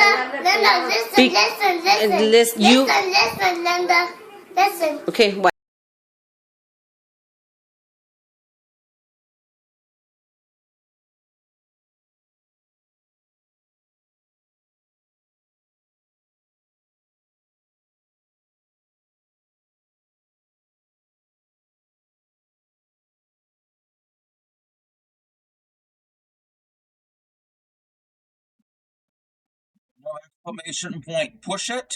Linda, Be- listen, Linda, listen. Okay, what? No exclamation point. Push it.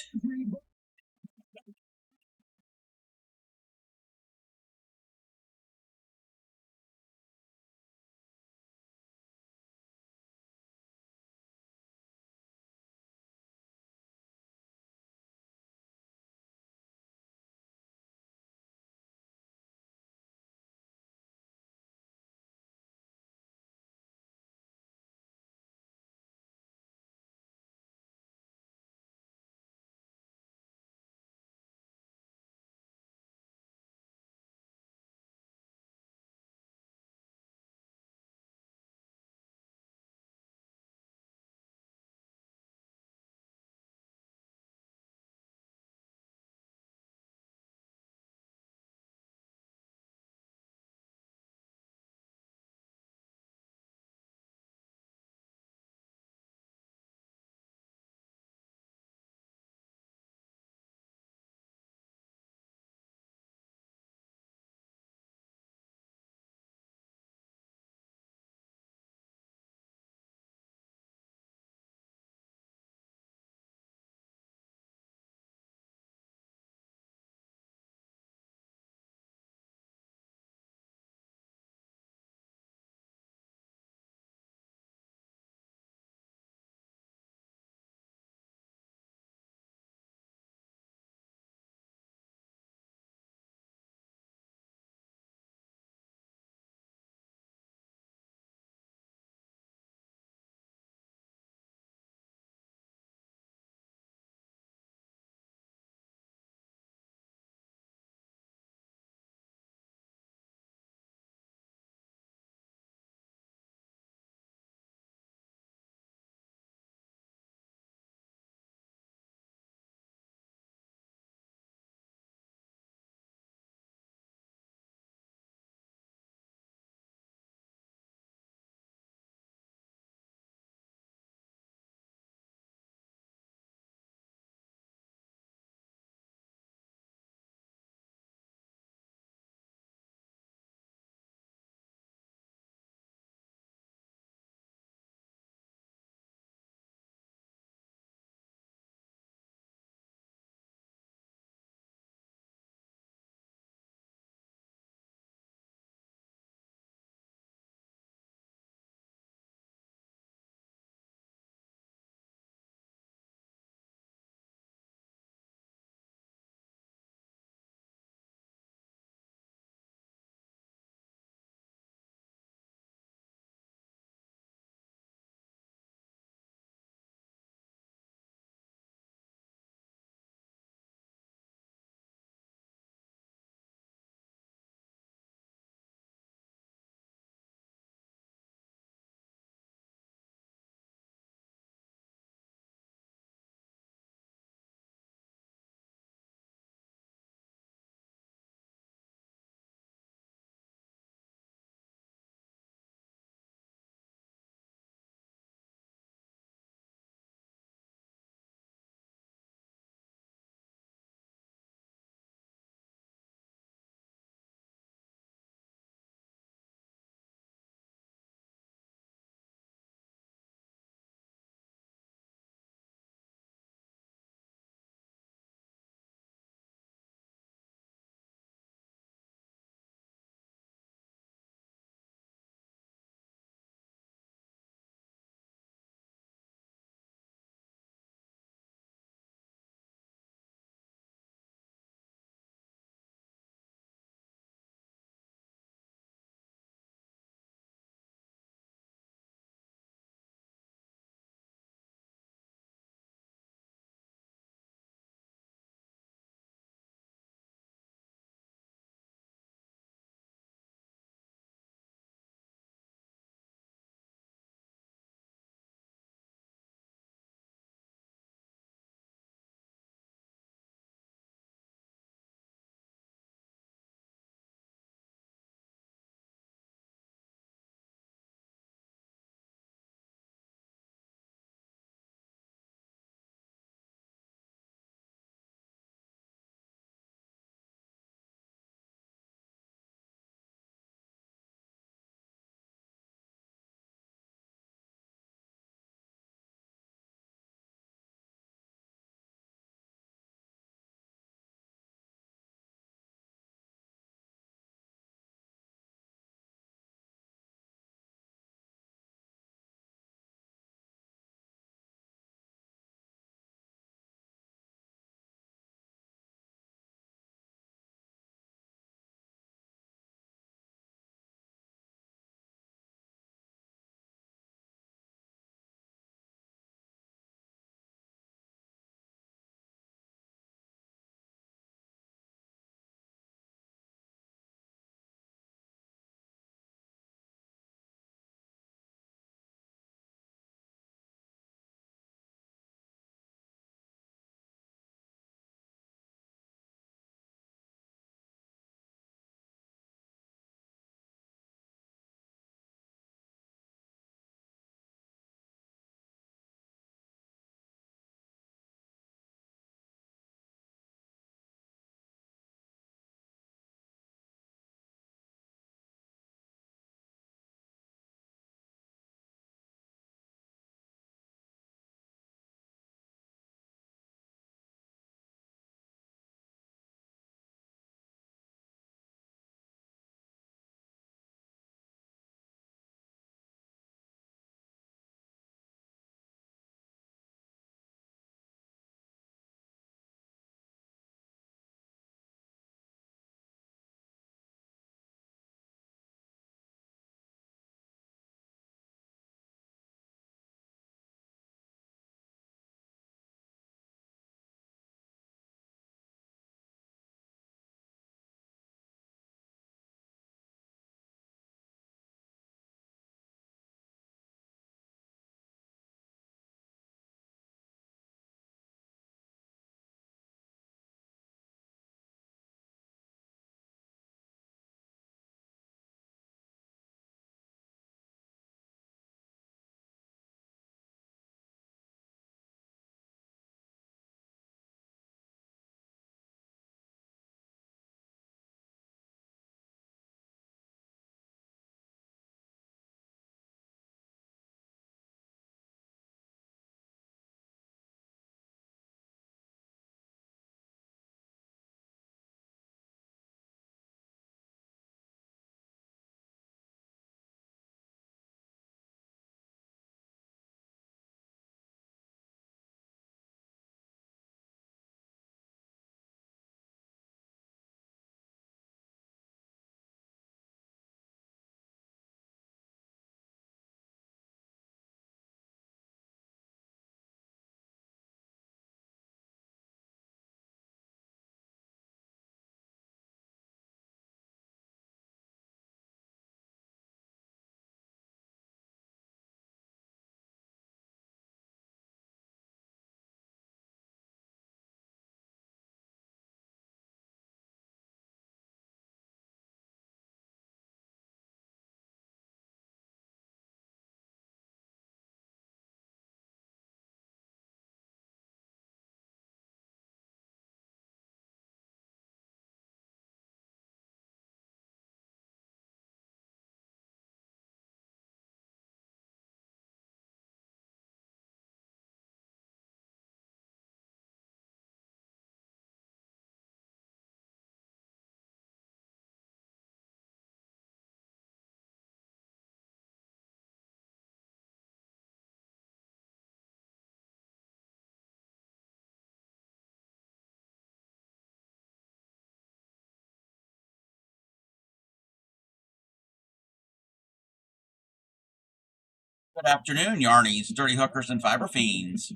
Good afternoon, Yarnies, Dirty Hookers, and Fiber Fiends.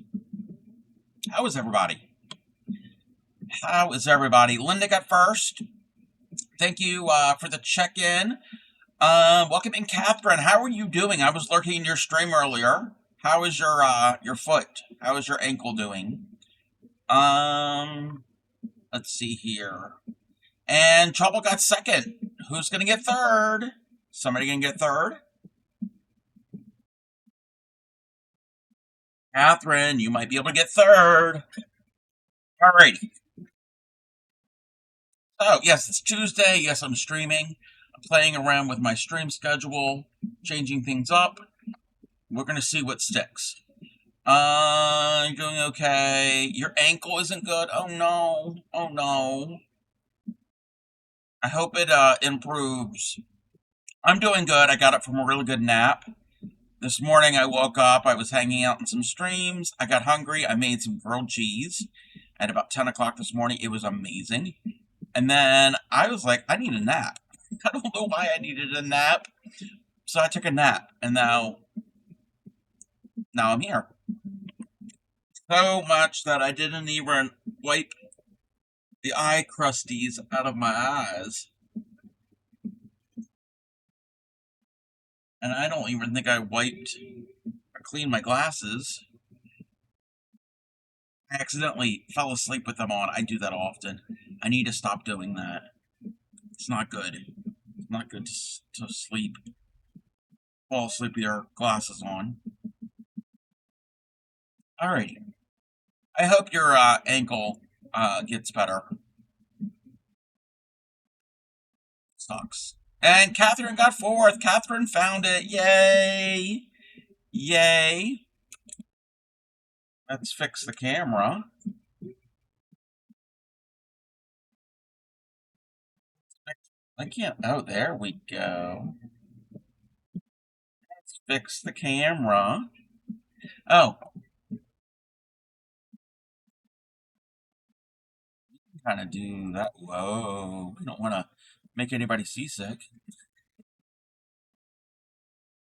How is everybody? How is everybody? Linda got first. Thank you for the check-in. Welcome in, Catherine. How are you doing? I was lurking in your stream earlier. How is your foot? How is your ankle doing? Let's see here. And Trouble got second. Who's gonna get third? Somebody gonna get third? Catherine, you might be able to get third. All right. Oh, yes, it's Tuesday. Yes, I'm streaming. I'm playing around with my stream schedule, changing things up. We're going to see what sticks. You're doing okay. Your ankle isn't good. Oh, no. Oh, no. I hope it improves. I'm doing good. I got up from a really good nap. This morning I woke up. I was hanging out in some streams. I got hungry. I made some grilled cheese at about 10 o'clock this morning. It was amazing. And then I was like, I need a nap. I don't know why I needed a nap. So I took a nap, and now I'm here. So much that I didn't even wipe the eye crusties out of my eyes. And I don't even think I wiped or cleaned my glasses. I accidentally fell asleep with them on. I do that often. I need to stop doing that. It's not good. It's not good to sleep. Fall asleep with your glasses on. Alrighty. I hope your ankle gets better. Sucks. And Catherine got fourth. Catherine found it. Yay! Yay! Let's fix the camera. I can't. Oh, there we go. Let's fix the camera. Oh. Kind of do that. Whoa. We don't want to make anybody seasick.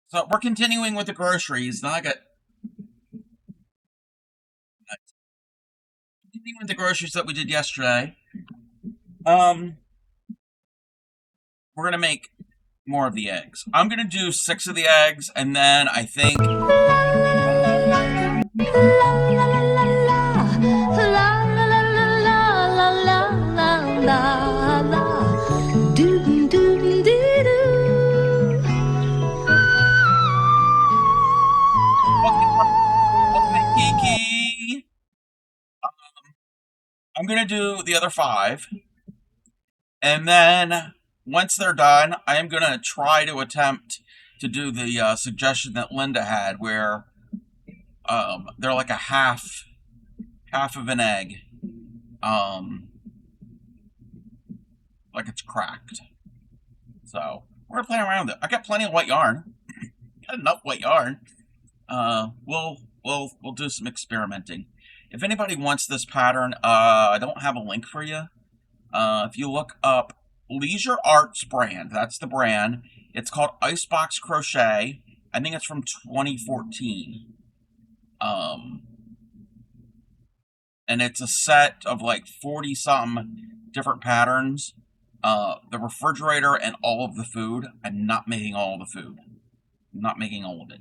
So we're continuing with the groceries. Now I got. Continuing with the groceries that we did yesterday. We're going to make more of the eggs. I'm going to do 6 of the eggs, and then I think. Okay, Kiki. I'm going to do the other 5. And then once they're done, I am going to try to attempt to do the suggestion that Linda had, where they're like a half of an egg, like it's cracked. So we're gonna play around with it. I got plenty of white yarn. Got enough white yarn. We'll do some experimenting. If anybody wants this pattern, I don't have a link for you. If you look up Leisure Arts brand, that's the brand. It's called Icebox Crochet. I think it's from 2014. And it's a set of like 40 some different patterns. The refrigerator and all of the food. I'm not making all the food. I'm not making all of it.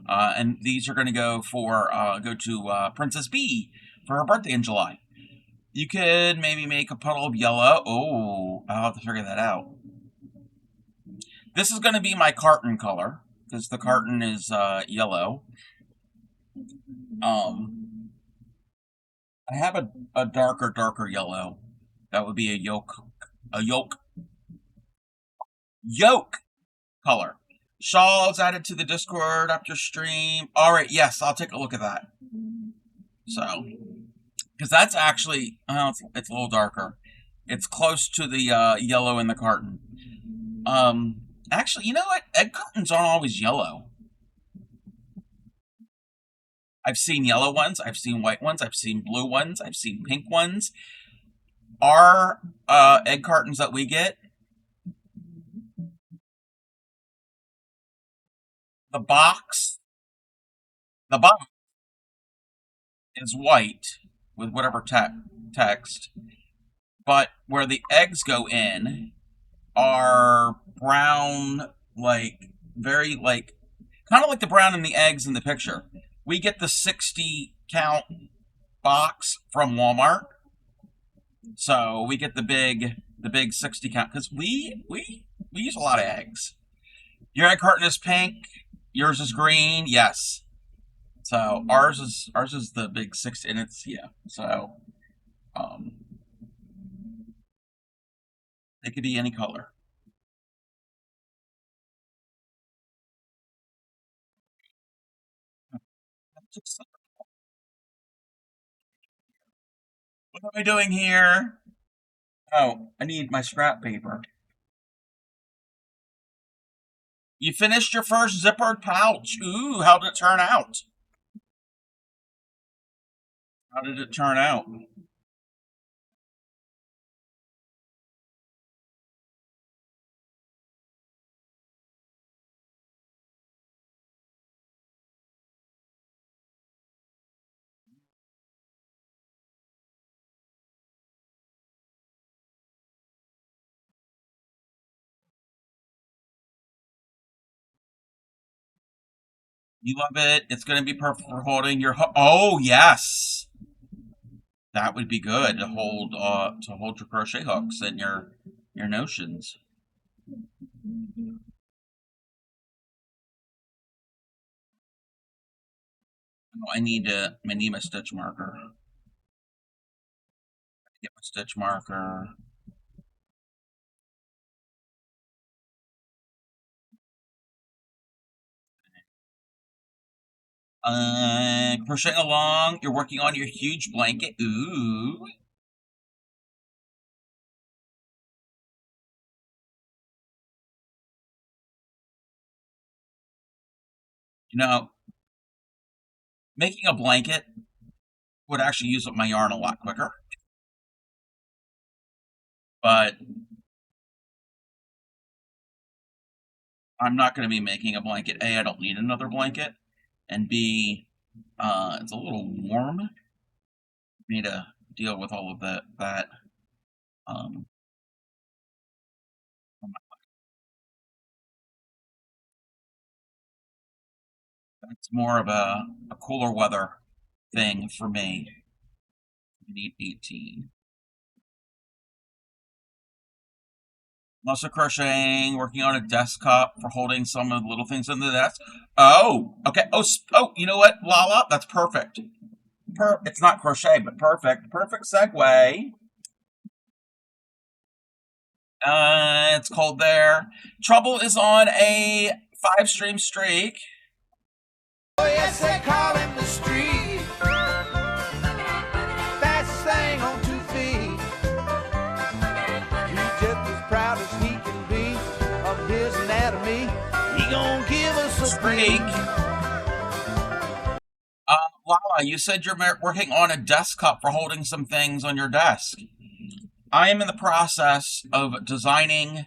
And these are going to go to Princess B for her birthday in July. You could maybe make a puddle of yellow. Oh, I'll have to figure that out. This is going to be my carton color, because the carton is yellow. I have a darker yellow. That would be a yolk color. Shawls added to the Discord after stream. All right, yes, I'll take a look at that. So, because that's actually, it's a little darker. It's close to the yellow in the carton. Actually, you know what? Egg cartons aren't always yellow. I've seen yellow ones. I've seen white ones. I've seen blue ones. I've seen pink ones. Our egg cartons that we get, the box, the box is white with whatever text, but where the eggs go in are brown, like very like kind of like the brown in the eggs in the picture. We get the 60 count box from Walmart, so we get the big 60 count because we use a lot of eggs. Your egg carton is pink. Yours is green. Yes. So ours is the big 60, and it's yeah. So um, it could be any color. What am I doing here? Oh, I need my scrap paper. You finished your first zippered pouch. Ooh, how did it turn out? How did it turn out? You love it. It's going to be perfect for holding your. Oh yes, that would be good to hold your crochet hooks and your notions. Oh, I need my stitch marker. Get my stitch marker. Crocheting along. You're working on your huge blanket. Ooh. You know, making a blanket would actually use up my yarn a lot quicker, but I'm not going to be making a blanket. A, I don't need another blanket, and B, it's a little warm for me to deal with all of that. Um, it's more of a cooler weather thing for me. I need 18. Muscle crocheting, working on a desktop for holding some of the little things in the desk. Oh, okay. Oh, you know what, Lala? That's perfect. It's not crochet, but perfect. Perfect segue. It's cold there. Trouble is on a 5 stream streak. Oh, yes, they call him the street. Fastest thing on 2 feet. He's just as proud as he can be of his anatomy. He gonna give us a Streak. Lala, you said you're working on a desktop for holding some things on your desk. I am in the process of designing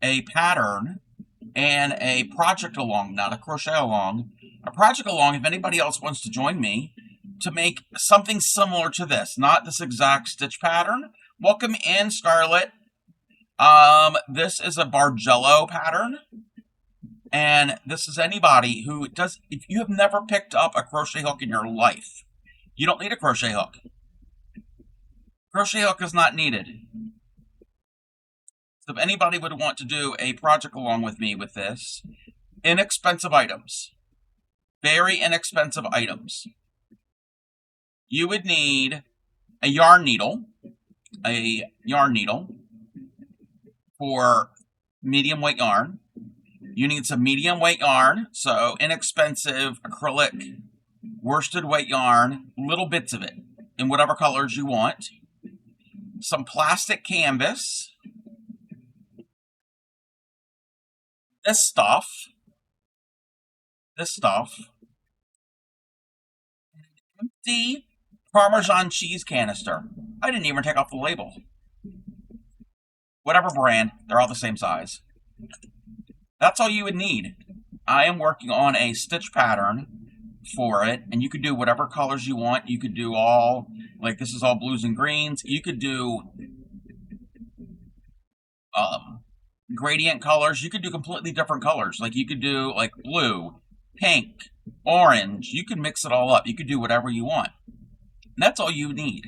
a pattern and a project along, not a crochet along, a project along, if anybody else wants to join me, to make something similar to this, not this exact stitch pattern. Welcome in, Scarlett. This is a Bargello pattern, and this is anybody who does, if you have never picked up a crochet hook in your life, you don't need a crochet hook. Crochet hook is not needed. So if anybody would want to do a project along with me with this, inexpensive items, very inexpensive items. You would need a yarn needle for medium weight yarn. You need some medium weight yarn, so inexpensive acrylic worsted weight yarn, little bits of it in whatever colors you want. Some plastic canvas. This stuff. Empty Parmesan cheese canister. I didn't even take off the label. Whatever brand, they're all the same size. That's all you would need. I am working on a stitch pattern for it, and you could do whatever colors you want. You could do all, like this is all blues and greens. You could do gradient colors. You could do completely different colors. Like you could do like blue, pink, orange. You can mix it all up. You could do whatever you want. That's all you need.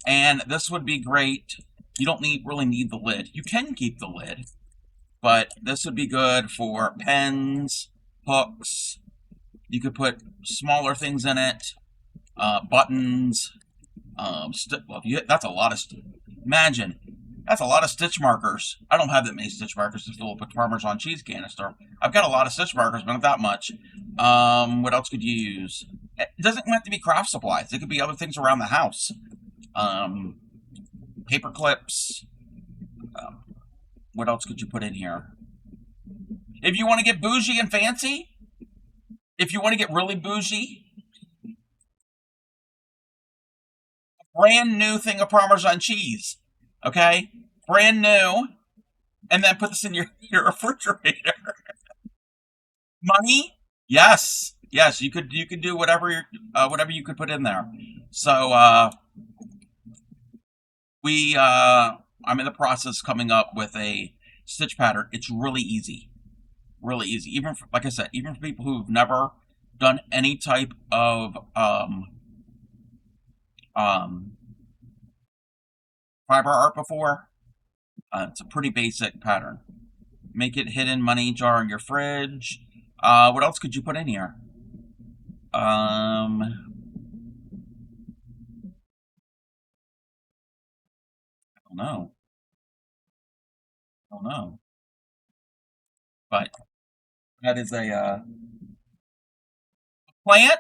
And this would be great. You don't really need the lid. You can keep the lid, but this would be good for pens, hooks. You could put smaller things in it, buttons. That's a lot of. Imagine that's a lot of stitch markers. I don't have that many stitch markers to fill up a Parmesan cheese canister. I've got a lot of stitch markers, but not that much. What else could you use? It doesn't have to be craft supplies. It could be other things around the house. Paper clips. What else could you put in here? If you want to get bougie and fancy, if you want to get really bougie, brand new thing of Parmesan cheese. Okay? Brand new. And then put this in your refrigerator. Money? Yes. Yes, you could do whatever you could put in there. So I'm in the process coming up with a stitch pattern. It's really easy. Really easy. Even for, like I said, even for people who've never done any type of fiber art before, it's a pretty basic pattern. Make it hidden money jar in your fridge. What else could you put in here? I don't know. I don't know. But that is a plant.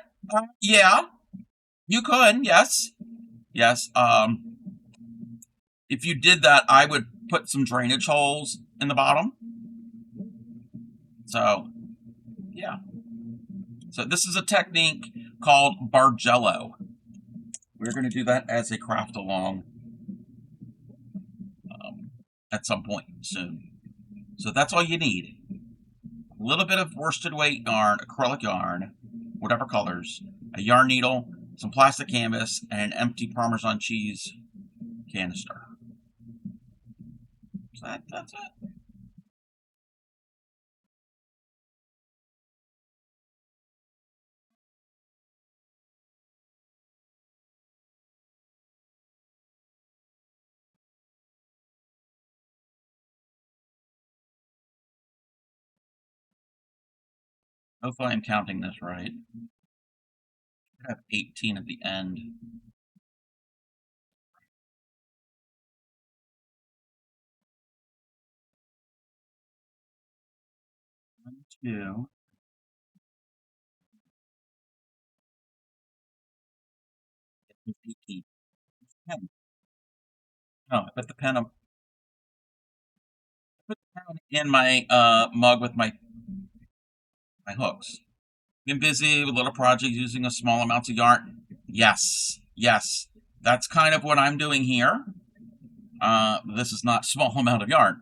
Yeah, you could. Yes, yes. If you did that, I would put some drainage holes in the bottom. So, yeah. So this is a technique called Bargello. We're going to do that as a craft along at some point soon. So that's all you need. A little bit of worsted weight yarn, acrylic yarn, whatever colors, a yarn needle, some plastic canvas, and an empty Parmesan cheese canister. So that's it. Hopefully I'm counting this right. I have 18 at the end. 1, 2. 18. 10. Oh, I put the pen up. Put the pen in my mug with my hooks. Been busy with little projects using a small amounts of yarn. Yes, yes. That's kind of what I'm doing here. This is not a small amount of yarn.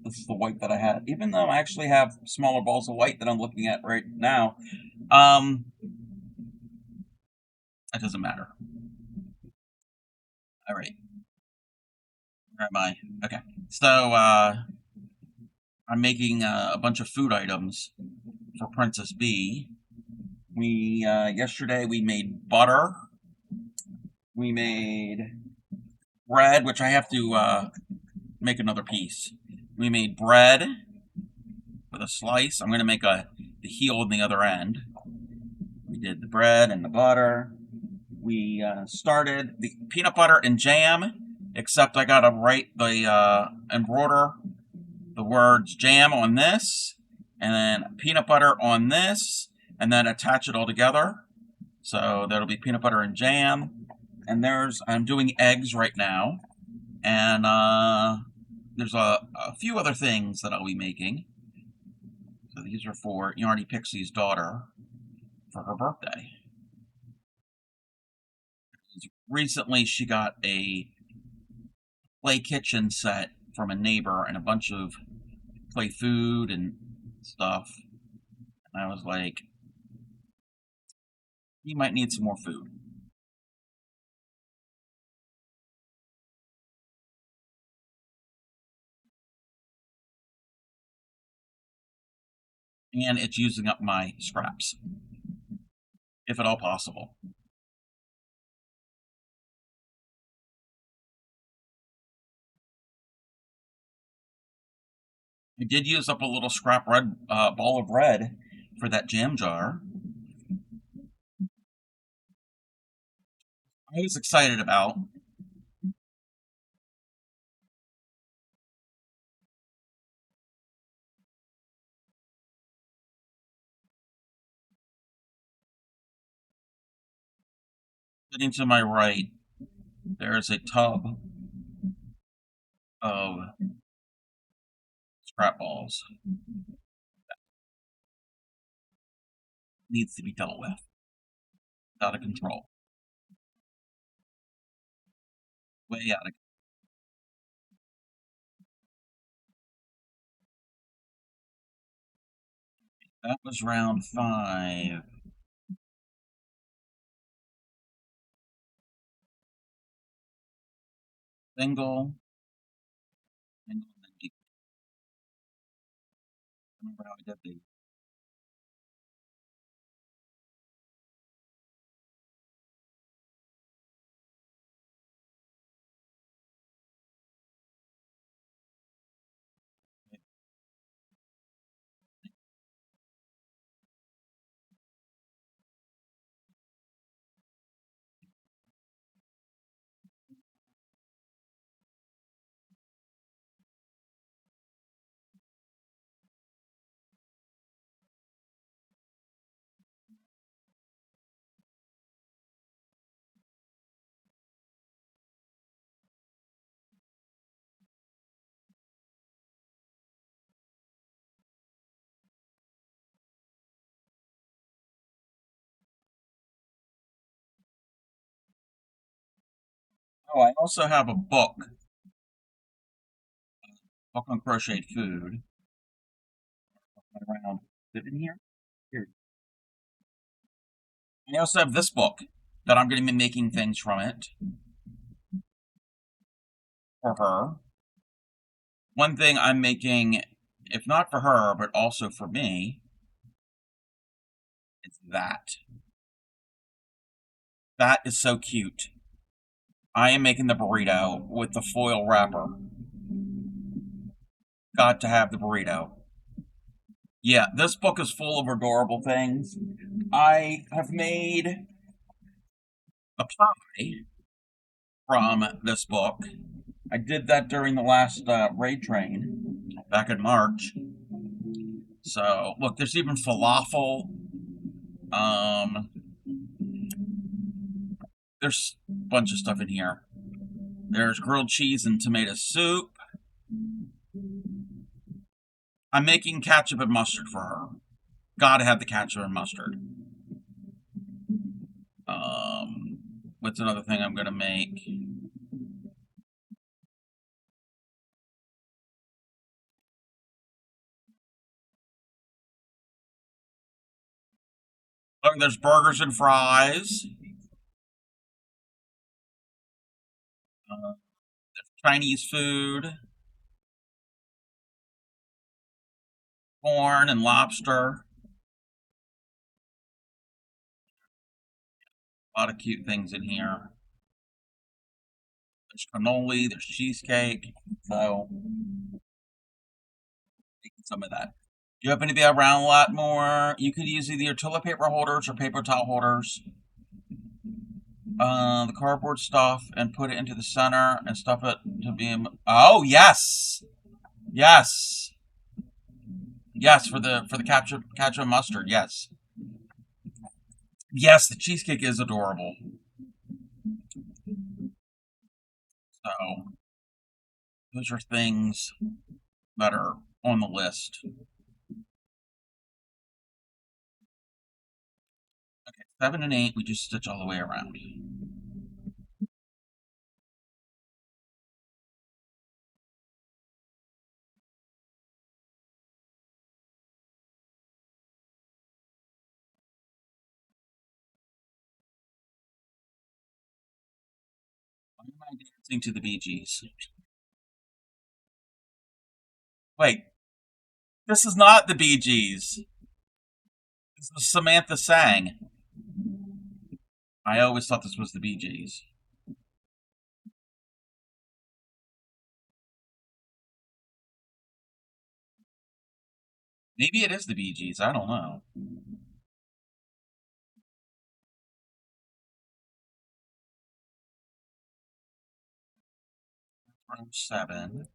This is the white that I had. Even though I actually have smaller balls of white that I'm looking at right now, it doesn't matter. All right. Where am I? Okay. So, I'm making a bunch of food items for Princess Bee. Yesterday we made butter. We made bread, which I have to make another piece. We made bread with a slice. I'm going to make the heel on the other end. We did the bread and the butter. We started the peanut butter and jam, except I got to write the embroider the words jam on this, and then peanut butter on this, and then attach it all together. So that'll be peanut butter and jam. And I'm doing eggs right now. And there's a few other things that I'll be making. So these are for Yarny Pixie's daughter for her birthday. Recently, she got a play kitchen set from a neighbor and a bunch of play food and stuff. And I was like, you might need some more food. And it's using up my scraps, if at all possible. I did use up a little scrap red ball of red for that jam jar. I was excited about. Sitting to my right, there is a tub of scrap balls. Needs to be dealt with. Out of control. Way out of control. That was round 5. Single. Single and then deep. I remember how I did these. Oh, I also have a book on crocheted food. Around. Is it in here? Here. I also have this book that I'm going to be making things from it for her. One thing I'm making, if not for her, but also for me, is that. That is so cute. I am making the burrito with the foil wrapper. Got to have the burrito. Yeah, this book is full of adorable things. I have made a pie from this book. I did that during the last raid train back in March. So, look, there's even falafel. There's a bunch of stuff in here. There's grilled cheese and tomato soup. I'm making ketchup and mustard for her. Gotta have the ketchup and mustard. What's another thing I'm gonna make? Look, there's burgers and fries. Chinese food. Corn and lobster. A lot of cute things in here. There's cannoli, there's cheesecake. So, making some of that. You happen to be around a lot more. You could use either your toilet paper holders or paper towel holders. The cardboard stuff and put it into the center and stuff it to be. Oh yes, yes, yes for the ketchup and mustard. Yes, yes. The cheesecake is adorable. So those are things that are on the list. Okay, 7 and 8. We just stitch all the way around. Listening to the Bee Gees. Wait, this is not the Bee Gees. This is Samantha Sang. I always thought this was the Bee Gees. Maybe it is the Bee Gees. I don't know. Room 7.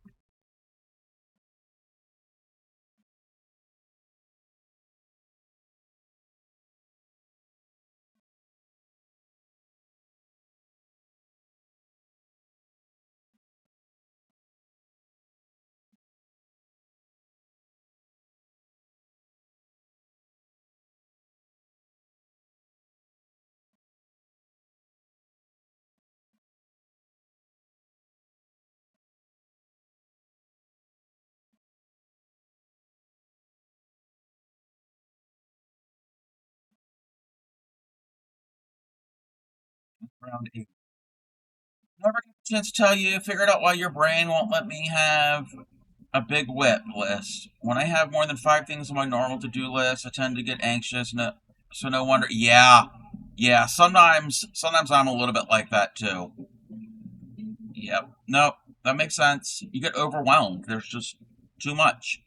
Round 8. Never get a chance to tell you, figured out why your brain won't let me have a big whip list. When I have more than 5 things on my normal to-do list, I tend to get anxious. So no wonder. Yeah, yeah. Sometimes I'm a little bit like that too. Yep. Nope. That makes sense. You get overwhelmed. There's just too much.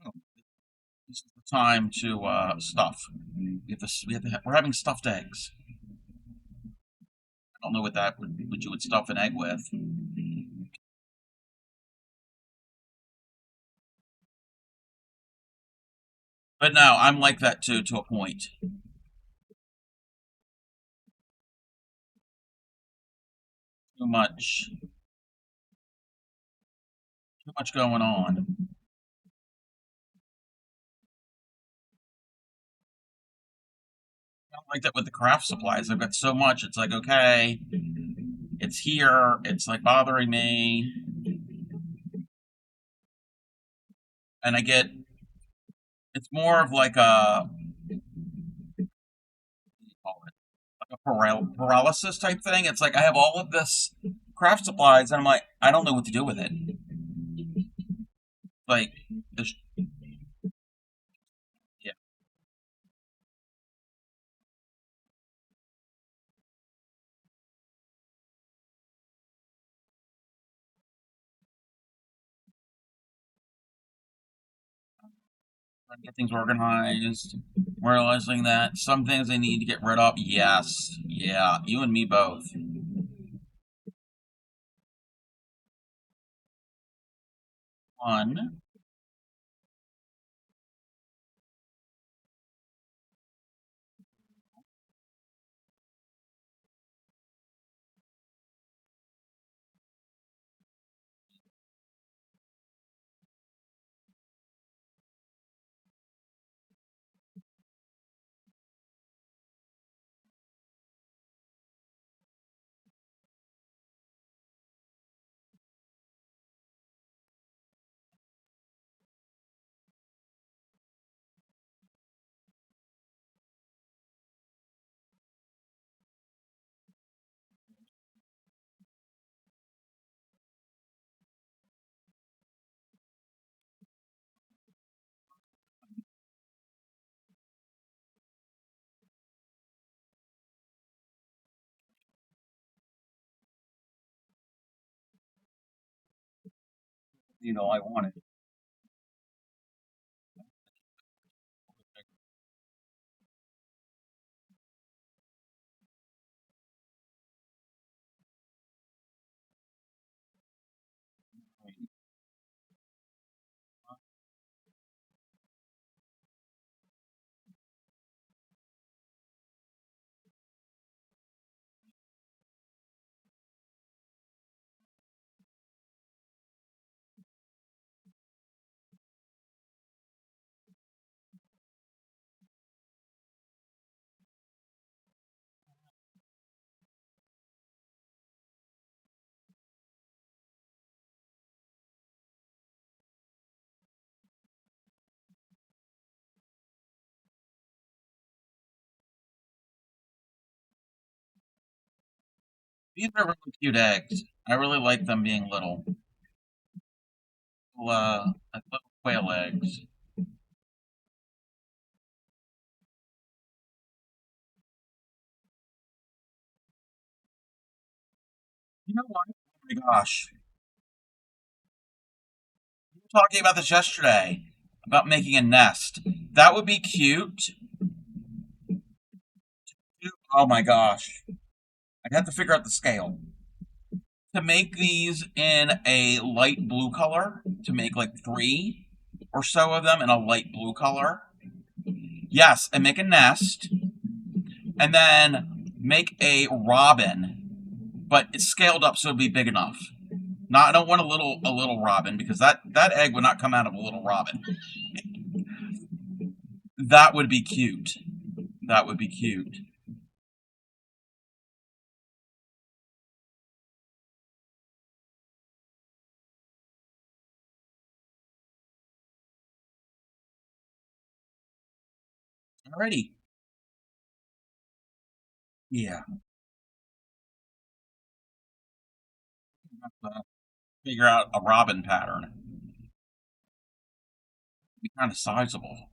Oh, this is the time to stuff. We're having stuffed eggs. I don't know what you would stuff an egg with. But no, I'm like that too, to a point. Too much going on. I don't like that with the craft supplies. I've got so much. It's like, okay, it's here. It's like bothering me, and I get. It's more of like a, what do you call it? Like a paralysis type thing. It's like I have all of this craft supplies, and I'm like, I don't know what to do with it. Like, there's, yeah, trying to get things organized. Realizing that some things I need to get rid of. Yes, yeah, you and me both. One. I wanted. These are really cute eggs. I really like them being little quail eggs. You know what? Oh my gosh. We were talking about this yesterday about making a nest. That would be cute. Oh my gosh. I'd have to figure out the scale. To make these in a light blue color, to make like three or so of them in a light blue color. Yes, and make a nest, and then make a robin, but it's scaled up so it'd be big enough. Not, I don't want a little robin because that egg would not come out of a little robin. That would be cute. That would be cute. Alrighty. Yeah. Have to figure out a robin pattern. Be kind of sizable.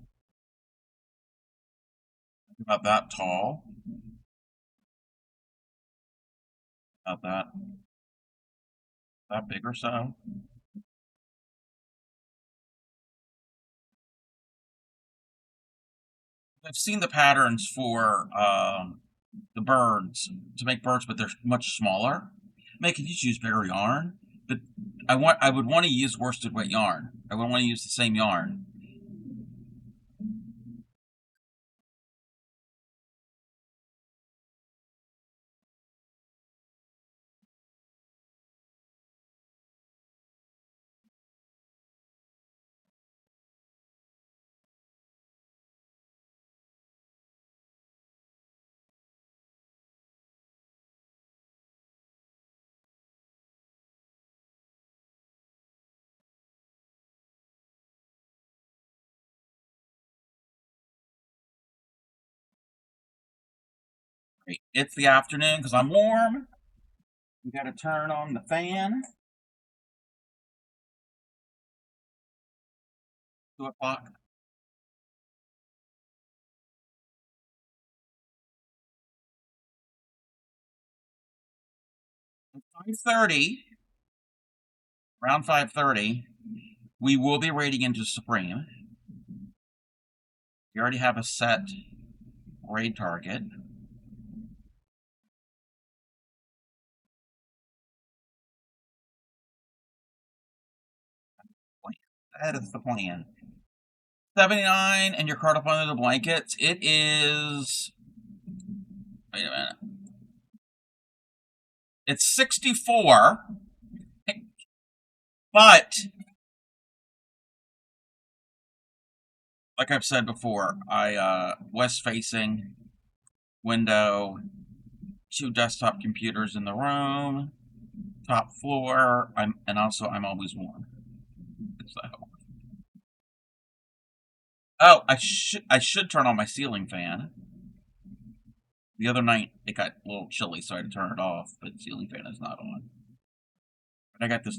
About that tall. About that big or so. I've seen the patterns for the birds to make birds, but they're much smaller. I could just use bare yarn, but I would want to use worsted weight yarn. I would want to use the same yarn. Great. It's the afternoon because I'm warm. We got to turn on the fan. 2 o'clock. 5:30. Around 5:30, we will be raiding into Supreme. We already have a set raid target. That is the plan. 79, and you're curled up under the blankets. It is. Wait a minute. It's 64, but like I've said before, I west facing window, 2 desktop computers in the room, top floor. I'm always warm. So, oh, I should turn on my ceiling fan. The other night it got a little chilly, so I had to turn it off. But the ceiling fan is not on. But I got this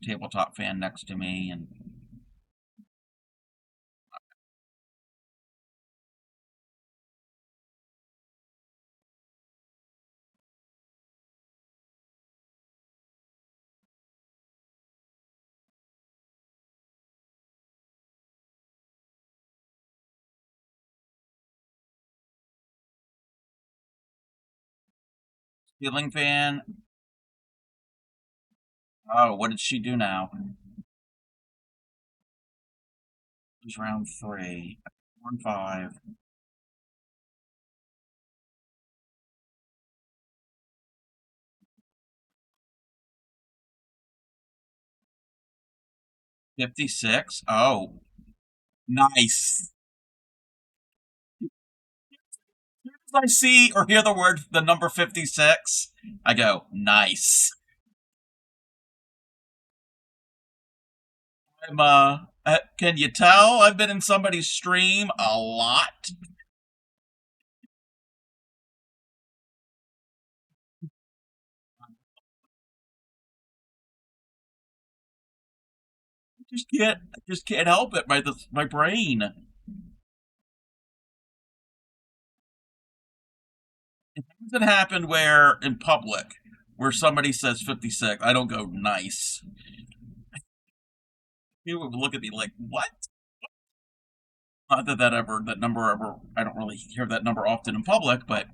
tabletop fan next to me, and ceiling fan. Oh, what did she do now? It was round 3. 1-5. 56. Oh, nice. As soon as I see or hear the number 56, I go, nice. Can you tell I've been in somebody's stream a lot? I just can't help it. My brain. It hasn't happened where in public where somebody says 56, I don't go nice. People would look at me like, what? Not that number ever. I don't really hear that number often in public, but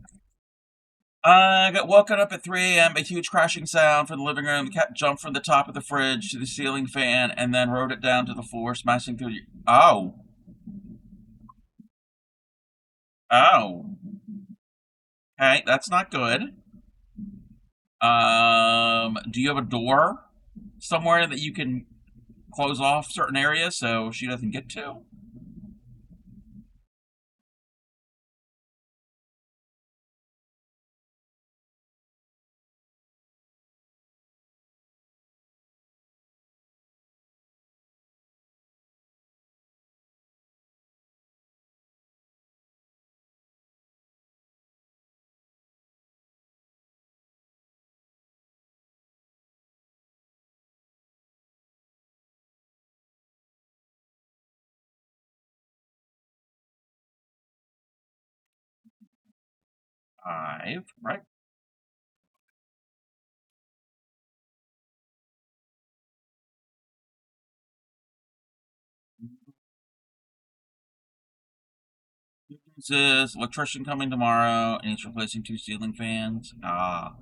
I got woken up at 3 a.m. by a huge crashing sound from the living room. The cat jumped from the top of the fridge to the ceiling fan and then rode it down to the floor, smashing through the. Oh, oh. Okay, that's not good. Do you have a door somewhere that you can close off certain areas so she doesn't get to? Five, right? This is electrician coming tomorrow, and he's replacing two ceiling fans. Ah,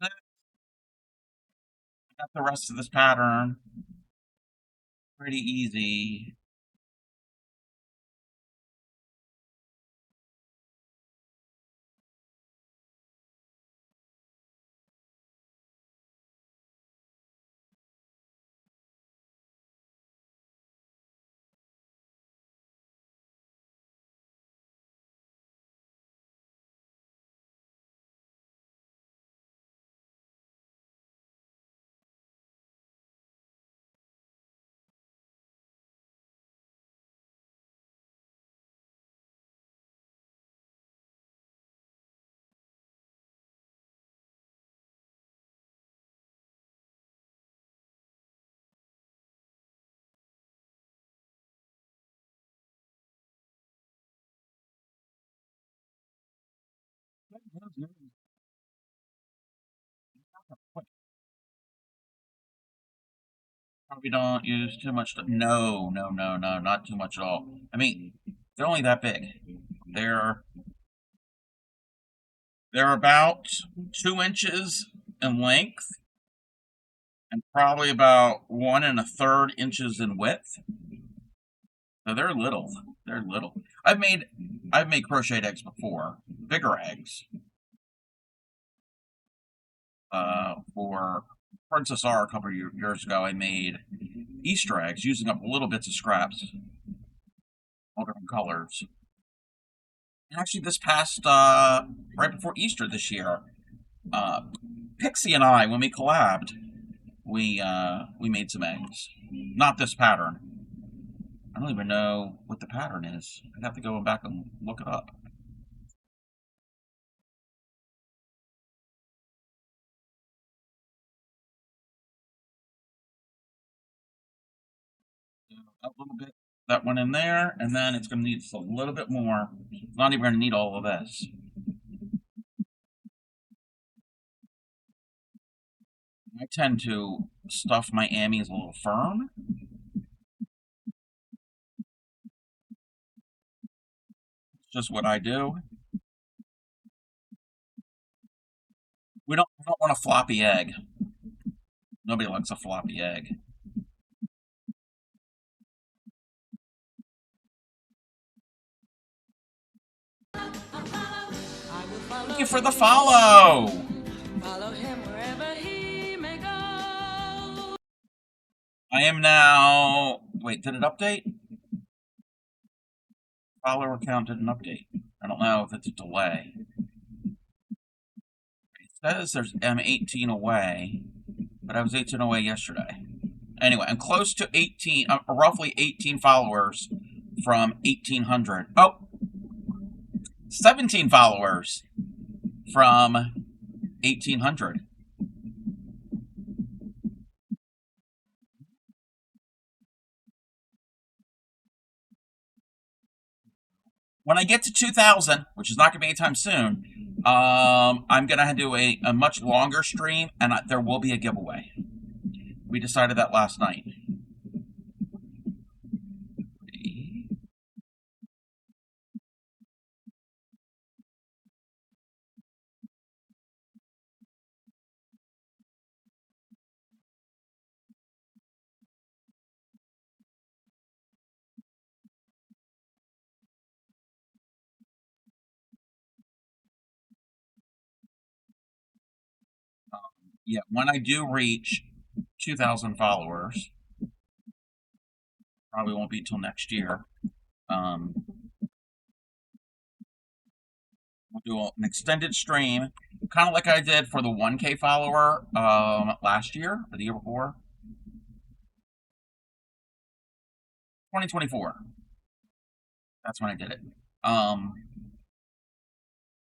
I got the rest of this pattern pretty easy. Probably don't use too much. No, no, no, no, not too much at all. I mean, they're only that big. They're they're about 2 inches in length and probably about 1 1/3 inches in width. So they're little. They're little. I've made crocheted eggs before, bigger eggs. For Princess R a couple of years ago, I made Easter eggs using up little bits of scraps, all different colors. And actually, this past right before Easter this year, uh, Pixie and I, when we collabed, we made some eggs. Not this pattern. I don't even know what the pattern is. I'd have to go back and look it up. A little bit that went in there, and then it's going to need just a little bit more. It's not even going to need all of this. I tend to stuff my Ammies a little firm. It's just what I do. We don't want a floppy egg. Nobody likes a floppy egg. Thank you for the follow. Follow him wherever he may go. I am now. Wait, did it update? Follower count didn't update. I don't know if it's a delay. It says I'm 18 away, but I was 18 away yesterday. Anyway, I'm close to 18, roughly 18 followers from 1800. Oh, 17 followers from 1800. When I get to 2,000, which is not going to be anytime soon, I'm going to do a much longer stream, and there will be a giveaway. We decided that last night. Yeah, when I do reach 2,000 followers, probably won't be until next year. We'll do an extended stream, kind of like I did for the 1K follower last year or the year before. 2024. That's when I did it.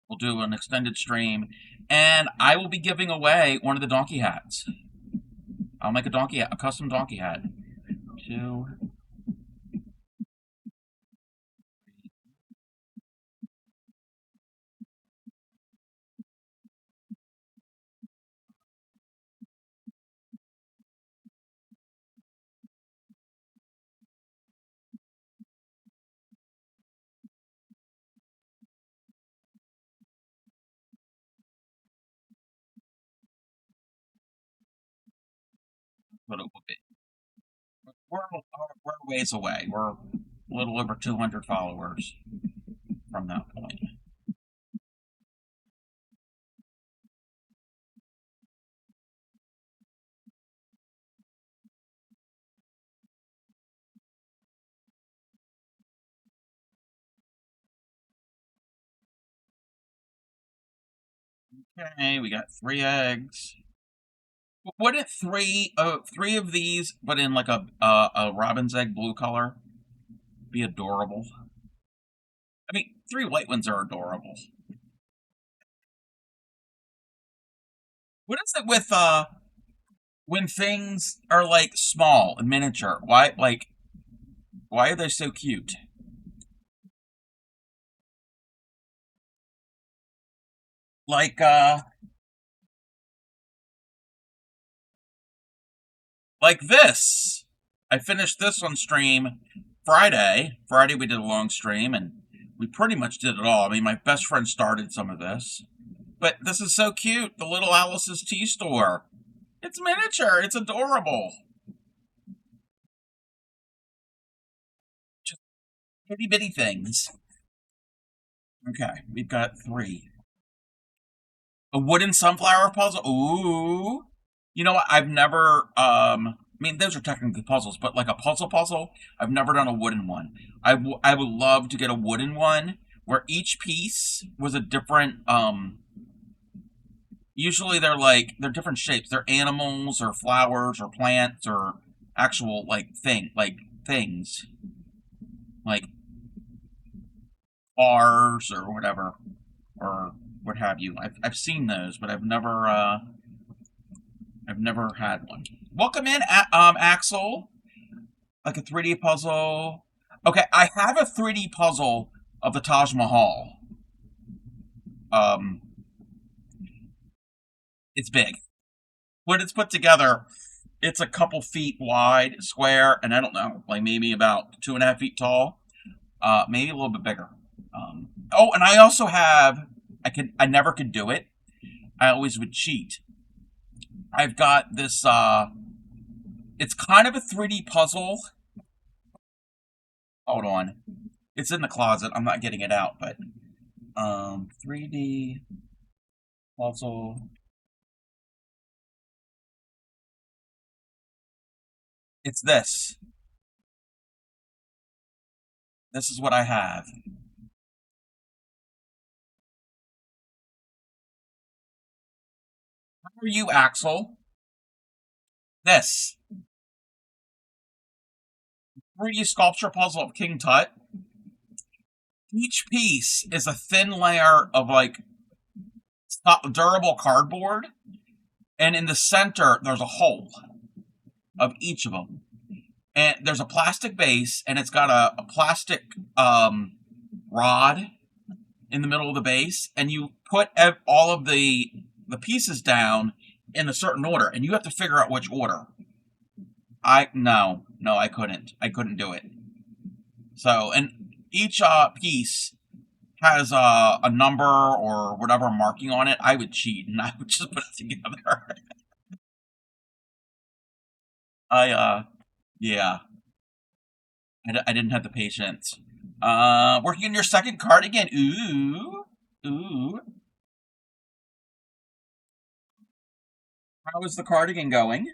We'll do an extended stream, and I will be giving away one of the donkey hats. I'll make a custom donkey hat. 2. What it will be. We're a ways away. We're a little over 200 followers from that point. Okay, we got 3 eggs. Wouldn't three of these, but in like a robin's egg blue color, be adorable? I mean, 3 white ones are adorable. What is it with when things are like small and miniature? Why are they so cute? Like like this. I finished this on stream Friday. Friday we did a long stream and we pretty much did it all. I mean, my best friend started some of this. But this is so cute. The little Alice's tea store. It's miniature. It's adorable. Just itty bitty things. Okay, we've got 3. A wooden sunflower puzzle. Ooh. You know what? I've never I mean, those are technically puzzles, but like a puzzle, I've never done a wooden one. I would love to get a wooden one where each piece was a different usually they're different shapes. They're animals or flowers or plants or actual things. Like cars or whatever or what have you. I've seen those, but I've never had one. Welcome in, Axel. Like a 3D puzzle. Okay, I have a 3D puzzle of the Taj Mahal. It's big. When it's put together, it's a couple feet wide, square, and I don't know, like maybe about 2.5 feet tall. Maybe a little bit bigger. Oh, and I also have. I never could do it. I always would cheat. I've got this, it's kind of a 3D puzzle. Hold on. It's in the closet. I'm not getting it out, but 3D puzzle. It's this. This is what I have. How are you, Axel? This 3D sculpture puzzle of King Tut. Each piece is a thin layer of like durable cardboard, and in the center there's a hole of each of them. And there's a plastic base, and it's got a plastic rod in the middle of the base, and you put all of the pieces down in a certain order, and you have to figure out which order. No, I couldn't do it. So, and each piece has a number or whatever marking on it. I would cheat and I would just put it together. Yeah, I didn't have the patience. Working on your second cardigan. Ooh. How is the cardigan going?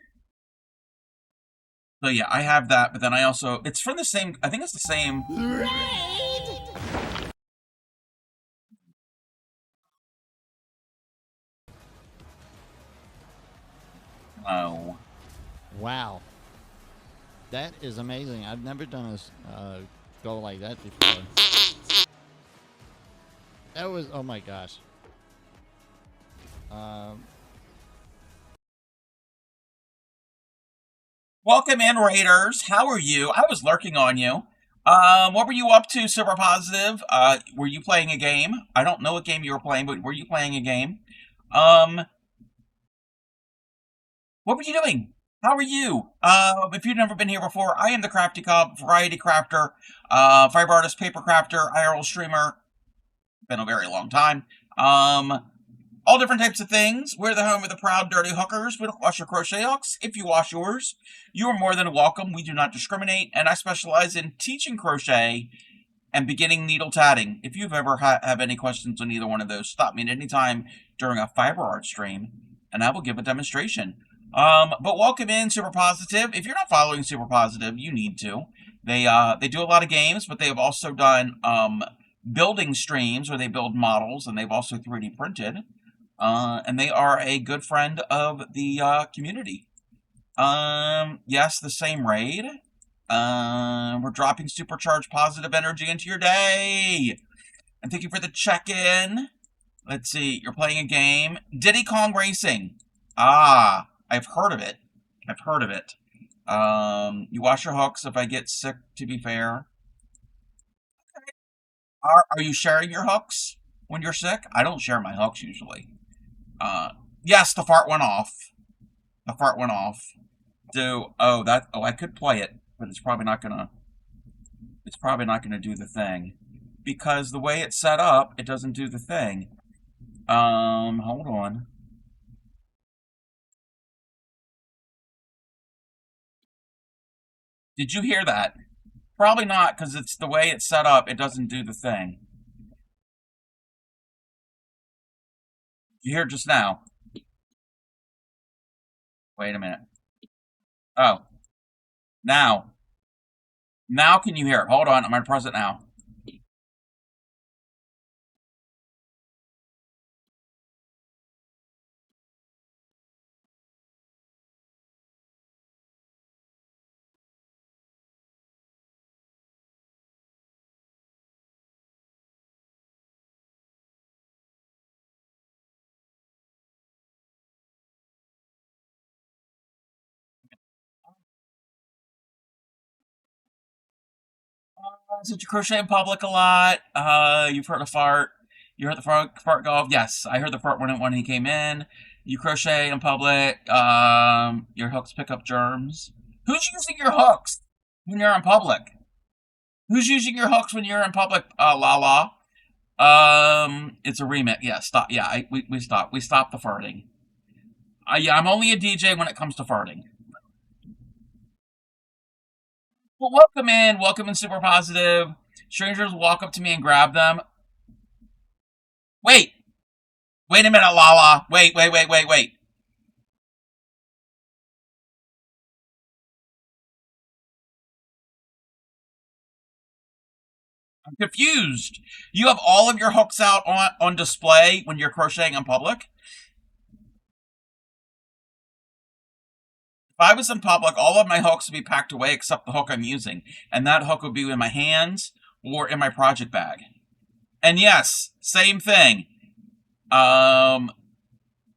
So yeah, I have that, but then I also, it's from the same, I think it's the same. Oh. Wow. That is amazing. I've never done a go like that before. That was, oh my gosh. Welcome in, Raiders. How are you? I was lurking on you. What were you up to, Super Positive? Were you playing a game? I don't know what game you were playing, but were you playing a game? What were you doing? How are you? If you've never been here before, I am the Crafty Cub, Variety Crafter, Fiber Artist, Paper Crafter, IRL Streamer. Been a very long time. All different types of things. We're the home of the proud, dirty hookers. We don't wash your crochet hooks. If you wash yours, you are more than welcome. We do not discriminate, and I specialize in teaching crochet and beginning needle tatting. If you've ever have any questions on either one of those, stop me at any time during a fiber art stream, and I will give a demonstration. But welcome in, Super Positive. If you're not following Super Positive, you need to. They do a lot of games, but they have also done building streams where they build models, and they've also 3D printed. And they are a good friend of the community. Yes, the same raid. We're dropping supercharged positive energy into your day. And thank you for the check-in. Let's see, you're playing a game. Diddy Kong Racing. Ah, I've heard of it. You wash your hooks if I get sick, to be fair. Are you sharing your hooks when you're sick? I don't share my hooks usually. Yes, the fart went off. I could play it, but it's probably not gonna do the thing. Because the way it's set up, it doesn't do the thing. Hold on. Did you hear that? Probably not, because it's the way it's set up, it doesn't do the thing. You hear it just now. Wait a minute. Oh. Now. Now can you hear it? Hold on, I'm going to press it now. Since you crochet in public a lot, you've heard a fart. You heard the fart go off? Yes, I heard the fart when he came in. You crochet in public. Your hooks pick up germs. Who's using your hooks when you're in public? Who's using your hooks when you're in public, Lala? It's a remix. Yeah, stop. Yeah, we stopped. We stopped the farting. Yeah, I'm only a DJ when it comes to farting. Well, welcome in, super positive. Strangers walk up to me and grab them. Wait, wait a minute, Lala. Wait. I'm confused. You have all of your hooks out on display when you're crocheting in public? If I was in public, all of my hooks would be packed away except the hook I'm using. And that hook would be in my hands or in my project bag. And yes, same thing. Um,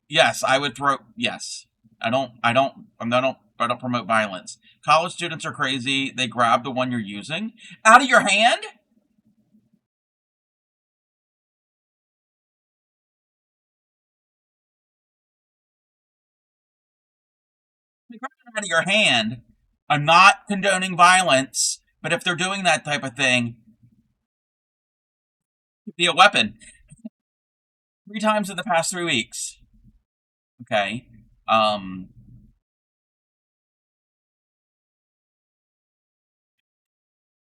yes, I would throw. Yes, I don't promote violence. College students are crazy. They grab the one you're using out of your hand. They grab it out of your hand. I'm not condoning violence, but if they're doing that type of thing, it could be a weapon. 3 times in the past 3 weeks. Okay. Um,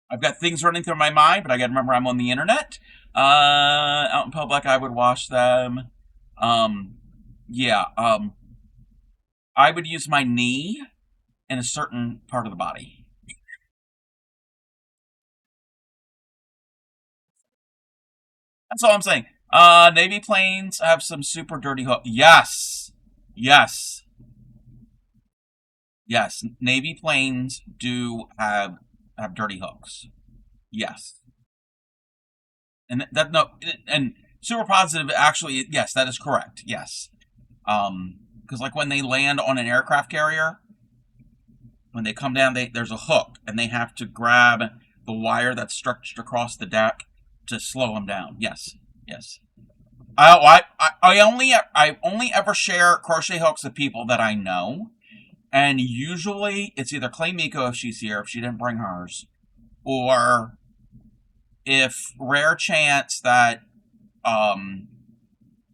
I've got things running through my mind, but I got to remember I'm on the internet. Out in public, I would wash them. Um, yeah. I would use my knee in a certain part of the body. That's all I'm saying. Navy planes have some super dirty hook. Yes, yes. Navy planes do have dirty hooks. Yes, and that no, and super positive. Actually, yes, that is correct. Yes, because like when they land on an aircraft carrier, when they come down, there's a hook, and they have to grab the wire that's stretched across the deck to slow them down. Yes, yes. I only ever share crochet hooks with people that I know, and usually it's either Clay Miko if she's here, if she didn't bring hers, or if rare chance that um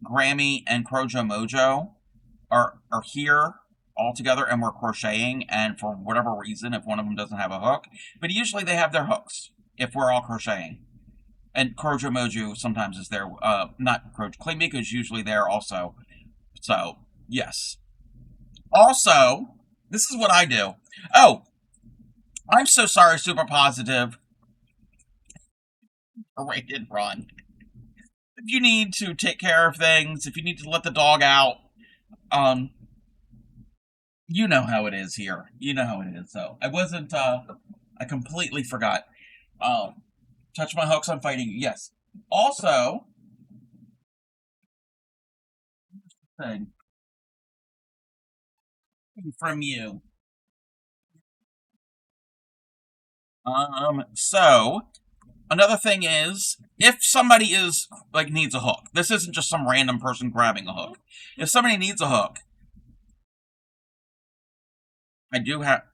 Grammy and Crojo Mojo are here all together and we're crocheting, and for whatever reason, if one of them doesn't have a hook, but usually they have their hooks if we're all crocheting. And Crojo Mojo sometimes is there. Not Crojo. Clay Miko is usually there also. So yes. Also, this is what I do. Oh, I'm so sorry, super positive. Rated run. If you need to take care of things, if you need to let the dog out, um, you know how it is here. You know how it is. So I wasn't. I completely forgot. Touch my hooks on fighting. Yes. Also, thing from you. So another thing is, if somebody is like needs a hook, this isn't just some random person grabbing a hook. If somebody needs a hook, I do have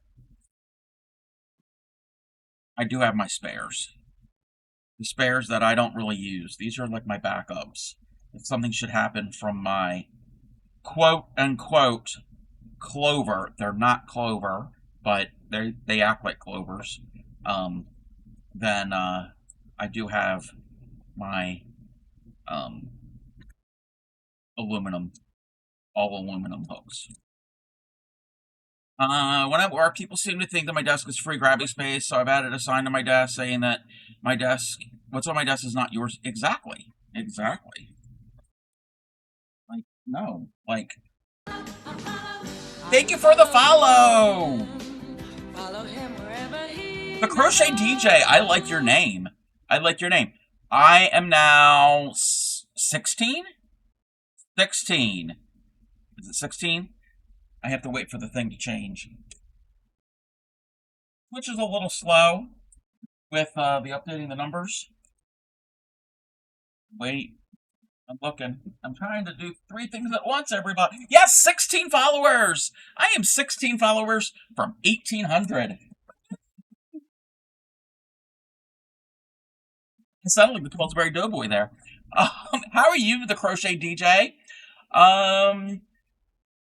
my spares. The spares that I don't really use. These are like my backups. If something should happen from my quote unquote clover, they're not clover, but they act like clovers. Then I do have my um, aluminum, all aluminum hooks. When I work, people seem to think that my desk is free grabbing space, so I've added a sign to my desk saying that what's on my desk is not yours. Exactly. Exactly. Like, no. Like, thank you for the follow! Follow him wherever he The Crochet DJ, I like your name. I like your name. I am now 16? 16. Is it 16? I have to wait for the thing to change. Which is a little slow with the updating the numbers. Wait, I'm looking. I'm trying to do 3 things at once, everybody. Yes, 16 followers! I am 16 followers from 1800. It sounded like the Pillsbury Doughboy there. How are you, the crochet DJ? I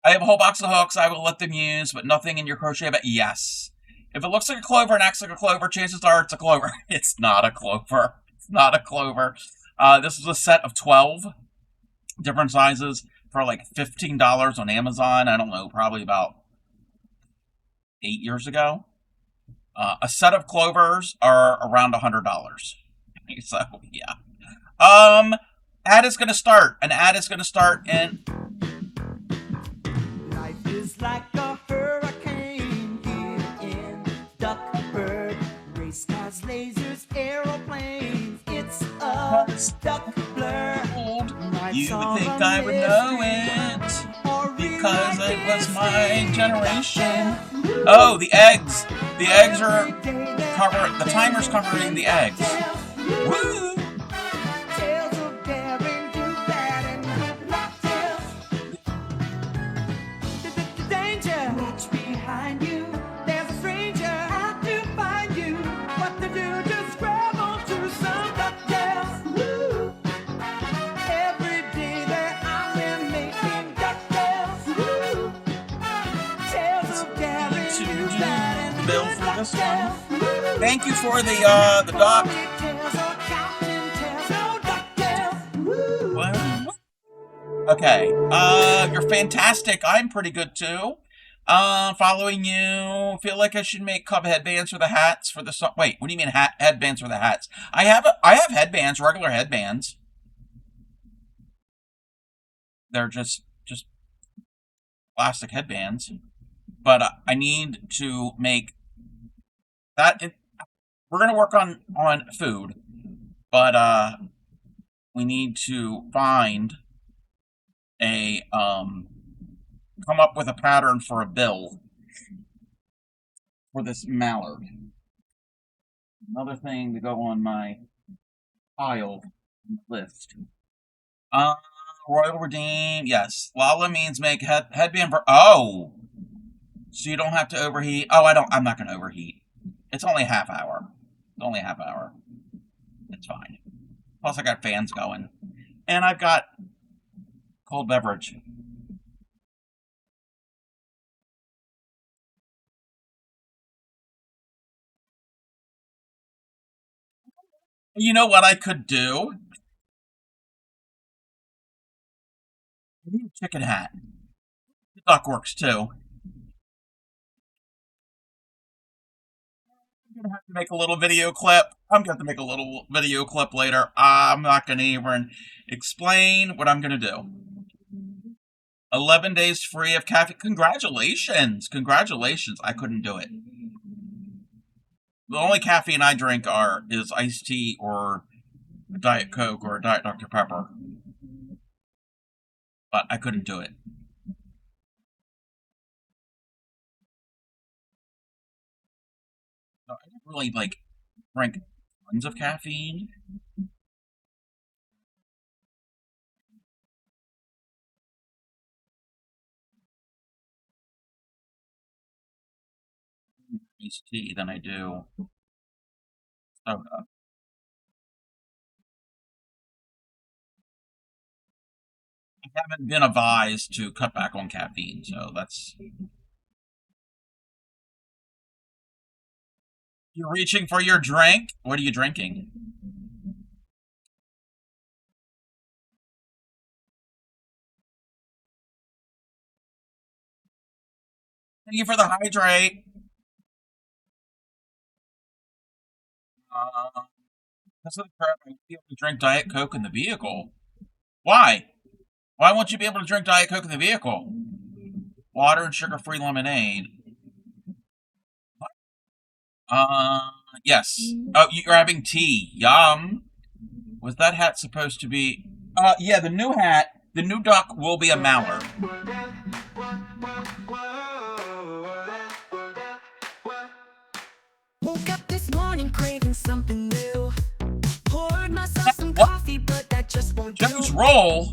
have a whole box of hooks I will let them use, but nothing in your crochet bag. Yes. If it looks like a clover and acts like a clover, chances are it's a clover. It's not a clover. It's not a clover. This is a set of 12 different sizes for like $15 on Amazon. I don't know, probably about 8 years ago. A set of clovers are around $100. So, yeah. Ad is going to start. An ad is going to start in... Life is like a hurricane here in Duckburg. Race cars, lasers, aeroplanes. It's a duck blur. You would think I would know it because it was my generation. Oh, the eggs. The eggs are covered. The timer's covering the eggs. Woo! Tales of daring, do bad and good luck tales. The danger, watch behind you. There's a stranger out to find you. What to do? Just grab onto some ducktails. Woo! Every day that I've been making ducktails. Woo! Tales of daring, do bad and Bill good for luck this tales. one. Thank you for the doc. Okay. You're fantastic. I'm pretty good too. Following you. Feel like I should make cub headbands for the hats for the song. Wait, what do you mean headbands for the hats? I have headbands, regular headbands. They're just plastic headbands. But I need to make that. We're gonna work on food, but we need to find a come up with a pattern for a bill for this mallard. Another thing to go on my pile list. Royal Redeem, yes. Lala means make headband for. Oh, so you don't have to overheat. Oh, I'm not gonna overheat. It's only a half hour. It's only a half hour. It's fine. Plus, I got fans going, and I've got cold beverage. You know what I could do? I need a chicken hat. The duck works too. I'm gonna have to make a little video clip. I'm gonna have to make a little video clip later. I'm not gonna even explain what I'm gonna do. 11 days free of caffeine. Congratulations! Congratulations! I couldn't do it. The only caffeine I drink is iced tea or a Diet Coke or a Diet Dr. Pepper. But I couldn't do it. So I didn't really drink tons of caffeine. Iced tea than I do soda. I haven't been advised to cut back on caffeine, so that's... You're reaching for your drink? What are you drinking? Thank you for the hydrate. That's the crap. I won't be able to drink Diet Coke in the vehicle. Why? Why won't you be able to drink Diet Coke in the vehicle? Water and sugar-free lemonade. What? Yes. Oh, you're having tea. Yum. Was that hat supposed to be... yeah, the new hat, the new duck will be a mallard. Woke up this morning craving something new. Poured myself some coffee, but that just won't do. Joe's roll.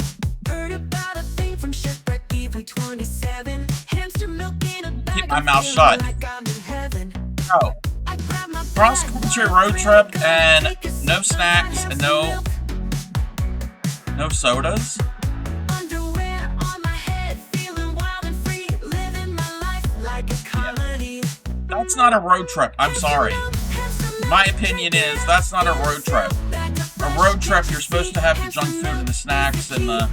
Heard about a thing from Chef Brett, even 27. Hamster milk in a bag. Keep my mouth shut. Like I'm in heaven. Oh. Cross-country road trip and no snacks and no No sodas? Underwear on my head, feeling wild and free, living my life like a colony. That's not a road trip. I'm sorry. My opinion is that's not a road trip. A road trip, you're supposed to have the junk food and the snacks and the...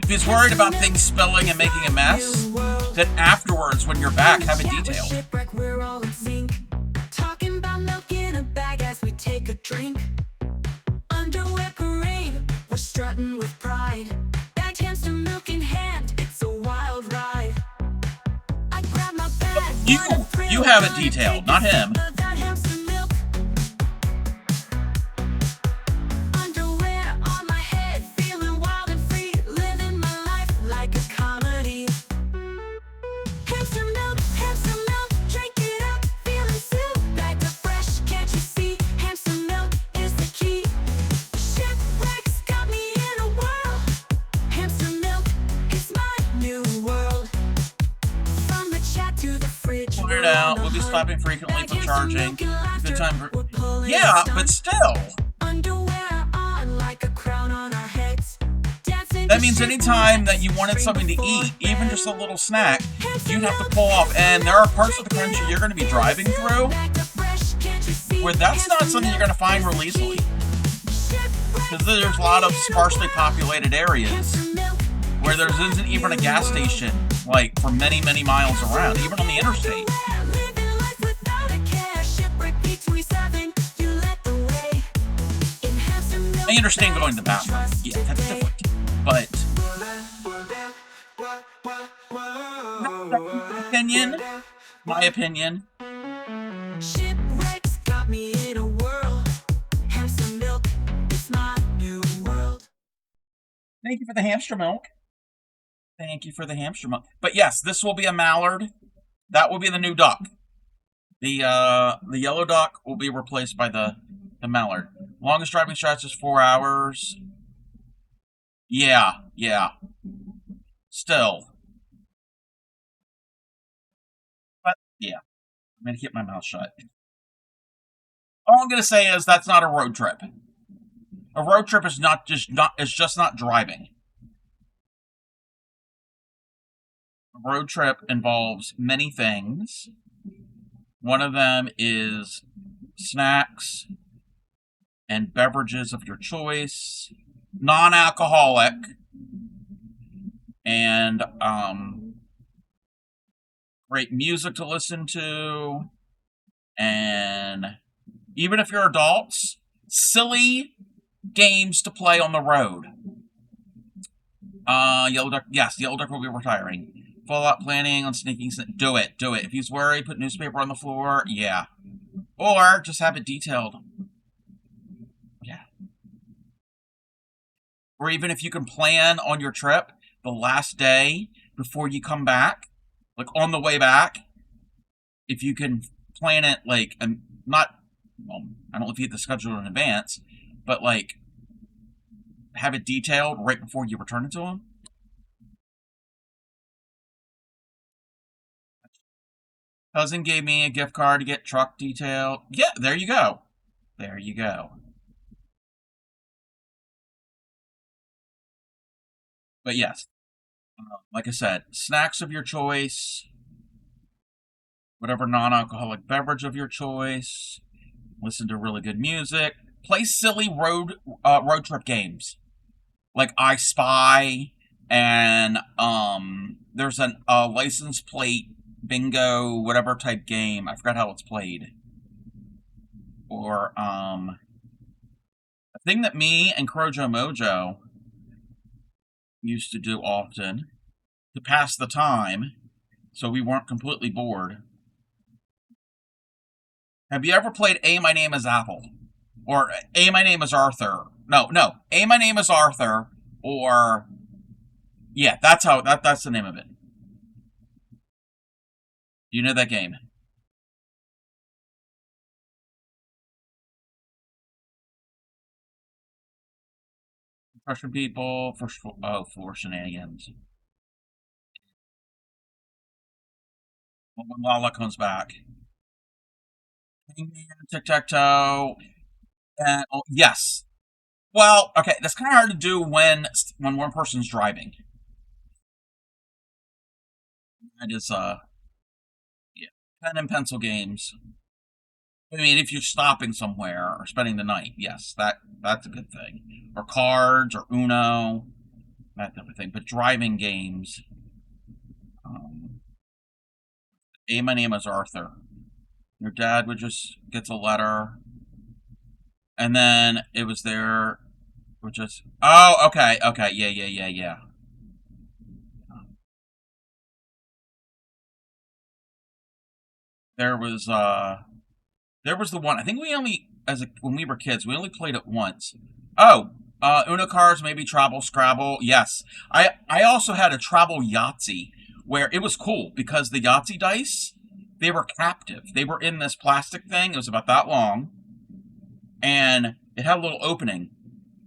If he's worried about things spilling and making a mess, then afterwards, when you're back, have it detailed. We're all in sync. Talking about milk in a bag as we take a drink. Underwear parade, we're strutting with pride. Bagged hamster milk in hand, it's a wild ride. I grab my bag. You have it detailed, not him. That hamster milk. Underwear on my head, feeling wild and free, living my life like a comedy. Hamster milk, drink it up, feeling soup, like the fresh, can't you see? Hamster milk is the key. Shipwrecks got me in a whirl. Hamster milk is my new world. From the chat to the fridge. Figure it out. We'll be stopping frequently for charging. Good time for... Yeah, but still. Underwear on like a crown on our heads. That means anytime that you wanted something to eat, even just a little snack, you'd have to pull off. And there are parts of the country you're going to be driving through where that's not something you're going to find real easily. Because there's a lot of sparsely populated areas where there isn't even a gas station, like, for many, many miles around, even on the interstate. I understand going to the bathroom. Yeah, that's different. But my opinion. Shipwrecks got me in a whirl. Hamster milk is my new world. Thank you for the hamster milk. Thank you for the hamster milk. But yes, this will be a mallard. That will be the new duck. The yellow duck will be replaced by the mallard. Longest driving stretch is 4 hours. Yeah. Still. But, yeah. I'm going to keep my mouth shut. All I'm going to say is that's not a road trip. A road trip is just not driving. A road trip involves many things. One of them is snacks and beverages of your choice, non-alcoholic, and great music to listen to, and even if you're adults, silly games to play on the road. Yellow Duck, yes, Yellow Duck will be retiring. Fallout planning on sneaking, do it. If he's worried, put newspaper on the floor, yeah. Or just have it detailed. Yeah. Or even if you can plan on your trip the last day before you come back, like on the way back, if you can plan it like, not, well, I don't know if you have to schedule it in advance, but like have it detailed right before you return it to them. Cousin gave me a gift card to get truck detailed. Yeah, there you go. There you go. But yes, like I said, snacks of your choice, whatever non-alcoholic beverage of your choice, listen to really good music, play silly road trip games like I Spy, and there's a license plate bingo, whatever type game. I forgot how it's played. Or a thing that me and Crojo Mojo used to do often to pass the time so we weren't completely bored. Have you ever played A My Name is Apple? Or A My Name is Arthur? No. A My Name is Arthur, or yeah, that's the name of it. Do you know that game? Pressure people for floor shenanigans. When Lala comes back. Tic-tac-toe. Yes. Well, okay, that's kind of hard to do when one person's driving. It is yeah, pen and pencil games. I mean, if you're stopping somewhere or spending the night, yes, that's a good thing. Or cards or Uno, that type of thing. But driving games, um, hey, my name is Arthur. Your dad would just gets a letter, and then it was there, which is okay, yeah. There was there was the one. I think we only when we were kids, we only played it once. Oh, Uno cards, maybe Travel Scrabble. Yes, I also had a Travel Yahtzee where it was cool because the Yahtzee dice, they were captive. They were in this plastic thing. It was about that long, and it had a little opening,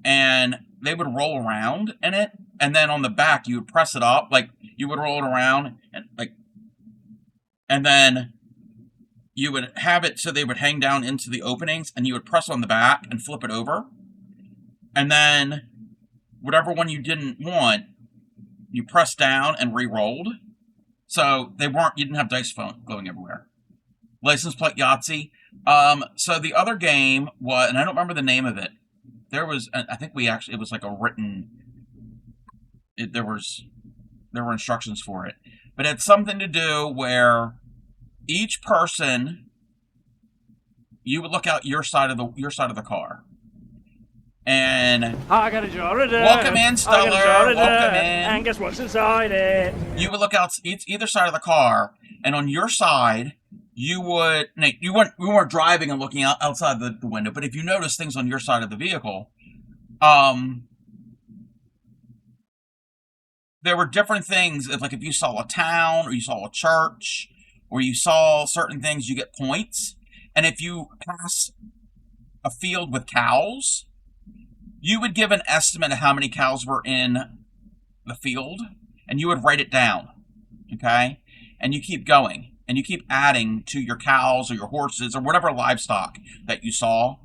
and they would roll around in it, and then on the back you would press it up, like you would roll it around, and then you would have it so they would hang down into the openings, and you would press on the back and flip it over, and then whatever one you didn't want, you pressed down and re-rolled. So you didn't have dice going everywhere. License plate Yahtzee. So the other game was, and I don't remember the name of it. I think it was like a written. There were instructions for it, but it had something to do where each person, you would look out your side of the car, and I got a jar of welcome in, Stellar. Welcome in. And guess what's inside it? You would look out either side of the car, and on your side, we weren't driving and looking outside the window, but if you notice things on your side of the vehicle, there were different things. If you saw a town or you saw a church or you saw certain things, you get points. And if you pass a field with cows, you would give an estimate of how many cows were in the field, and you would write it down. Okay? And you keep going, and you keep adding to your cows or your horses or whatever livestock that you saw.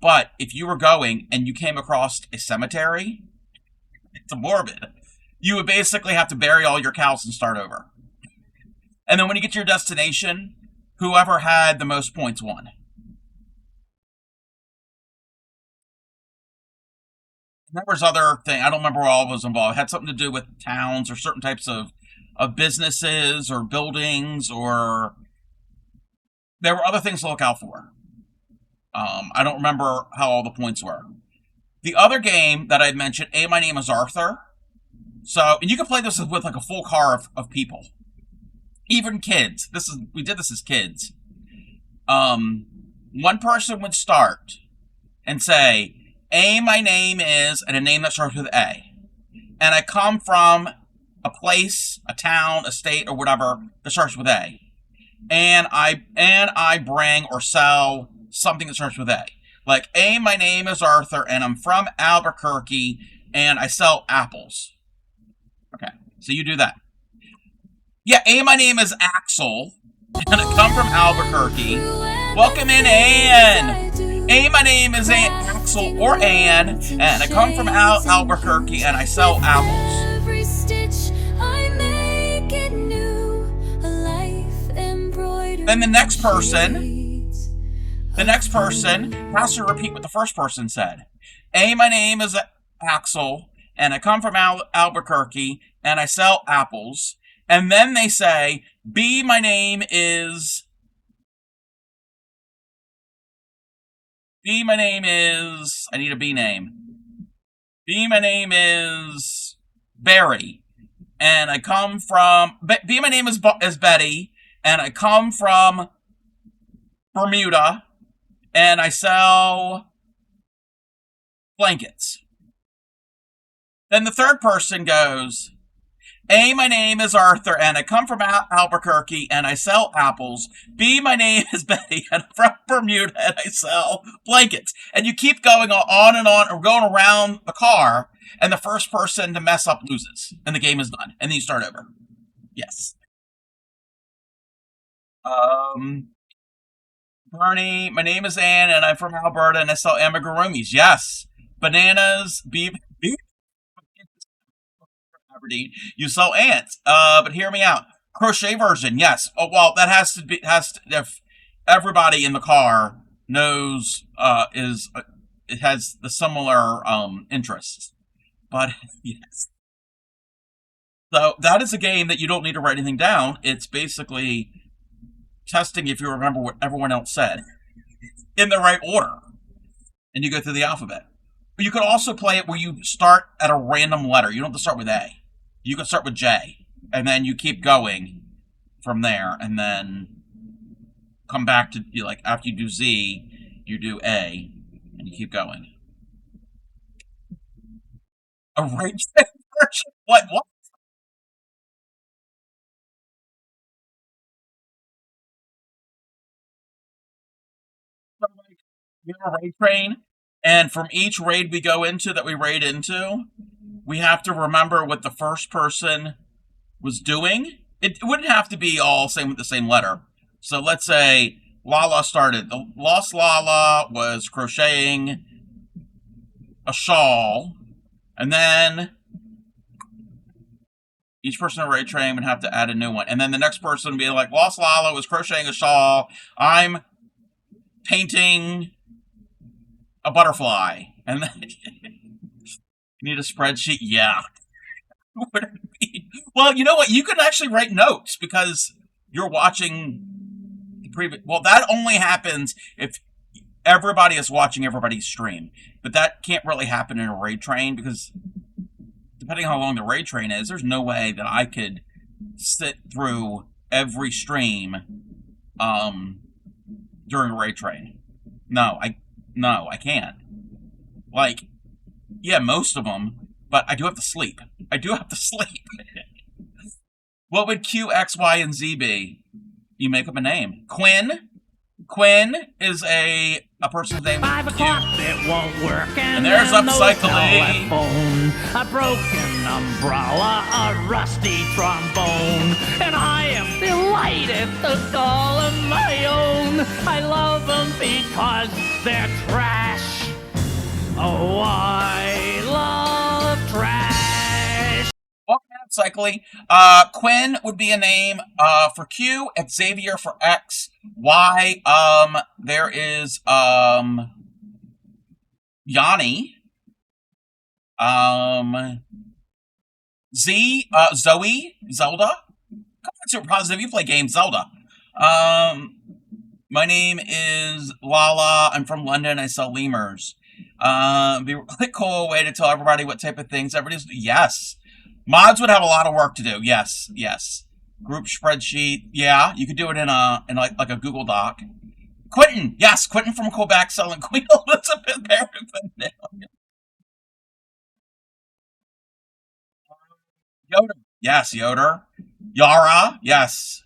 But if you were going and you came across a cemetery, it's morbid. You would basically have to bury all your cows and start over. And then when you get to your destination, whoever had the most points won. There was other thing. I don't remember what all was involved. It had something to do with towns or certain types of businesses or buildings, or there were other things to look out for. I don't remember how all the points were. The other game that I mentioned, My Name is Arthur. So, and you can play this with like a full car of people, even kids. We did this as kids. One person would start and say, my name is, and a name that starts with A, and I come from a place, a town, a state, or whatever that starts with A, and I bring or sell something that starts with A. Like, my name is Arthur, and I'm from Albuquerque, and I sell apples. Okay, so you do that. Yeah, my name is Axel, and I come from Albuquerque. Welcome in, Ann. My name is Axel or Ann, and I come from Albuquerque, and I sell apples. Every stitch I make it new, a life embroidered. Then the next person has to repeat what the first person said. My name is Axel, and I come from Albuquerque, and I sell apples. And then they say, my name is... I need a B name. My name is Barry, and I come from... my name is Betty, and I come from Bermuda, and I sell blankets. Then the third person goes, my name is Arthur, and I come from Albuquerque, and I sell apples. My name is Betty, and I'm from Bermuda, and I sell blankets. And you keep going on and on, or going around the car, and the first person to mess up loses, and the game is done. And then you start over. Yes. Bernie, my name is Ann, and I'm from Alberta, and I sell amigurumis. Yes, bananas, beef. Aberdeen. You sell ants. But hear me out. Crochet version, yes. Oh well, that if everybody in the car knows it has the similar interests. But yes. So that is a game that you don't need to write anything down. It's basically testing if you remember what everyone else said in the right order, and you go through the alphabet. But you could also play it where you start at a random letter. You don't have to start with A. You can start with J, and then you keep going from there, and then come back to, like, after you do Z, you do A, and you keep going. A rage version? What? We have a raid train, and from each raid we go into that we raid into, we have to remember what the first person was doing. It wouldn't have to be all same with the same letter. So let's say Lala started. The lost Lala was crocheting a shawl, and then each person in a raid train would have to add a new one. And then the next person would be like, lost Lala was crocheting a shawl. I'm painting a butterfly. And then you need a spreadsheet? Yeah. Well, you know what? You can actually write notes because you're watching the previous. Well, that only happens if everybody is watching everybody's stream. But that can't really happen in a raid train because depending on how long the raid train is, there's no way that I could sit through every stream during a raid train. No, I can't. Like, yeah, most of them, but I do have to sleep. What would Q, X, Y, and Z be? You make up a name. Quinn. Quinn is a person's name. 5 o'clock, it won't work, And there's then no upcycling. telephone, a broken umbrella, a rusty trombone, and I am delighted to call them my own. I love them because they're trash. Oh, I love trash. Welcome to Upcycling. Quinn would be a name for Q, Xavier for X, Y, there is Yanni. Z, Zoe, Zelda. Come on, Super Positive, you play games, Zelda. My name is Lala. I'm from London. I sell lemurs. Be a really cool way to tell everybody what type of things everybody's. Yes. Mods would have a lot of work to do. Yes. Group spreadsheet. Yeah, you could do it in like a Google Doc. Quentin. Yes, Quentin from Quebec selling Queen Elizabeth Barrington. Yoder. Yes, Yoder. Yara. Yes.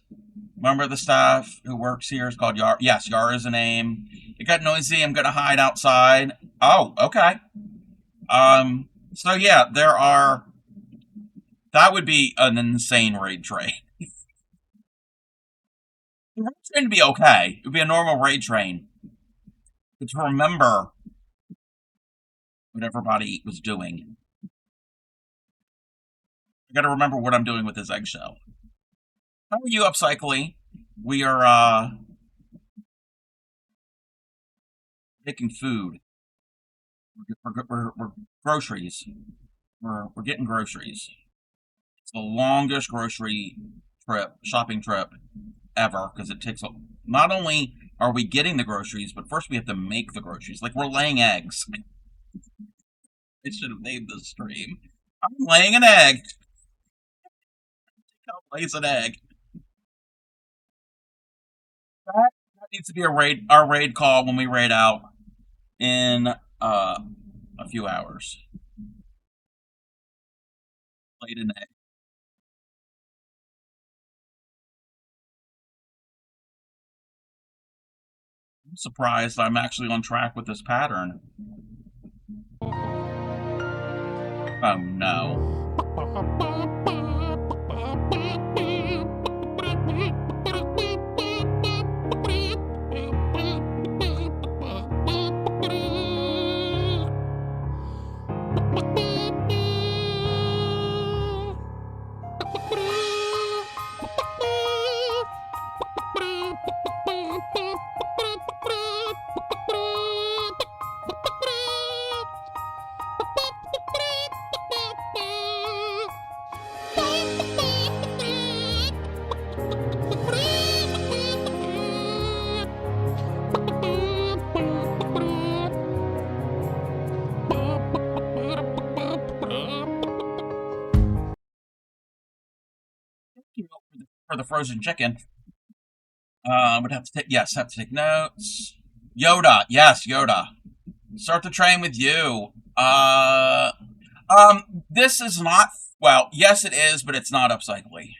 Remember the staff who works here is called Yara. Yes, Yara is a name. It got noisy. I'm gonna hide outside. Oh, okay. So yeah, there are. That would be an insane raid train. The raid train would be okay. It would be a normal raid train. But to remember what everybody was doing. I gotta remember what I'm doing with this eggshell. How are you, Upcycling? We are, making food. We're groceries. We're getting groceries. It's the longest shopping trip ever, because it takes not only are we getting the groceries, but first we have to make the groceries. Like, we're laying eggs. I should have named this stream. I'm laying an egg. Lays an egg. That needs to be our raid call when we raid out in a few hours. Laid an egg. I'm surprised I'm actually on track with this pattern. Oh no. you for the frozen chicken. Would have to take have to take notes. Yoda, yes, Yoda. Start the train with you. This is not well. Yes, it is, but it's not upcycling.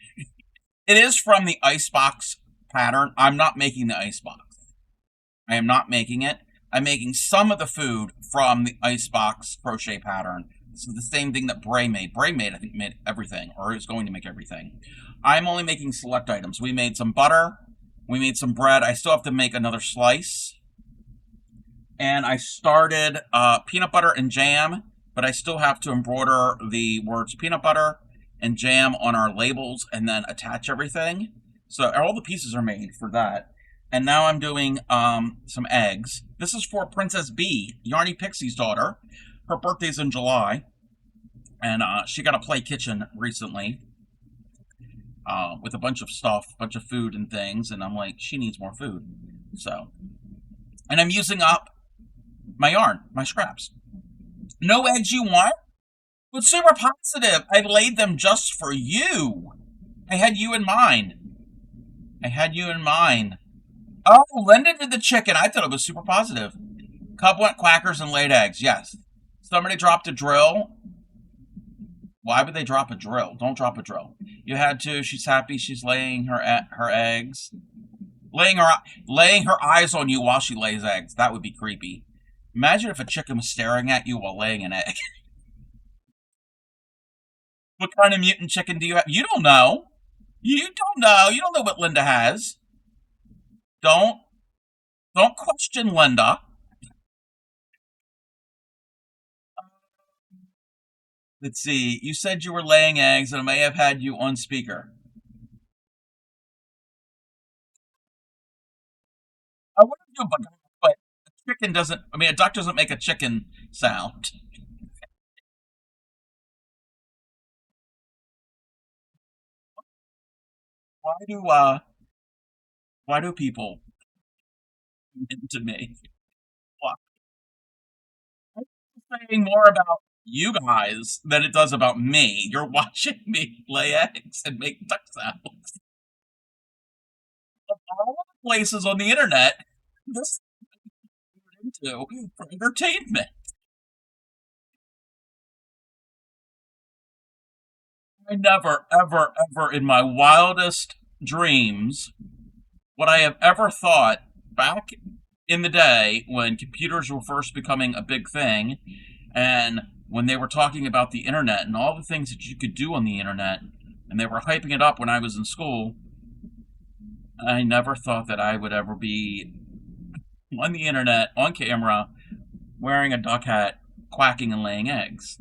It is from the icebox pattern. I'm not making the icebox. I am not making it. I'm making some of the food from the icebox crochet pattern. This is the same thing that Bray made. Bray made, I think, made everything, or is going to make everything. I'm only making select items. We made some butter. We made some bread. I still have to make another slice. And I started peanut butter and jam, but I still have to embroider the words peanut butter and jam on our labels and then attach everything. So all the pieces are made for that. And now I'm doing some eggs. This is for Princess B, Yarny Pixie's daughter. Her birthday's in July, and she got a play kitchen recently with a bunch of stuff, a bunch of food and things. And I'm like, she needs more food. So, and I'm using up my yarn, my scraps. No eggs you want? But super positive. I laid them just for you. I had you in mind. I had you in mind. Oh, Linda did the chicken. I thought it was super positive. Cub went quackers and laid eggs. Yes. Somebody dropped a drill. Why would they drop a drill? Don't drop a drill. You had to. She's happy. She's laying her eggs. Laying her eyes on you while she lays eggs. That would be creepy. Imagine if a chicken was staring at you while laying an egg. What kind of mutant chicken do you have? You don't know. You don't know. You don't know what Linda has. Don't question Linda. Let's see. You said you were laying eggs, and I may have had you on speaker. I wouldn't do, but a chicken doesn't. I mean, a duck doesn't make a chicken sound. Why do people into me? Why? It's saying more about you guys than it does about me. You're watching me lay eggs and make duck sounds. Of all the places on the internet, this is into for entertainment. I never, ever, ever in my wildest dreams would I have ever thought back in the day when computers were first becoming a big thing and when they were talking about the internet and all the things that you could do on the internet and they were hyping it up when I was in school. I never thought that I would ever be on the internet, on camera, wearing a duck hat, quacking and laying eggs.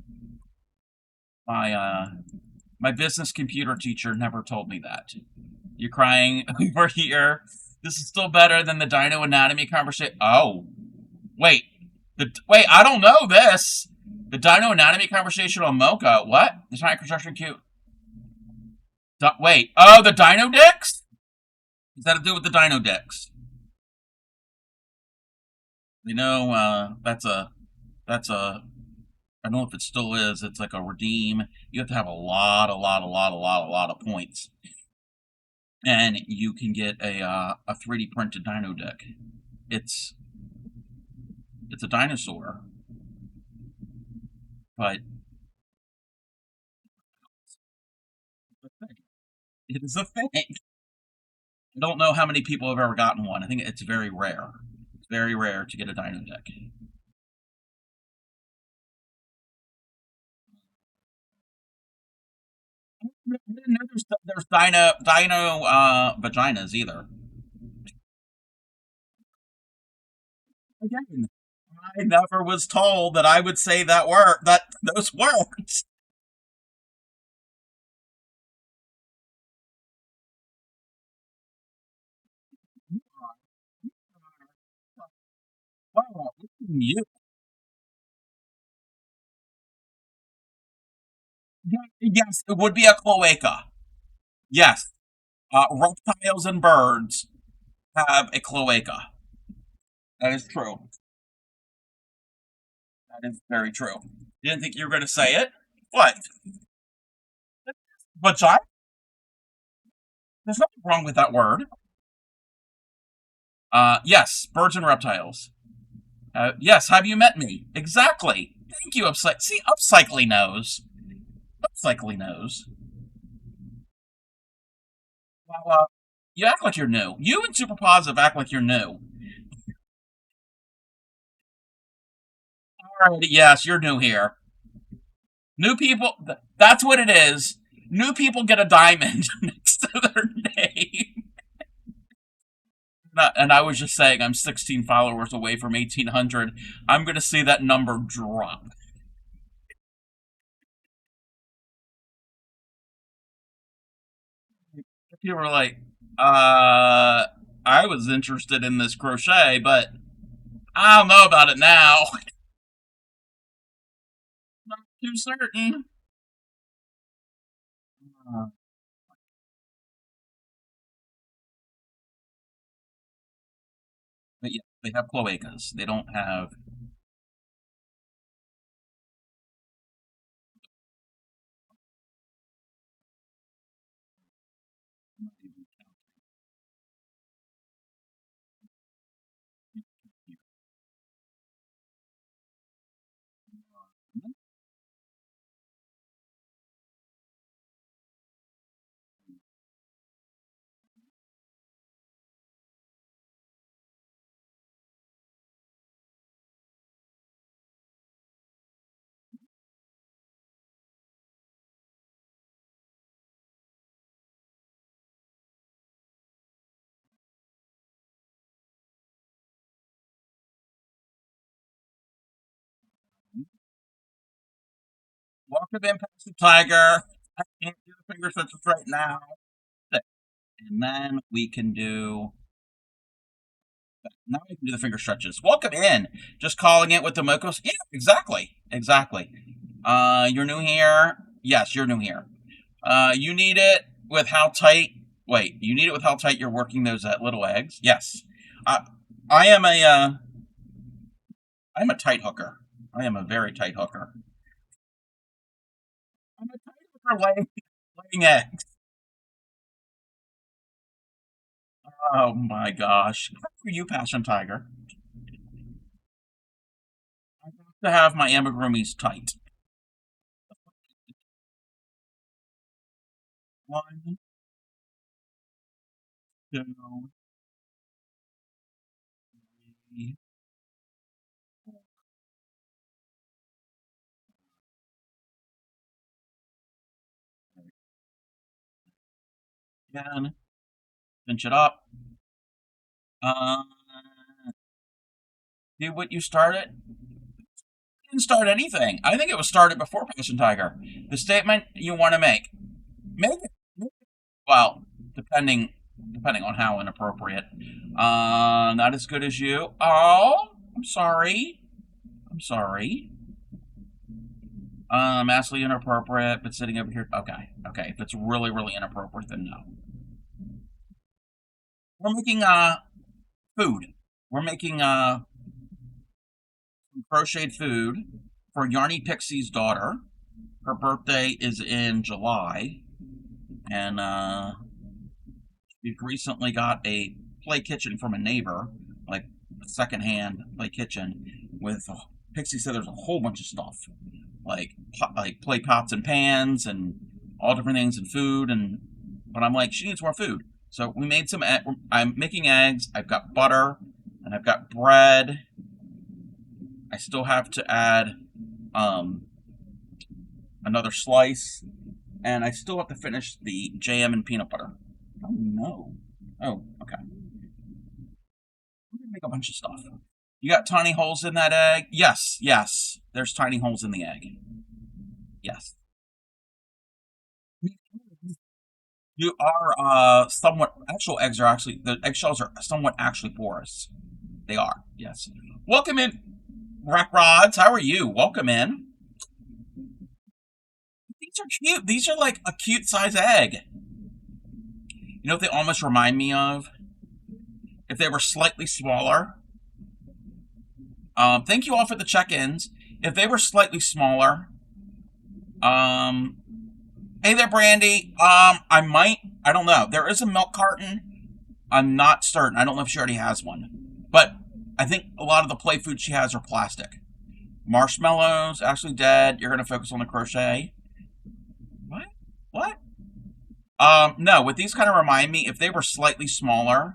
My my business computer teacher never told me that. You're crying over here. This is still better than the Dino Anatomy conversation. Oh, wait. Wait, I don't know this. The Dino Anatomy conversation on Mocha. What? The giant construction cute. Wait. Oh, the Dino Dicks? What's that to do with the Dino Dicks? You know, I don't know if it still is. It's like a redeem. You have to have a lot of points, and you can get a 3D printed dino deck. It's a dinosaur, but it is a thing. I don't know how many people have ever gotten one. I think it's very rare. It's very rare to get a dino deck. I didn't know there's dino vaginas either. Again, I never was told that I would say those words. Wow, you. Yes, it would be a cloaca. Yes, reptiles and birds have a cloaca. That is true. That is very true. You didn't think you were going to say it? What? Vagina? There's nothing wrong with that word. Yes, birds and reptiles. Yes, have you met me? Exactly. Thank you, Upcycly. See, Upcycly knows. Upcycly knows. Well, you act like you're new. You and Super Positive act like you're new. Alrighty, yes, you're new here. New people, that's what it is. New people get a diamond next to their name. And I was just saying, I'm 16 followers away from 1,800. I'm going to see that number drop. People were like, I was interested in this crochet, but I don't know about it now. Not too certain. Uh, but yeah, they have cloacas. They don't have. Welcome in, Pastor Tiger. I can't do the finger stretches right now. And then we can do. Now we can do the finger stretches. Welcome in. Just calling it with the Mokos. Yeah, exactly. Exactly. You're new here. Yes, you're new here. You need it with how tight. Wait, you need it with how tight you're working those little eggs. Yes. I am a. I'm a tight hooker. I am a very tight hooker. I'm a tight hooker laying eggs. Oh my gosh. How are you, Passion Tiger? I have to have my amigurumis tight. One, two, three, again. Pinch it up. Uh, do what you started. Didn't start anything. I think it was started before Passion Tiger. The statement you want to make. Make it. Well, depending on how inappropriate. Not as good as you. Oh, I'm sorry. I'm sorry. Massively inappropriate, but sitting over here. Okay, okay. If it's really, really inappropriate, then no. We're making food. We're making crocheted food for Yarny Pixie's daughter. Her birthday is in July, and we've recently got a play kitchen from a neighbor, like a secondhand play kitchen with. Pixie said there's a whole bunch of stuff, like play pots and pans and all different things and food, and but I'm like, she needs more food. So we made some. I'm making eggs. I've got butter, and I've got bread. I still have to add another slice, and I still have to finish the jam and peanut butter. Oh no! Oh, okay. We're gonna make a bunch of stuff. You got tiny holes in that egg? Yes, yes. There's tiny holes in the egg. Yes. You are somewhat. Actual eggs are actually the eggshells are somewhat actually porous. They are. Yes. Welcome in, Rack Rods. How are you? Welcome in. These are cute. These are like a cute size egg. You know what they almost remind me of? If they were slightly smaller. Thank you all for the check-ins. If they were slightly smaller, Hey there, Brandy. I don't know. There is a milk carton. I'm not certain. I don't know if she already has one. But I think a lot of the play foods she has are plastic. Marshmallows, Ashley Dead. You're going to focus on the crochet. What? What? No, what these kind of remind me, if they were slightly smaller,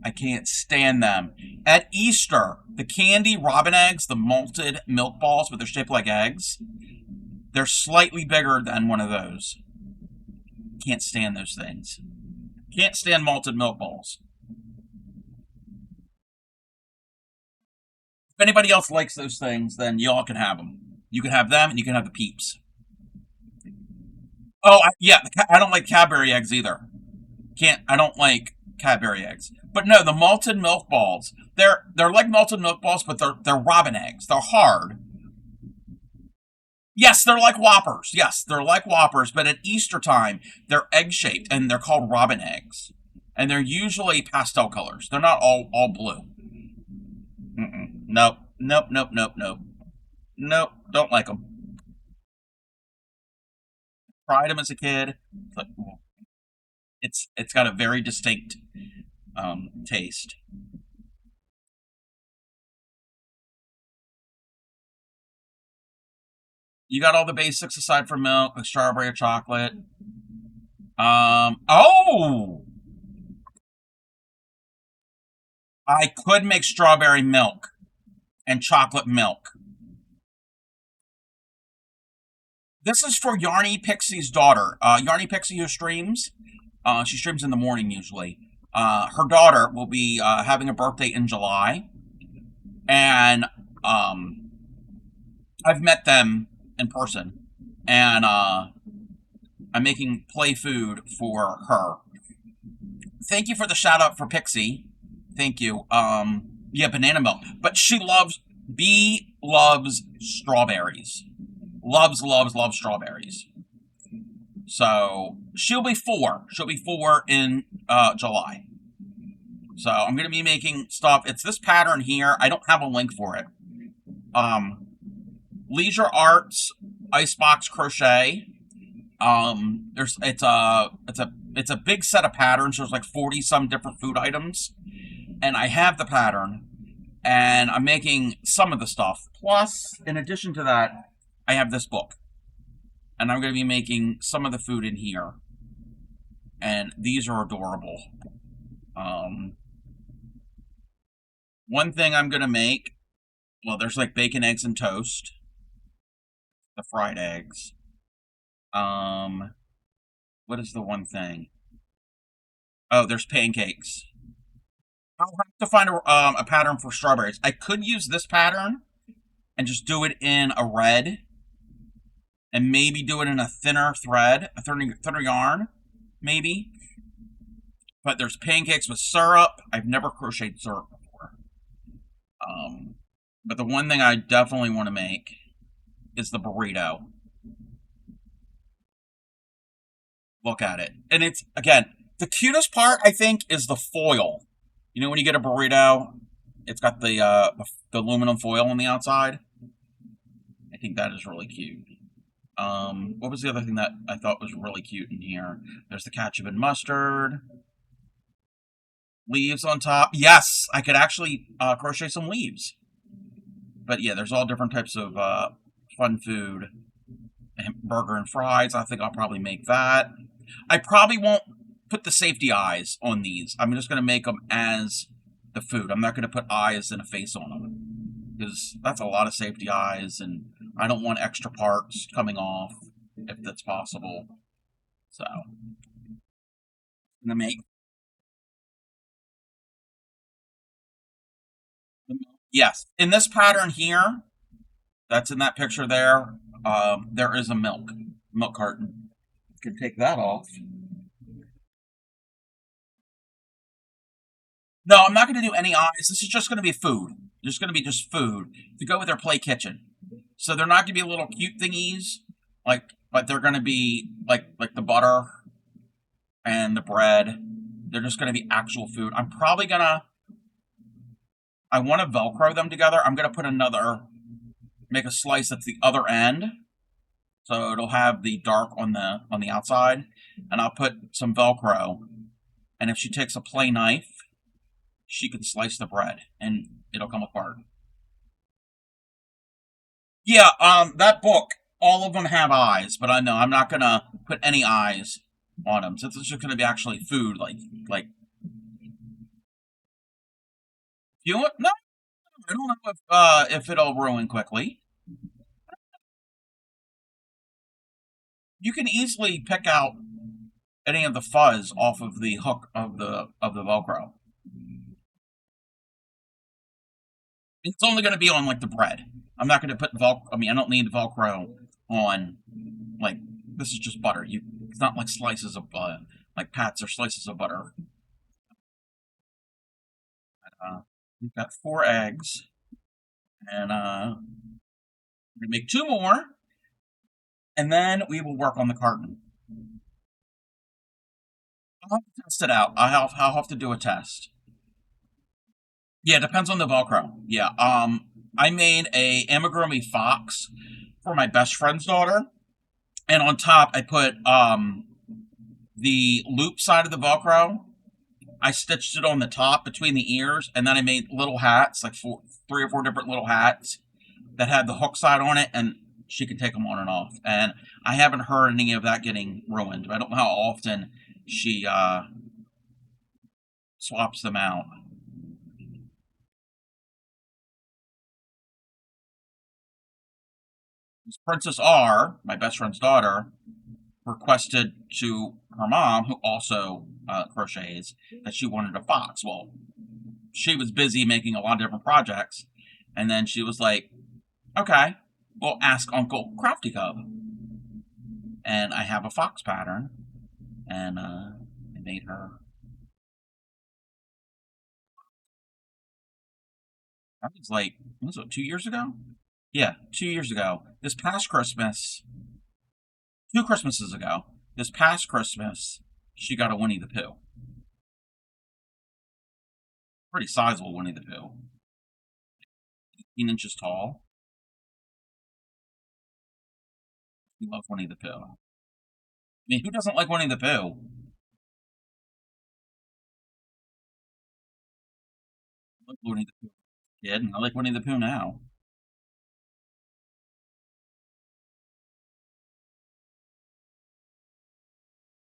I can't stand them. At Easter, the candy robin eggs, the malted milk balls, but they're shaped like eggs, they're slightly bigger than one of those. Can't stand those things. Can't stand malted milk balls. If anybody else likes those things, then y'all can have them. You can have them, and you can have the peeps. Oh, yeah, I don't like Cadbury eggs either. Can't. I don't like Cadbury eggs. But no, the malted milk balls. They're like malted milk balls, but they're robin eggs. They're hard. Yes, they're like Whoppers. Yes, they're like Whoppers, but at Easter time, they're egg shaped and they're called robin eggs. And they're usually pastel colors. They're not all blue. Nope. Nope, nope, nope, nope. Nope, don't like them. Tried them as a kid. But it's got a very distinct taste. You got all the basics aside from milk, like strawberry or chocolate. Oh! I could make strawberry milk and chocolate milk. This is for Yarny Pixie's daughter. Yarny Pixie, who streams. She streams in the morning usually. Her daughter will be having a birthday in July, and I've met them in person, and I'm making play food for her. Thank you for the shout out for Pixie. Thank you. Yeah, banana milk, but B loves strawberries. Loves strawberries. So she'll be 4. She'll be 4 in July. So I'm gonna be making stuff. It's this pattern here. I don't have a link for it. Leisure Arts Icebox Crochet. It's a big set of patterns. There's like 40 some different food items, and I have the pattern, and I'm making some of the stuff. Plus, in addition to that, I have this book, and I'm going to be making some of the food in here, and these are adorable. One thing I'm going to make, well, there's like bacon, eggs, and toast, the fried eggs. What is the one thing? Oh, there's pancakes. I'll have to find a pattern for strawberries. I could use this pattern and just do it in a red, and maybe do it in a thinner thread, a thinner yarn, maybe. But there's pancakes with syrup. I've never crocheted syrup before. But the one thing I definitely want to make is the burrito. Look at it. And it's, again, the cutest part, I think, is the foil. You know when you get a burrito, it's got the aluminum foil on the outside? I think that is really cute. What was the other thing that I thought was really cute in here? There's the ketchup and mustard. Leaves on top. Yes, I could actually crochet some leaves. But yeah, there's all different types of fun food. Burger and fries. I think I'll probably make that. I probably won't put the safety eyes on these. I'm just going to make them as the food. I'm not going to put eyes and a face on them, because that's a lot of safety eyes, and I don't want extra parts coming off if that's possible. So I'm going to make. Yes, in this pattern here, that's in that picture there, there is a milk carton. You can take that off. No, I'm not going to do any eyes. This is just going to be food. Just going to be just food to go with their play kitchen. So they're not going to be little cute thingies, but they're going to be like the butter and the bread. They're just going to be actual food. I'm probably going to. I want to Velcro them together. I'm going to make a slice at the other end, so it'll have the dark on the outside, and I'll put some Velcro. And if she takes a play knife, she can slice the bread, and it'll come apart. Yeah, that book, all of them have eyes, but I know I'm not gonna put any eyes on them since it's just gonna be actually food, like. You know what? No, I don't know if it'll ruin quickly. You can easily pick out any of the fuzz off of the hook of the Velcro. It's only going to be on like the bread. I'm not going to put Velcro. I mean, I don't need Velcro on like this is just butter. It's not like slices of like pats or slices of butter. We've got 4 eggs, and we're gonna make 2 more, and then we will work on the carton. I'll have to test it out. I'll have to do a test. Yeah, it depends on the Velcro. Yeah. I made a amigurumi fox for my best friend's daughter, and on top I put the loop side of the Velcro. I stitched it on the top between the ears, and then I made little hats, like 3 or 4 different little hats that had the hook side on it, and she could take them on and off. And I haven't heard any of that getting ruined. I don't know how often she swaps them out. Princess R, my best friend's daughter, requested to her mom, who also crochets, that she wanted a fox. Well, she was busy making a lot of different projects, and then she was like, okay, well, ask Uncle Crafty Cub. And I have a fox pattern, and I made her. That was like, what was it, 2 years ago? Yeah, 2 years ago. This past Christmas, 2 Christmases ago, this past Christmas, she got a Winnie the Pooh. Pretty sizable Winnie the Pooh. 18 inches tall. We love Winnie the Pooh. I mean, who doesn't like Winnie the Pooh? I like Winnie the Pooh kid, and I like Winnie the Pooh now.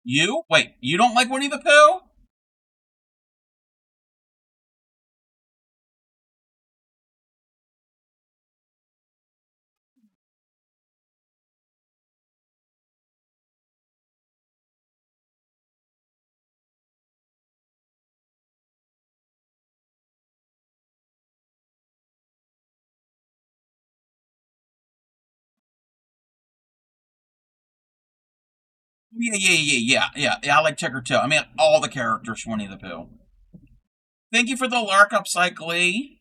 You? Wait, you don't like Winnie the Pooh? Yeah. I like Tigger too. I mean, all the characters from Winnie the Pooh. Thank you for the lark up, Cycly.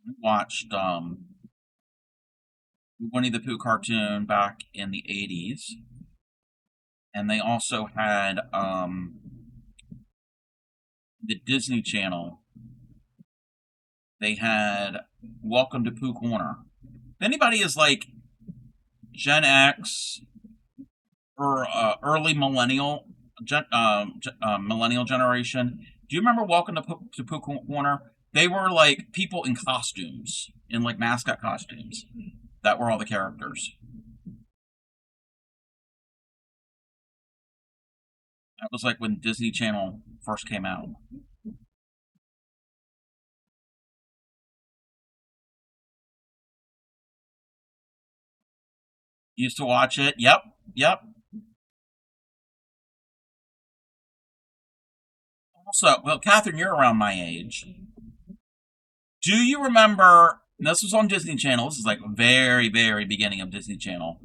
We watched Winnie the Pooh cartoon back in the 80s. And they also had the Disney Channel. They had Welcome to Pooh Corner. If anybody is like Gen X or early millennial millennial generation, do you remember Welcome to Pooh Corner? They were like people in costumes, in like mascot costumes. That were all the characters. That was like when Disney Channel first came out. Used to watch it. Yep. Also, well, Catherine, you're around my age. Do you remember? This was on Disney Channel. This is like very, very beginning of Disney Channel.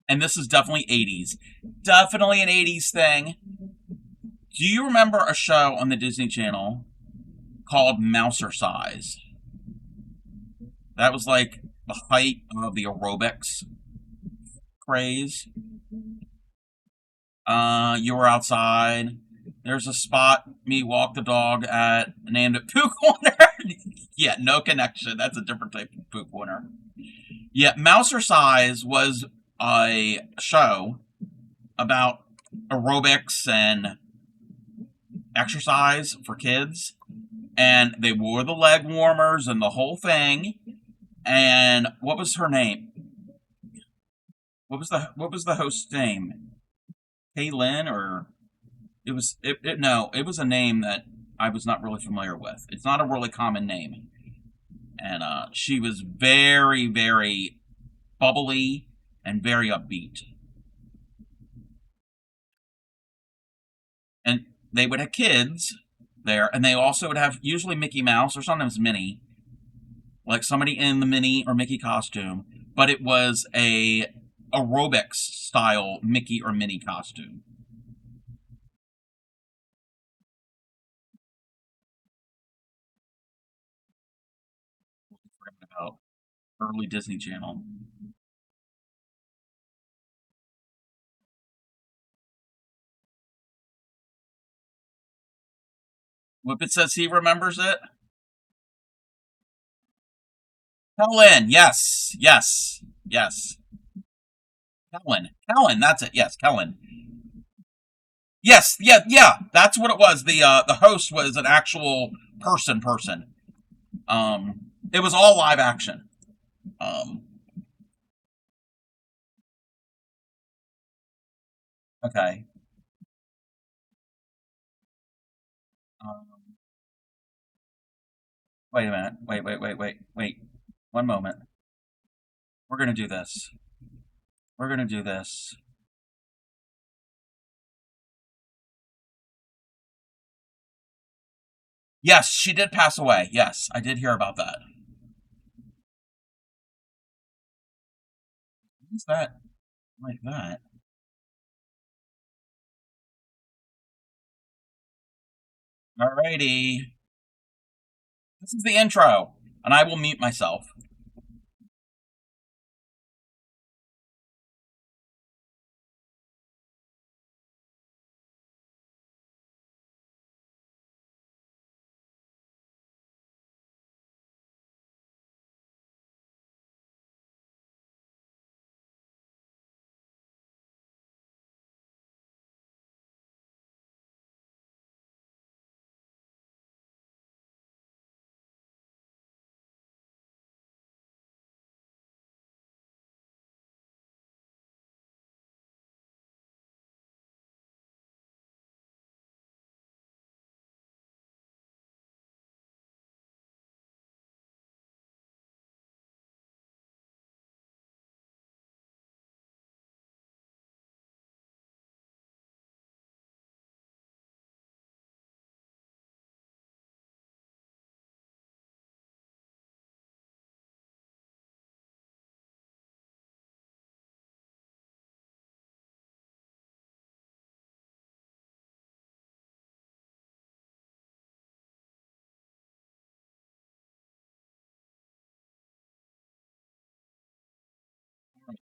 And this is definitely 80s. Definitely an 80s thing. Do you remember a show on the Disney Channel called Mousercise? That was like the height of the aerobics craze. You were outside. There's a spot me walk the dog at, named it Pooh Corner. Yeah, no connection. That's a different type of poop winner. Yeah, Mousercise was a show about aerobics and exercise for kids, and they wore the leg warmers and the whole thing. And what was her name? What was the host's name? Kaylin, or it was a name that I was not really familiar with. It's not a really common name, and she was very very bubbly and very upbeat. And they would have kids there, and they also would have usually Mickey Mouse or sometimes Minnie, like somebody in the Minnie or Mickey costume, but it was a aerobics style Mickey or Minnie costume. About early Disney Channel. Whippet says he remembers it. Kellen, yes, yes, yes. Kellen, that's it. Yes, Kellen. Yes, yeah, yeah. That's what it was. The host was an actual person. It was all live action. Um, okay. Um, wait a minute. Wait. One moment. We're gonna do this. We're gonna do this. Yes, she did pass away. Yes, I did hear about that. Who's that like that? Alrighty. This is the intro, and I will mute myself.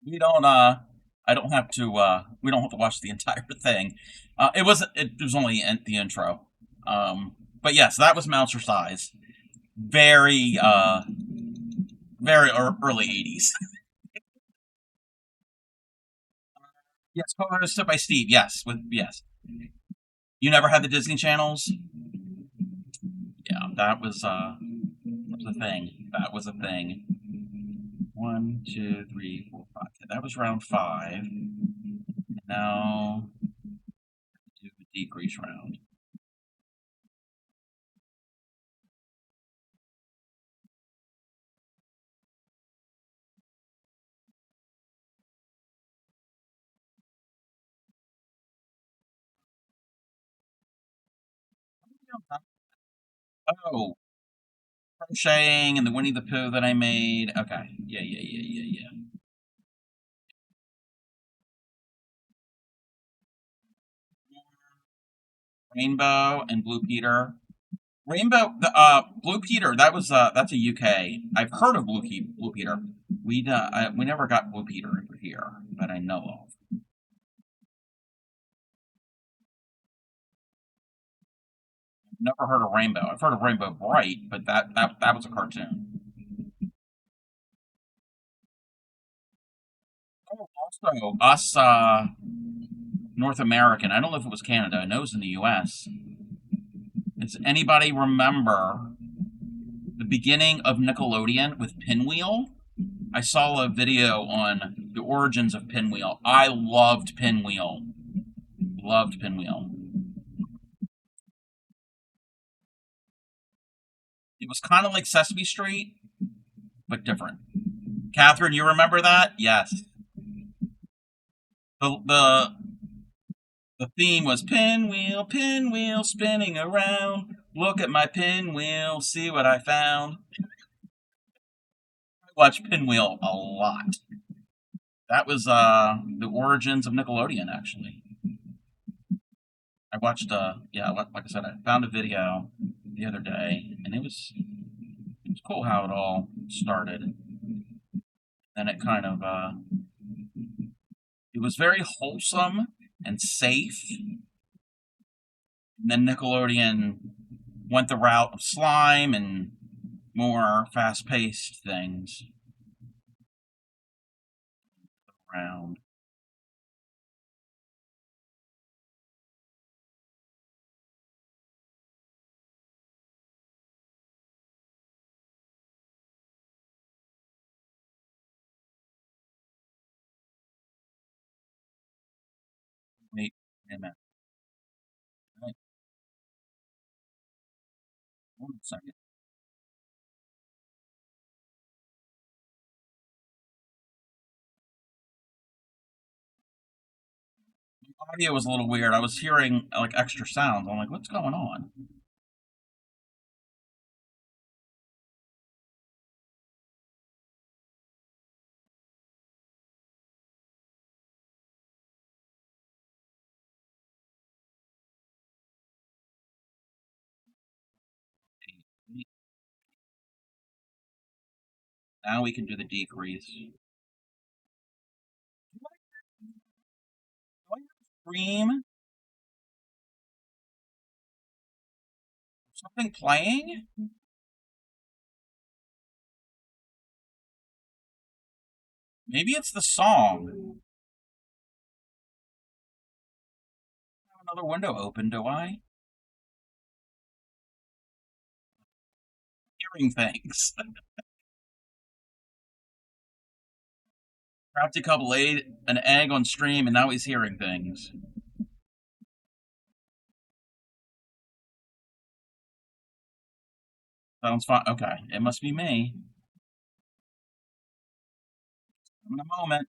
We don't. I don't have to. We don't have to watch the entire thing. It was only the intro. But yes, that was Mouse Size. Very. Very early '80s. Yes, co-hosted by Steve. Yes, yes. You never had the Disney channels. Yeah, that was a thing. That was a thing. One, two, three, four, five. That was round five. Now do the decrease round. Oh, crocheting and the Winnie the Pooh that I made. Okay. Yeah. Rainbow and Blue Peter. Rainbow, the Blue Peter. That's a UK. I've heard of Blue Peter. We never got Blue Peter over here that I know of. Never heard of Rainbow. I've heard of Rainbow Bright, but that was a cartoon. Oh, also, us North American. I don't know if it was Canada. I know it was in the U.S. Does anybody remember the beginning of Nickelodeon with Pinwheel? I saw a video on the origins of Pinwheel. I loved Pinwheel. Loved Pinwheel. It was kind of like Sesame Street, but different. Catherine, you remember that? Yes. The the theme was pinwheel, pinwheel, spinning around. Look at my pinwheel, see what I found. I watched Pinwheel a lot. That was the origins of Nickelodeon, actually. I watched yeah, like I said, I found a video the other day, and it was cool how it all started. Then it kind of it was very wholesome and safe. And then Nickelodeon went the route of slime and more fast-paced things around. Wait a minute. Wait one second. The audio was a little weird. I was hearing like extra sounds. I'm like, what's going on? Now we can do the decrease. Do I scream? Something playing? Maybe it's the song. I have another window open, do I? Hearing things. Crafty Cup laid an egg on stream and now he's hearing things. Sounds fine. Okay, it must be me. In a moment.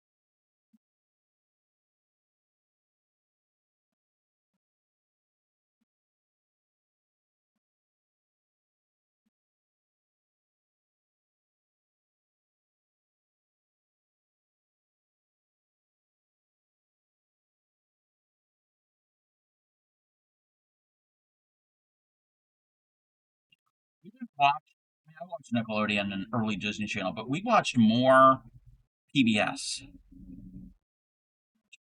We didn't watch. I watched Nickelodeon and early Disney Channel, but we watched more PBS.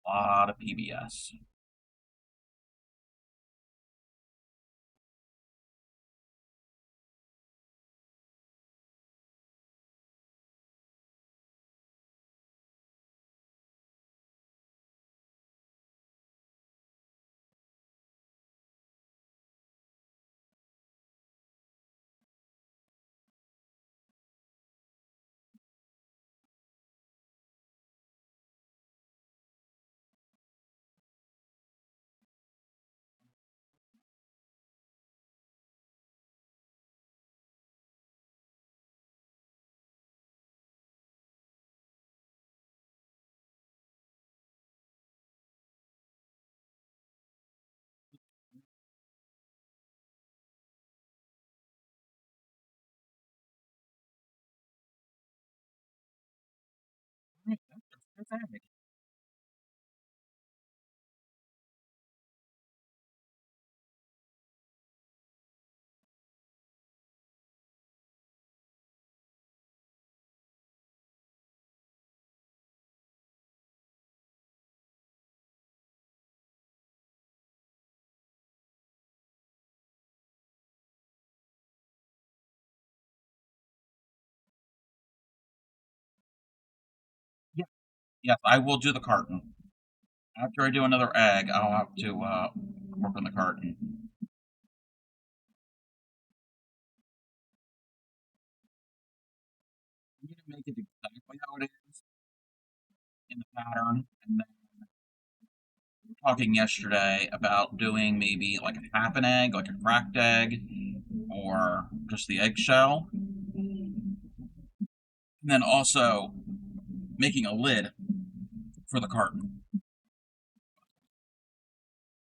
A lot of PBS. Yes, I will do the carton. After I do another egg, I'll have to work on the carton. I need to make it exactly how it is in the pattern, and then we were talking yesterday about doing maybe like a half an egg, like a cracked egg, or just the eggshell, and then also making a lid for the carton.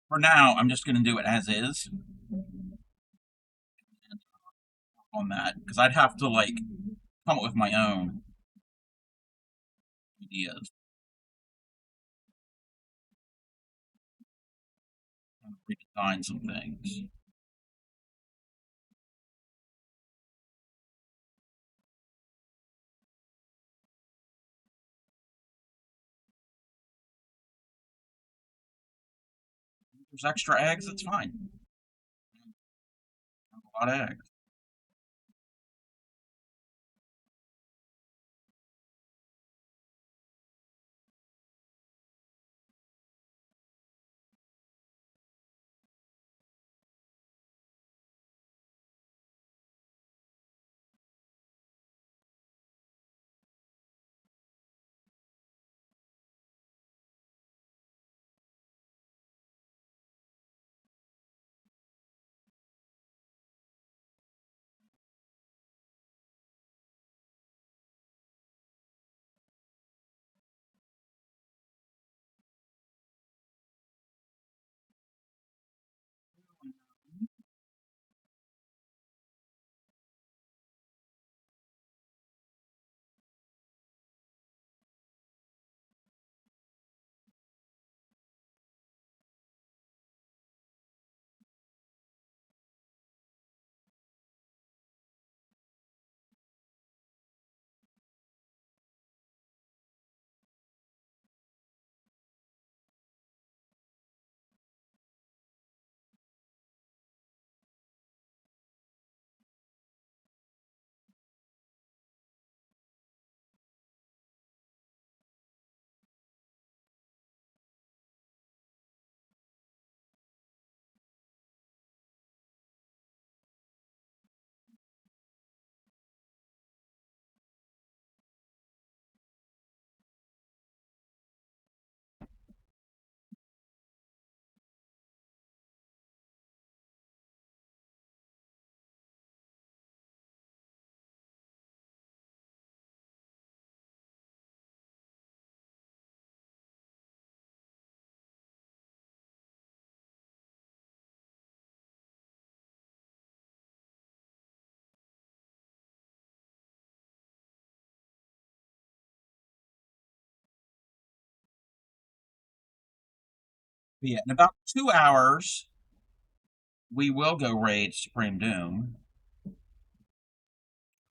For now, I'm just going to do it as is on that because I'd have to like come up with my own ideas and redesign some things. If there's extra eggs, it's fine. I have a lot of eggs. But yeah, in about 2 hours, we will go raid Supreme Doom.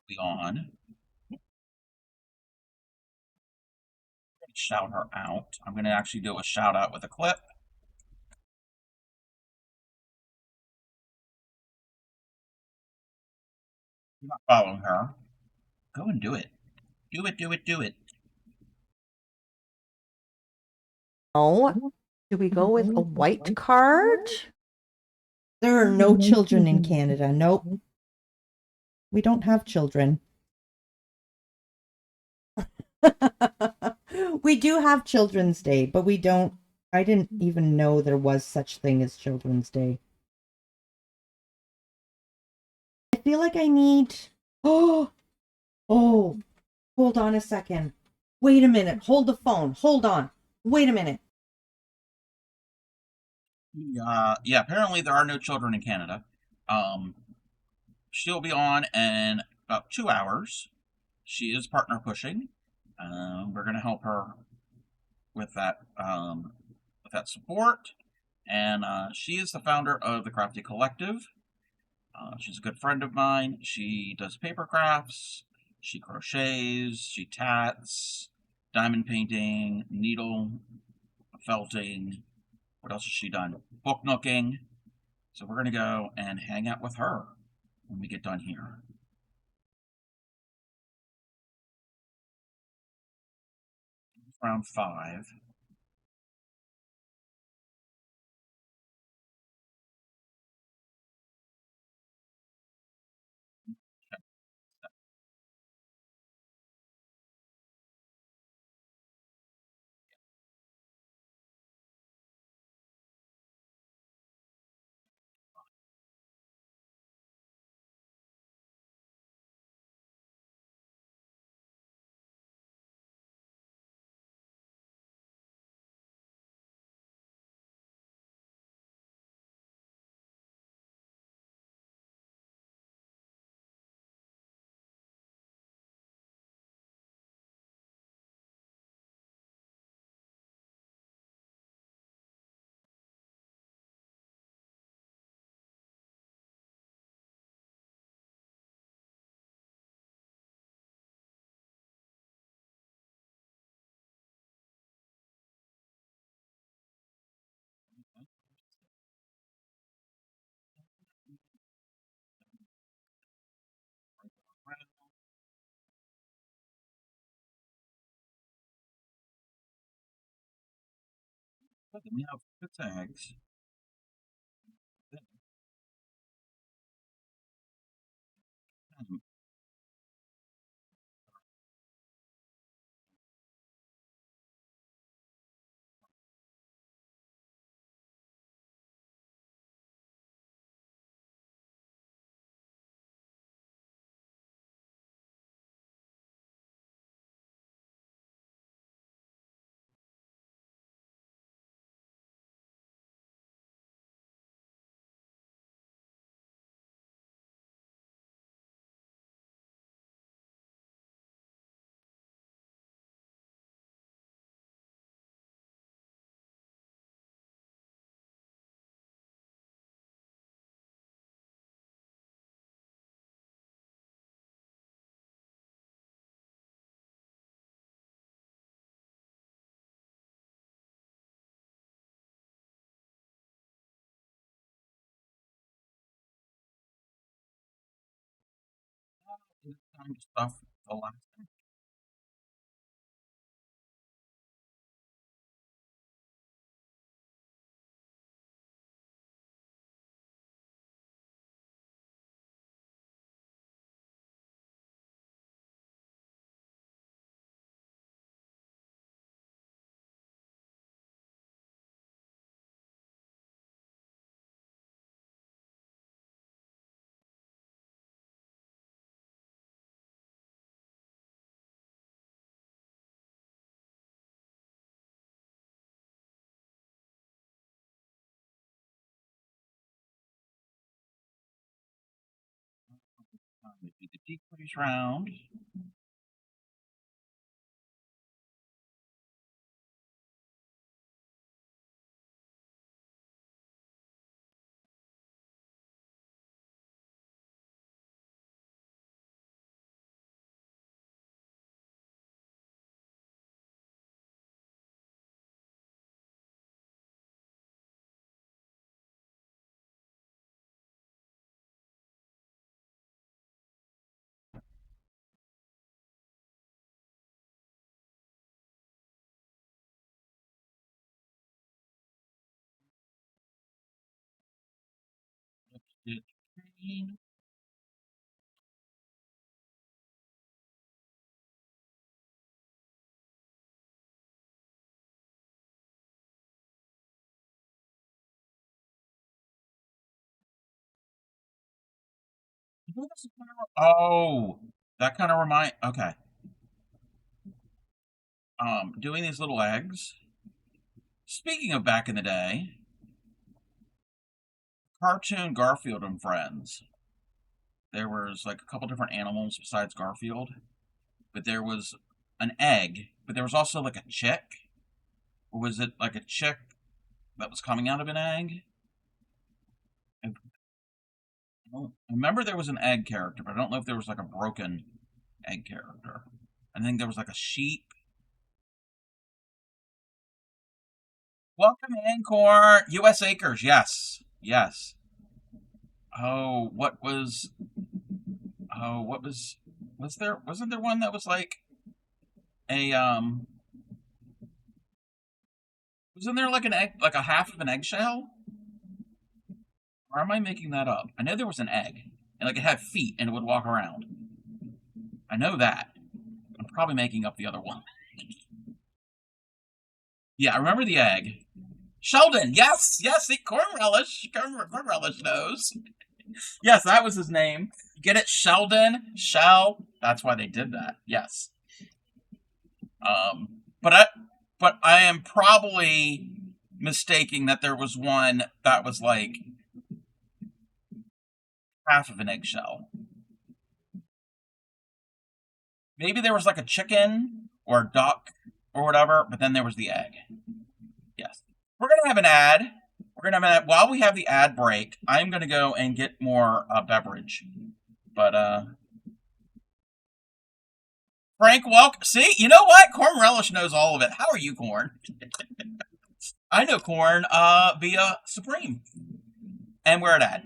Be on. Shout her out. I'm going to actually do a shout out with a clip. You're not following her. Go and do it. Do it, do it, do it. Oh, do we go with a white card? There are no children in Canada. Nope. We don't have children. We do have Children's Day, but we don't. I didn't even know there was such thing as Children's Day. I feel like I need. Oh, oh, hold on a second. Wait a minute. Hold the phone. Hold on. Wait a minute. Yeah, apparently there are no children in Canada. Um, she'll be on in about 2 hours. She is partner pushing. We're going to help her with that support. And she is the founder of the Crafty Collective. She's a good friend of mine. She does paper crafts, she crochets, she tats, diamond painting, needle felting. What else has she done? Book nooking. So we're going to go and hang out with her when we get done here. around 5. But then we have 6 eggs. Hmm. It's time to stuff the last egg. Time to do the deep freeze round. It green. You know, this is oh, that kind of remind. Okay. Doing these little eggs. Speaking of back in the day, cartoon Garfield and Friends. There was like a couple different animals besides Garfield, but there was an egg, but there was also like a chick. Or was it like a chick that was coming out of an egg? I remember there was an egg character, but I don't know if there was like a broken egg character. I think there was like a sheep. Welcome in, Court. U.S. Acres. Yes. Yes. Oh, what was. Oh, what was. Was there. Wasn't there one that was like a. Wasn't there like an egg, like a half of an eggshell? Or am I making that up? I know there was an egg, and like it had feet and it would walk around. I know that. I'm probably making up the other one. Yeah, I remember the egg. Sheldon, yes, yes, see, corn relish knows. Yes, that was his name. Get it, Sheldon, Shell. That's why they did that. Yes. But I am probably mistaking that there was one that was like half of an eggshell. Maybe there was like a chicken or a duck or whatever, but then there was the egg. Yes. We're gonna have an ad. We're gonna have an ad. While we have the ad break, I'm gonna go and get more beverage. But Frank, welcome. See, you know what? Corn Relish knows all of it. How are you, Corn? I know Corn via Supreme, and we're at ad.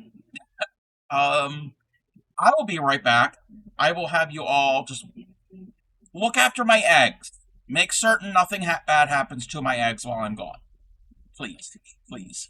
I will be right back. I will have you all just look after my eggs. Make certain nothing bad happens to my eggs while I'm gone. Please, please.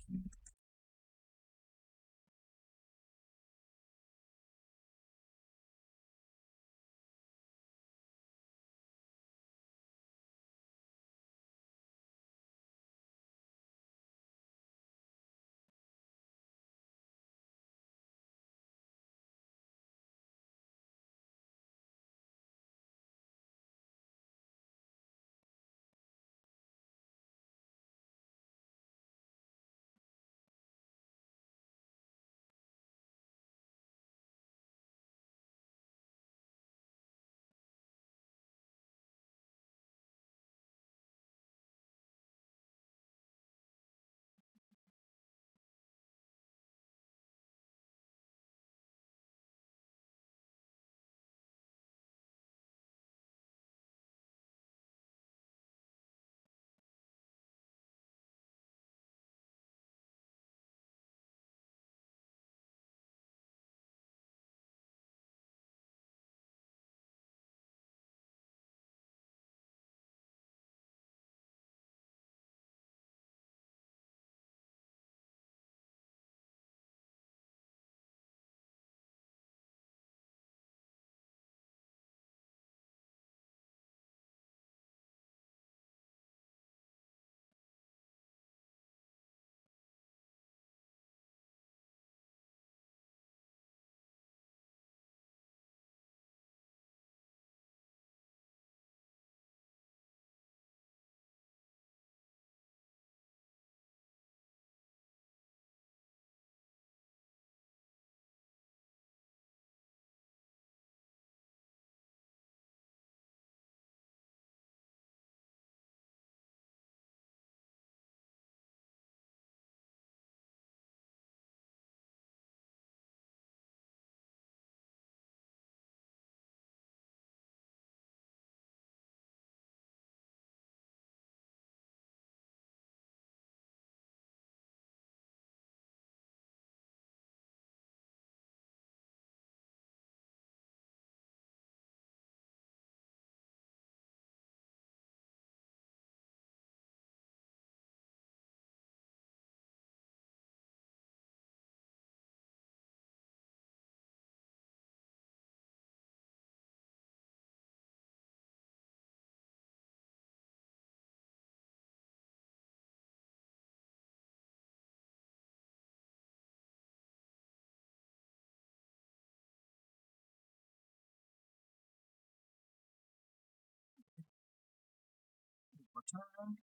Return.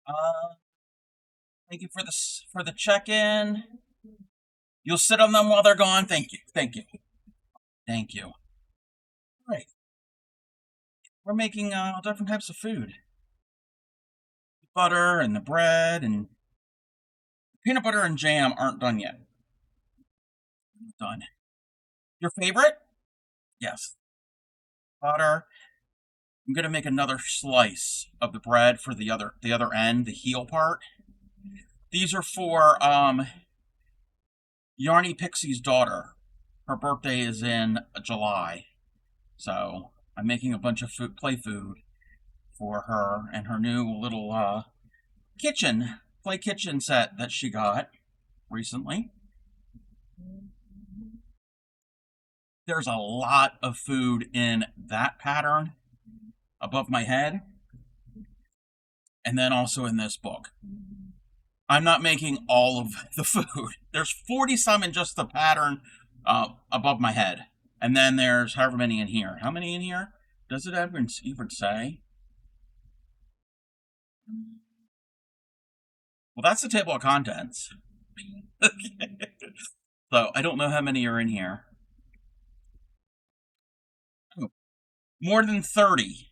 Uh, Thank you for the check-in. You'll sit on them while they're gone. Thank you. Thank you. Thank you. All right. We're making different types of food. Butter and the bread and peanut butter and jam aren't done yet. Done. Your favorite? Yes. Butter. I'm gonna make another slice of the bread for the other end, the heel part. These are for Yarny Pixie's daughter. Her birthday is in July, so I'm making a bunch of play food for her and her new little play kitchen set that she got recently. There's a lot of food in that pattern above my head, and then also in this book. I'm not making all of the food. There's 40 some in just the pattern above my head, and then there's however many in here. How many in here? Does it even say? Well, that's the table of contents. So I don't know how many are in here. Oh, more than 30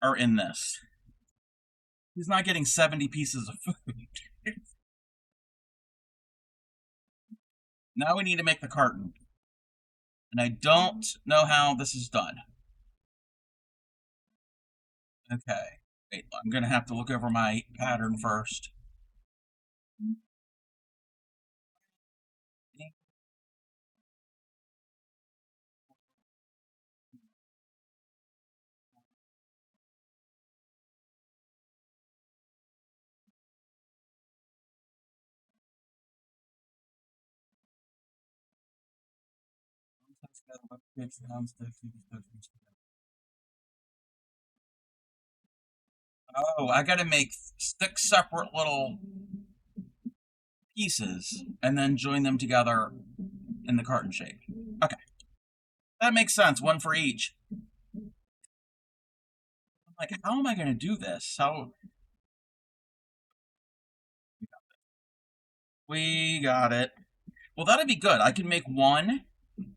are in this. He's not getting 70 pieces of food. Now we need to make the carton. And I don't know how this is done. Okay. Wait, I'm going to have to look over my pattern first. Oh, I got to make 6 separate little pieces and then join them together in the carton shape. Okay. That makes sense. One for each. I'm like, how am I going to do this? We got it. Well, that'd be good. I can make one,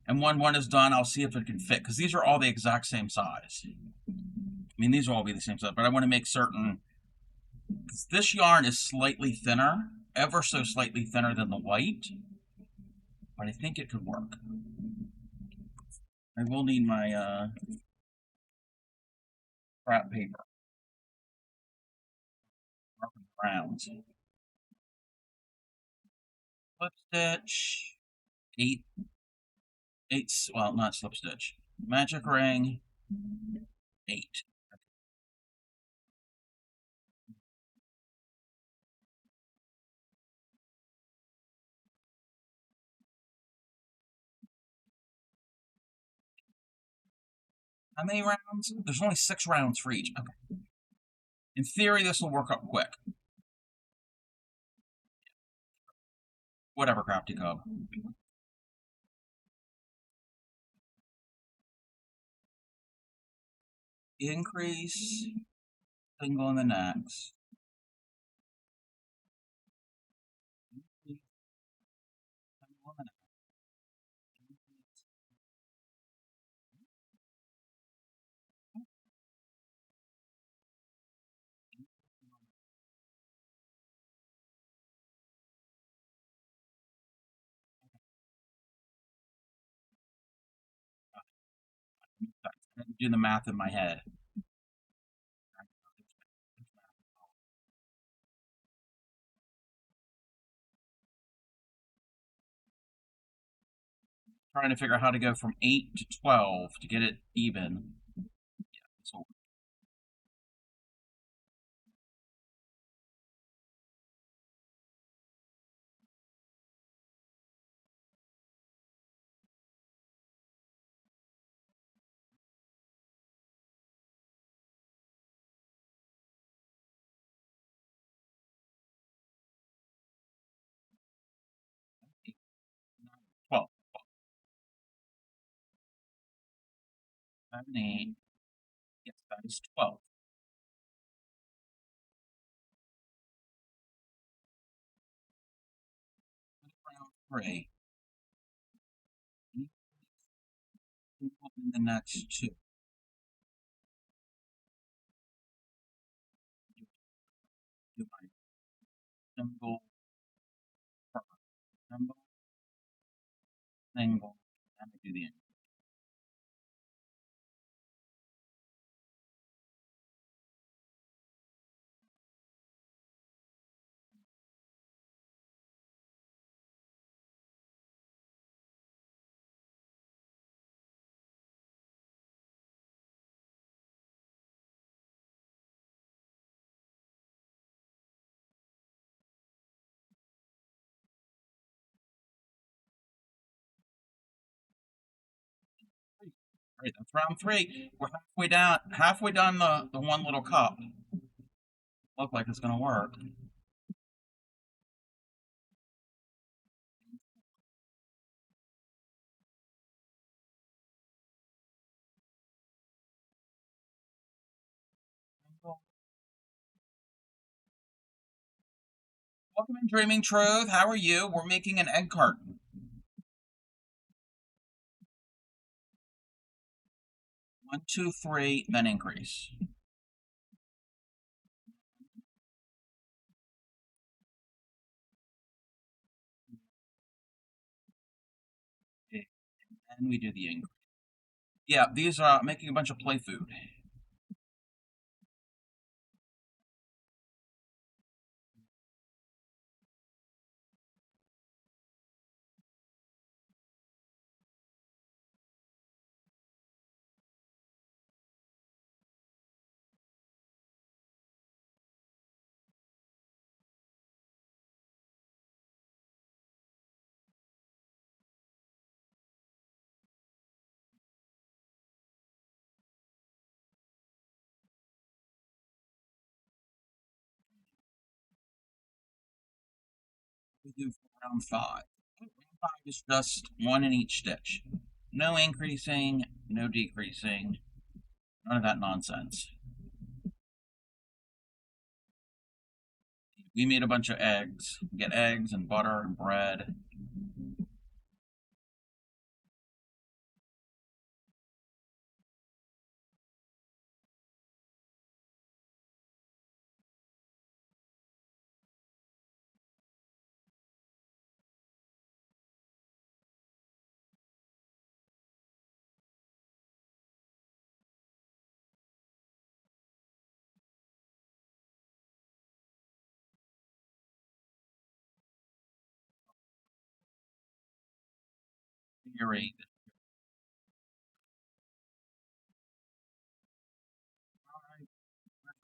and when one is done, I'll see if it can fit, because these are all the exact same size. I mean, these will all be the same size, but I want to make certain, because this yarn is slightly thinner, ever so slightly thinner than the white, but I think it could work. I will need my scrap paper. Rounds. Slip stitch. Eight, well, not slip stitch. Magic ring. 8. How many rounds? There's only 6 rounds for each. Okay. In theory, this will work up quick. Whatever, Crafty Cub. Increase. Single in the next. Do the math in my head. Trying to figure out how to go from 8 to 12 to get it even. Yeah, so eight, 12. 7, 8. Yes, that is 12. Round 3. In the next 2. Do my symbol, symbol, single, and I do the end. Right, that's round three. We're halfway down the one little cup. Look like it's gonna work. Welcome in Dreaming Truth. How are you? We're making an egg carton. 1, 2, 3, then increase. Okay, and we do the increase. Yeah, these are making a bunch of play food. We do for round five. Round five is just one in each stitch. No increasing, no decreasing, none of that nonsense. We made a bunch of eggs. We get eggs and butter and bread. Figure eight.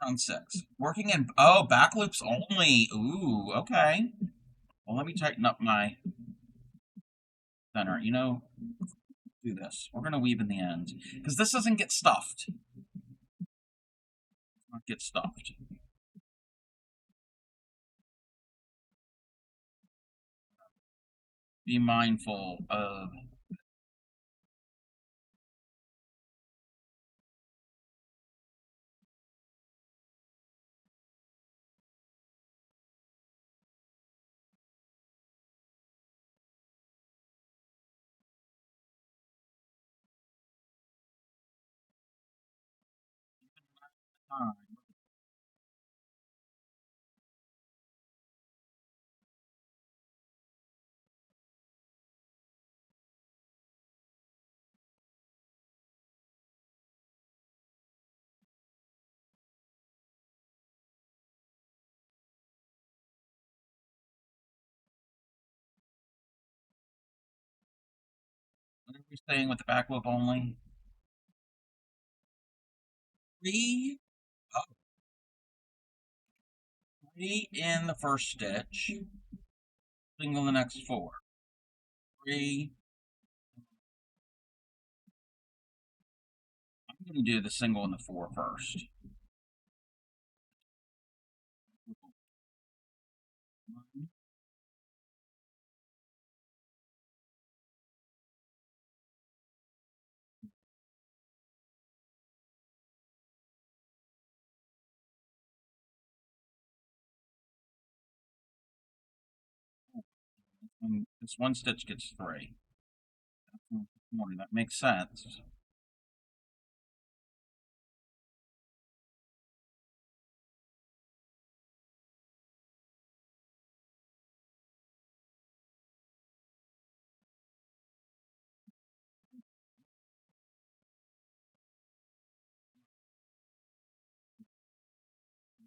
Round six. Working in back loops only. Ooh, okay. Well, let me tighten up my center. Do this. We're gonna weave in the end because this doesn't get stuffed. Not get stuffed. Be mindful of time. What are we saying with the back loop only? Three, oh, three in the first stitch. Single the next four. Three. I'm gonna do the single in the four first. One, and this one stitch gets three. That makes sense.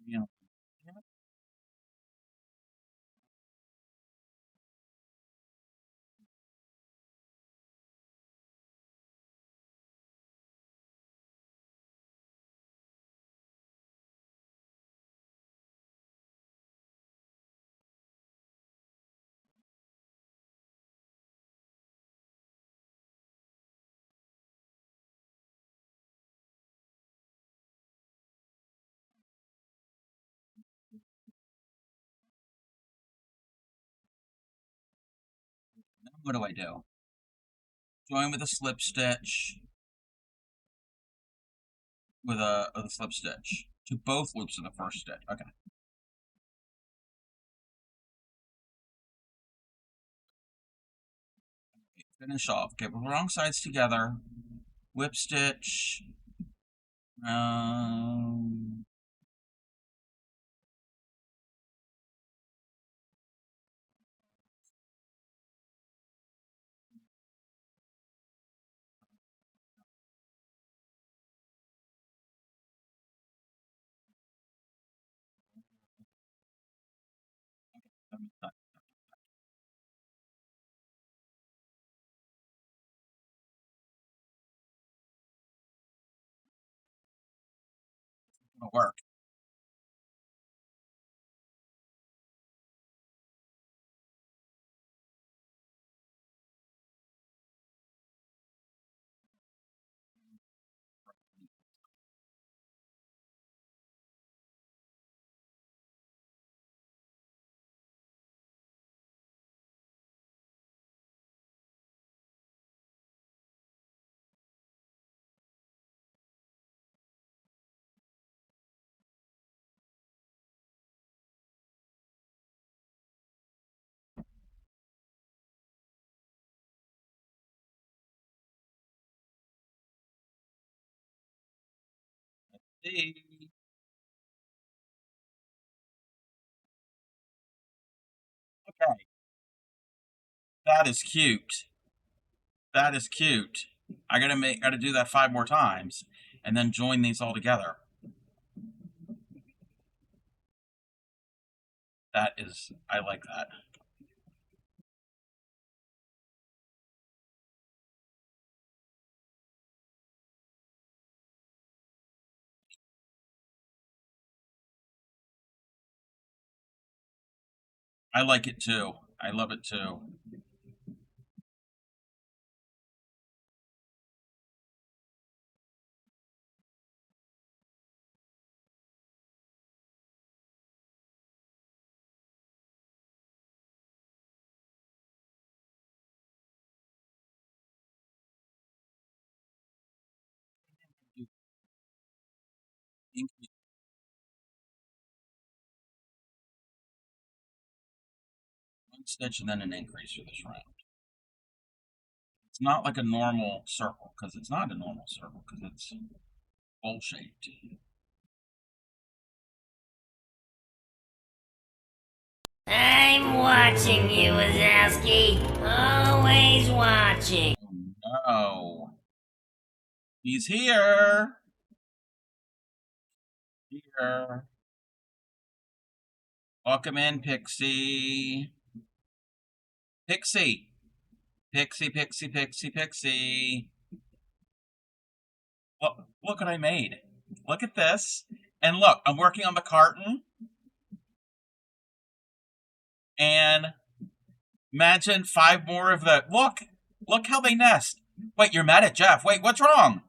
You know, What do I do? Join with a slip stitch with a slip stitch to both loops of the first stitch. Okay. Finish off. Okay, put the wrong sides together. Whip stitch. Um, it'll work. See. Okay. That is cute. That is cute. Gotta do that 5 more times and then join these all together. I like that. I like it too. I love it too. Increase one stitch and then an increase for this round. It's not like a normal circle because it's not a normal circle because it's bowl shaped. I'm watching you, Wazowski. Always watching. Oh no. He's here. Here. Welcome in, Pixie. Pixie. Pixie, Pixie, Pixie, Pixie. Look what I made. Look at this. And look, I'm working on the carton. And imagine 5 more of the. Look how they nest. Wait, you're mad at Jeff. Wait, what's wrong?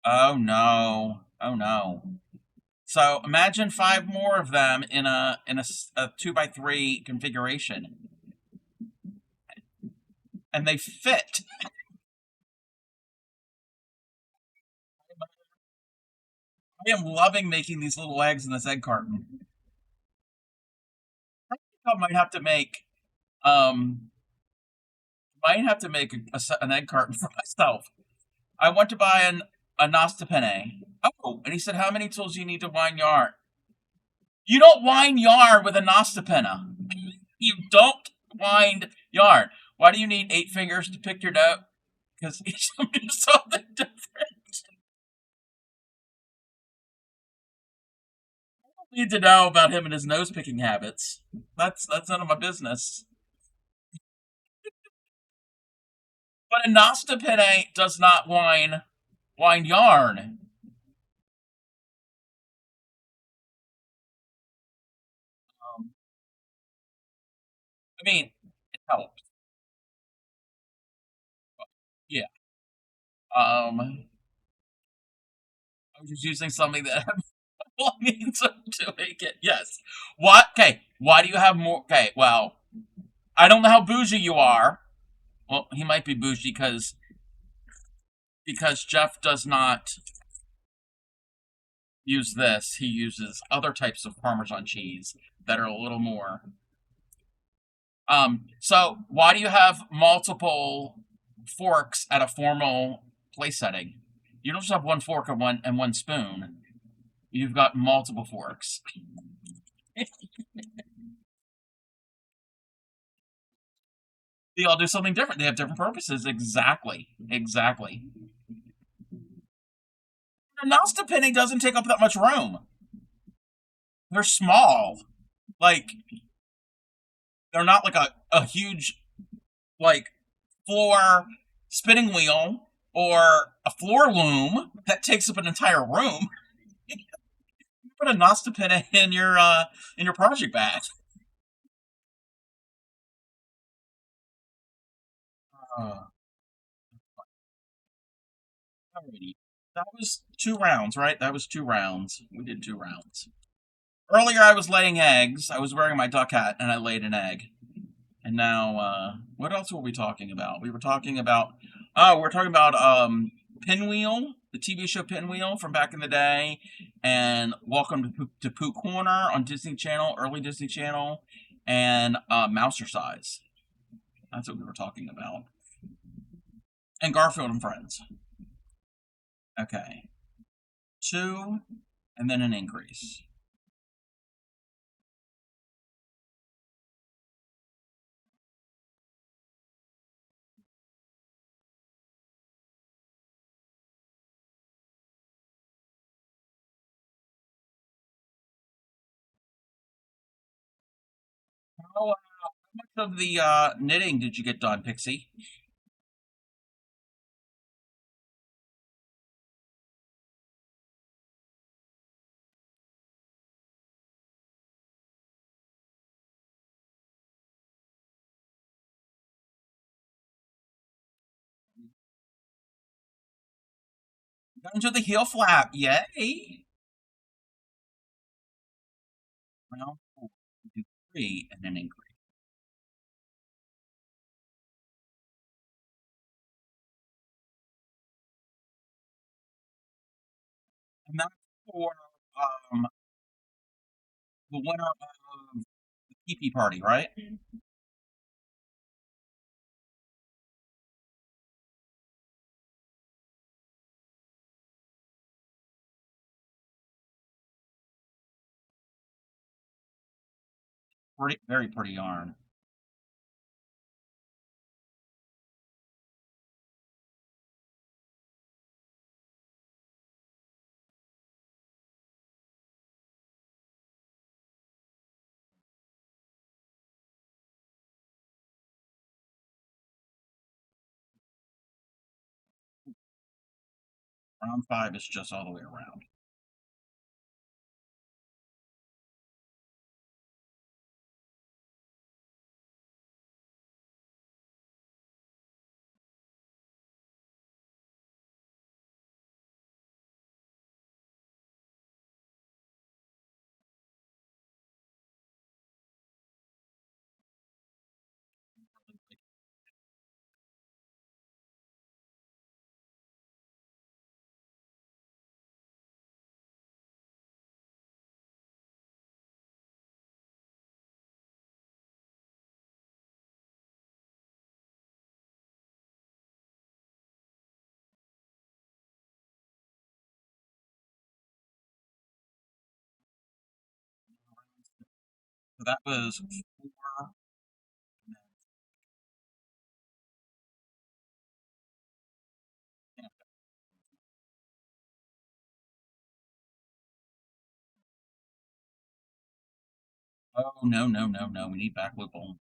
Oh no. Oh no. So imagine 5 more of them in a 2x3 configuration. And they fit. I am loving making these little eggs in this egg carton. I think I might have to make an egg carton for myself. I went to buy a Nostapene. Oh, and he said, how many tools do you need to wind yarn? You don't wind yarn with a Nostapena. You don't wind yarn. Why do you need 8 fingers to pick your note? Because each of them is something different. I don't need to know about him and his nose picking habits. That's none of my business. But a Nostapene does not wind yarn. I mean, it helps. Yeah. I was just using something that means of doing it. Yes. What? Okay. Why do you have more? Okay. Well, I don't know how bougie you are. Well, he might be bougie because Jeff does not use this. He uses other types of Parmesan cheese that are a little more. So why do you have multiple forks at a formal place setting? You don't just have one fork and one spoon. You've got multiple forks. They all do something different. They have different purposes. Exactly. Exactly. A Nasta penny doesn't take up that much room. They're small. Like, they're not like a huge, like, floor spinning wheel or a floor loom that takes up an entire room. Put a Nasta penny in your project bag. Uh, Alrighty. That was 2 rounds, right? That was 2 rounds. We did 2 rounds. Earlier, I was laying eggs. I was wearing my duck hat, and I laid an egg. And now, what else were we talking about? We were talking about, Pinwheel, the TV show Pinwheel from back in the day, and Welcome to Pooh Corner on Disney Channel, early Disney Channel, and Mousercise. That's what we were talking about. And Garfield and Friends. Okay. 2, and then an increase. How much of the knitting did you get done, Pixie? Down to the heel flap. Yay! Round 4. We do 3 and an increase. And that's for um, the winner of the PP party, right? Pretty, very pretty yarn. Round 5 is just all the way around. So that was 4. Oh, no, no, no, no. We need back loop on.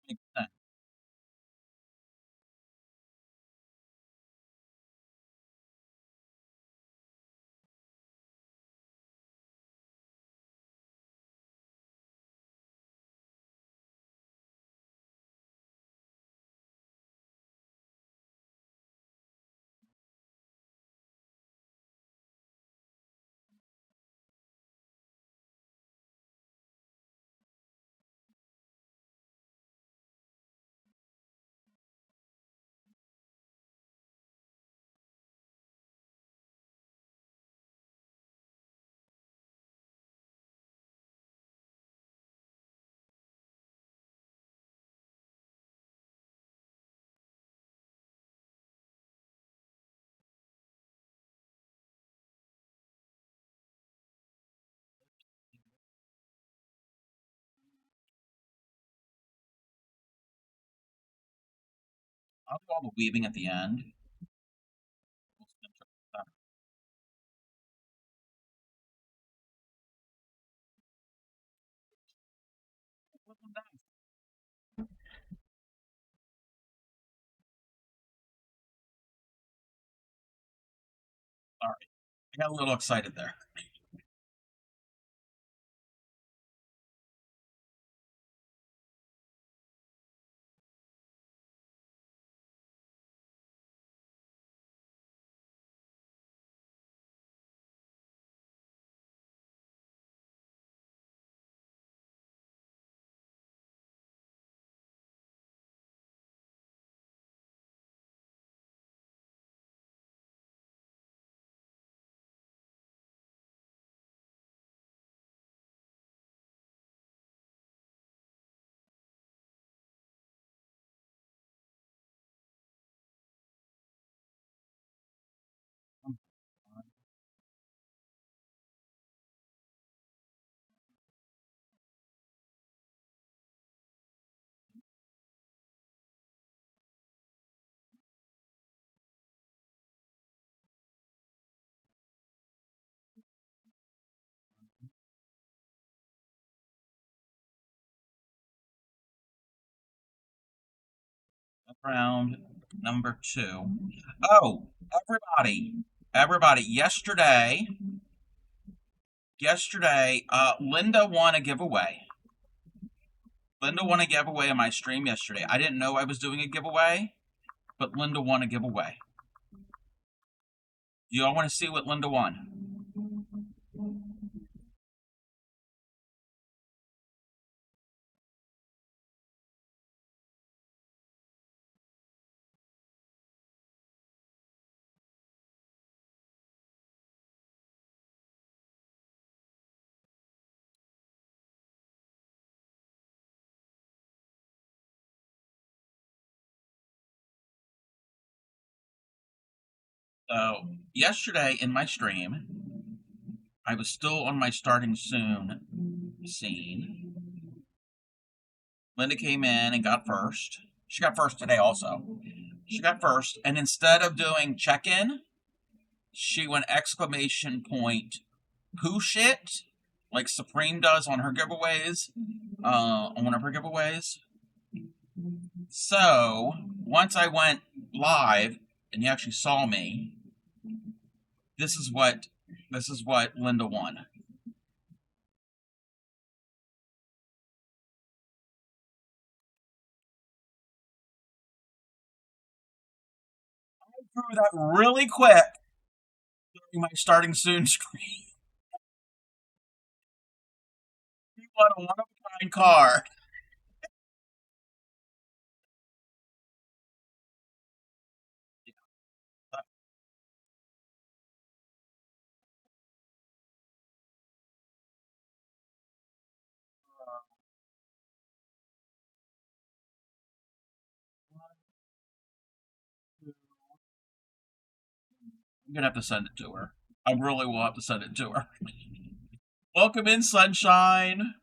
Makes sense. I'll do all the weaving at the end. Sorry, I got a little excited there. Round number 2. Oh, everybody! Yesterday, Linda won a giveaway. Linda won a giveaway on my stream yesterday. I didn't know I was doing a giveaway, but Linda won a giveaway. Do y'all want to see what Linda won? So, yesterday in my stream, I was still on my starting soon scene. Linda came in and got first. She got first today also. She got first, and instead of doing check in, she went exclamation point poo shit, like Supreme does on her giveaways, on one of her giveaways. So, once I went live and you actually saw me, this is what Linda won. I drew that really quick during my starting soon screen. You won a one of a kind card. I'm gonna have to send it to her. I really will have to send it to her. Welcome in, sunshine.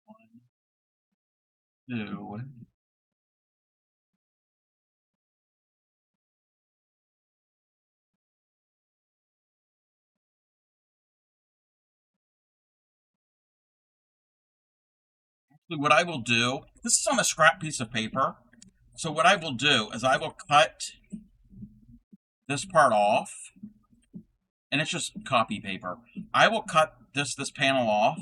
1, 2. What I will do, this is on a scrap piece of paper. So what I will do is I will cut this part off, and it's just copy paper. I will cut this panel off,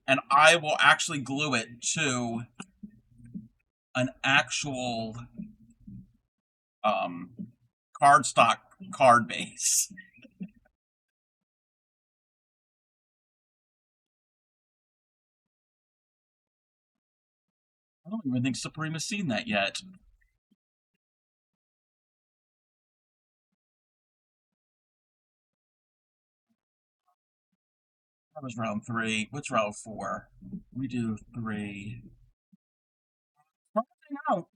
and I will actually glue it to an actual cardstock card base. I don't even think Supreme has seen that yet. That was round 3. What's round 4? We do 3. Probably out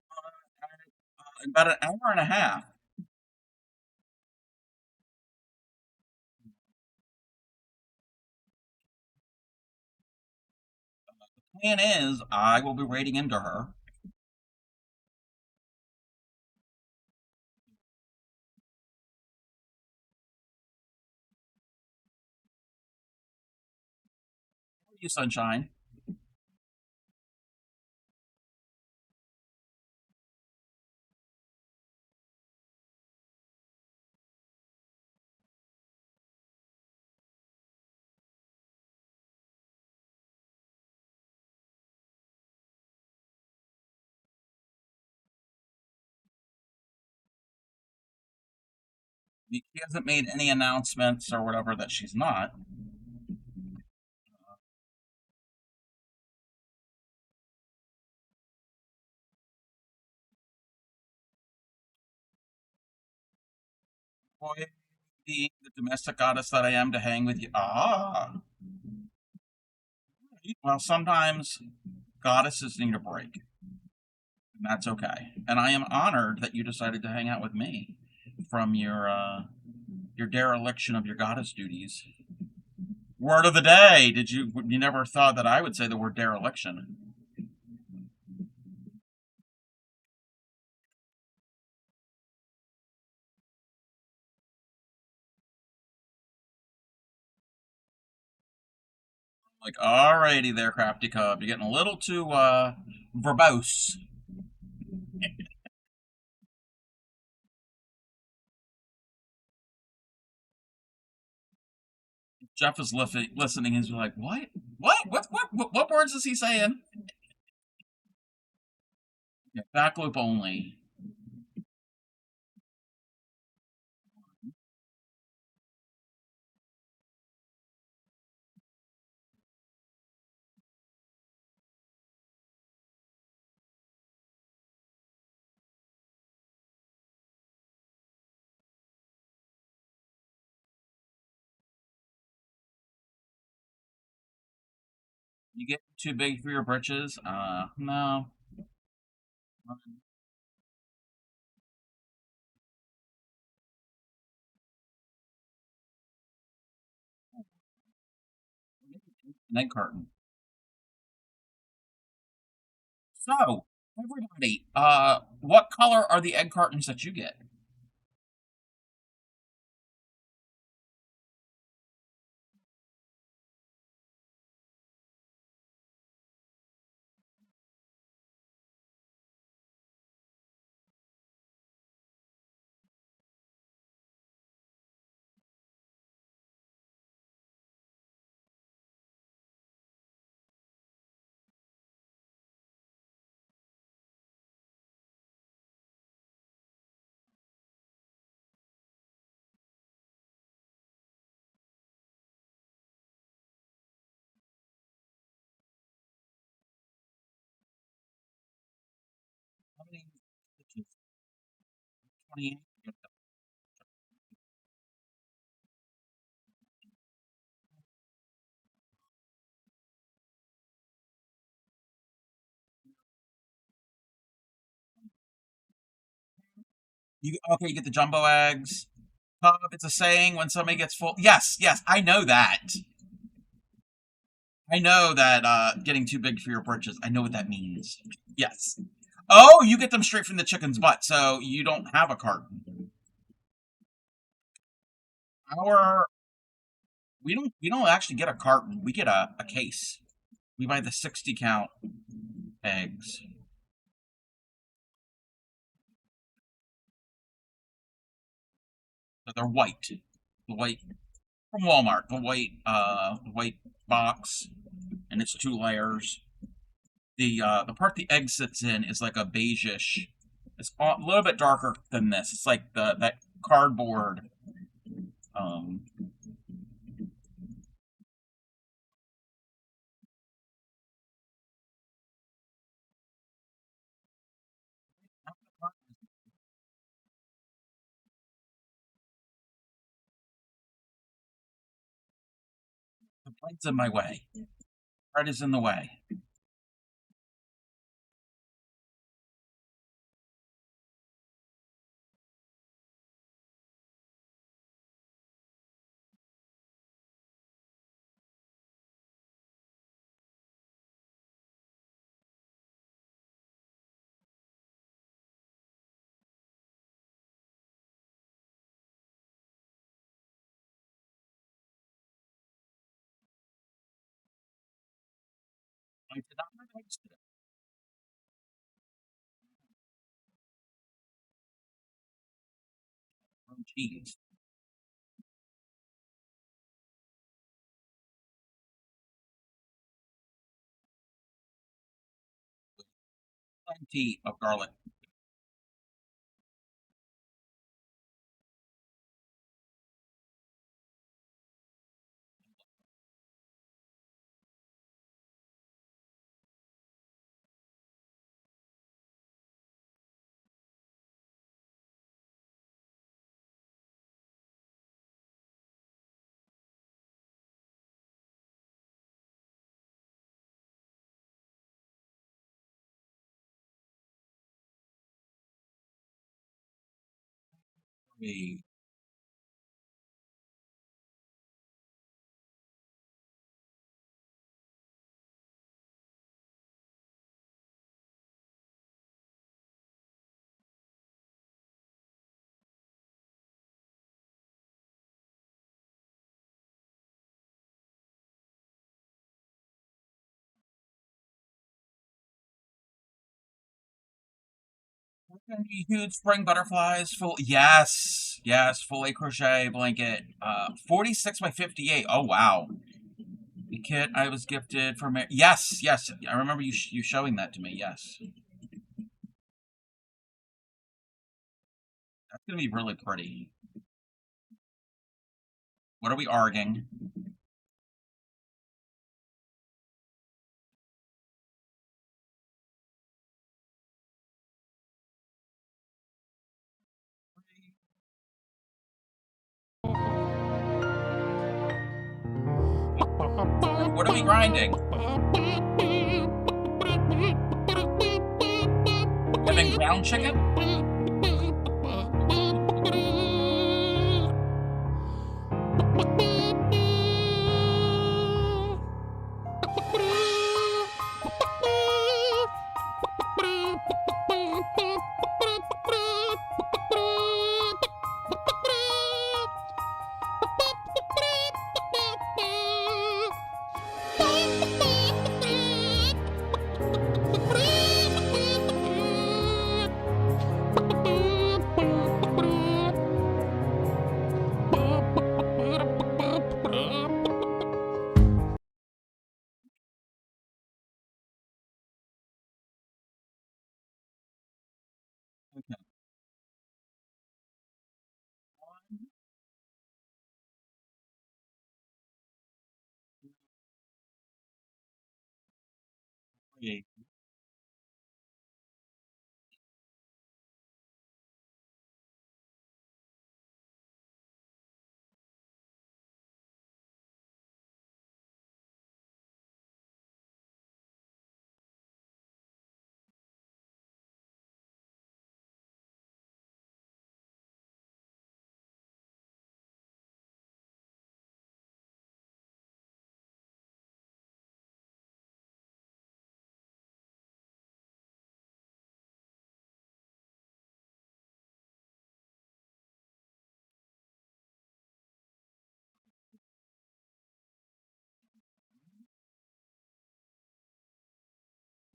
about an hour and a half. The plan is I will be raiding into her. You sunshine. She hasn't made any announcements or whatever that she's not. Boy, being the domestic goddess that I am to hang with you. Ah. Well, sometimes goddesses need a break, and that's okay. And I am honored that you decided to hang out with me from your dereliction of your goddess duties. Word of the day. Did you never thought that I would say the word dereliction? Like, alrighty there, crafty cub. You're getting a little too verbose. Jeff is listening. He's like, what? What words is he saying? Yeah, back loop only. You get too big for your britches? No. An egg carton. So, everybody, what color are the egg cartons that you get? How many stitches? 28? Okay, you get the jumbo eggs. It's a saying when somebody gets full. Yes, yes, I know that. I know that getting too big for your britches. I know what that means. Yes. Oh, you get them straight from the chicken's butt, so you don't have a carton. Our we don't actually get a carton. We get a case. We buy the 60 count eggs. So they're white. The white from Walmart. The white box, and it's 2 layers. The part the egg sits in is like a beigeish. It's a little bit darker than this. It's like the that cardboard. Um, the bread's in my way. Bread is in the way. I did not have eggs today. Cheese. Plenty of garlic. A huge spring butterflies. Full. Yes. Yes. Full a crochet blanket. 46 by 58. Oh wow. The kit I was gifted from. Yes. Yes. I remember you showing that to me. Yes. That's gonna be really pretty. What are we arguing? What are we grinding? Having ground chicken? Okay.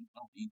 3, I'll eat.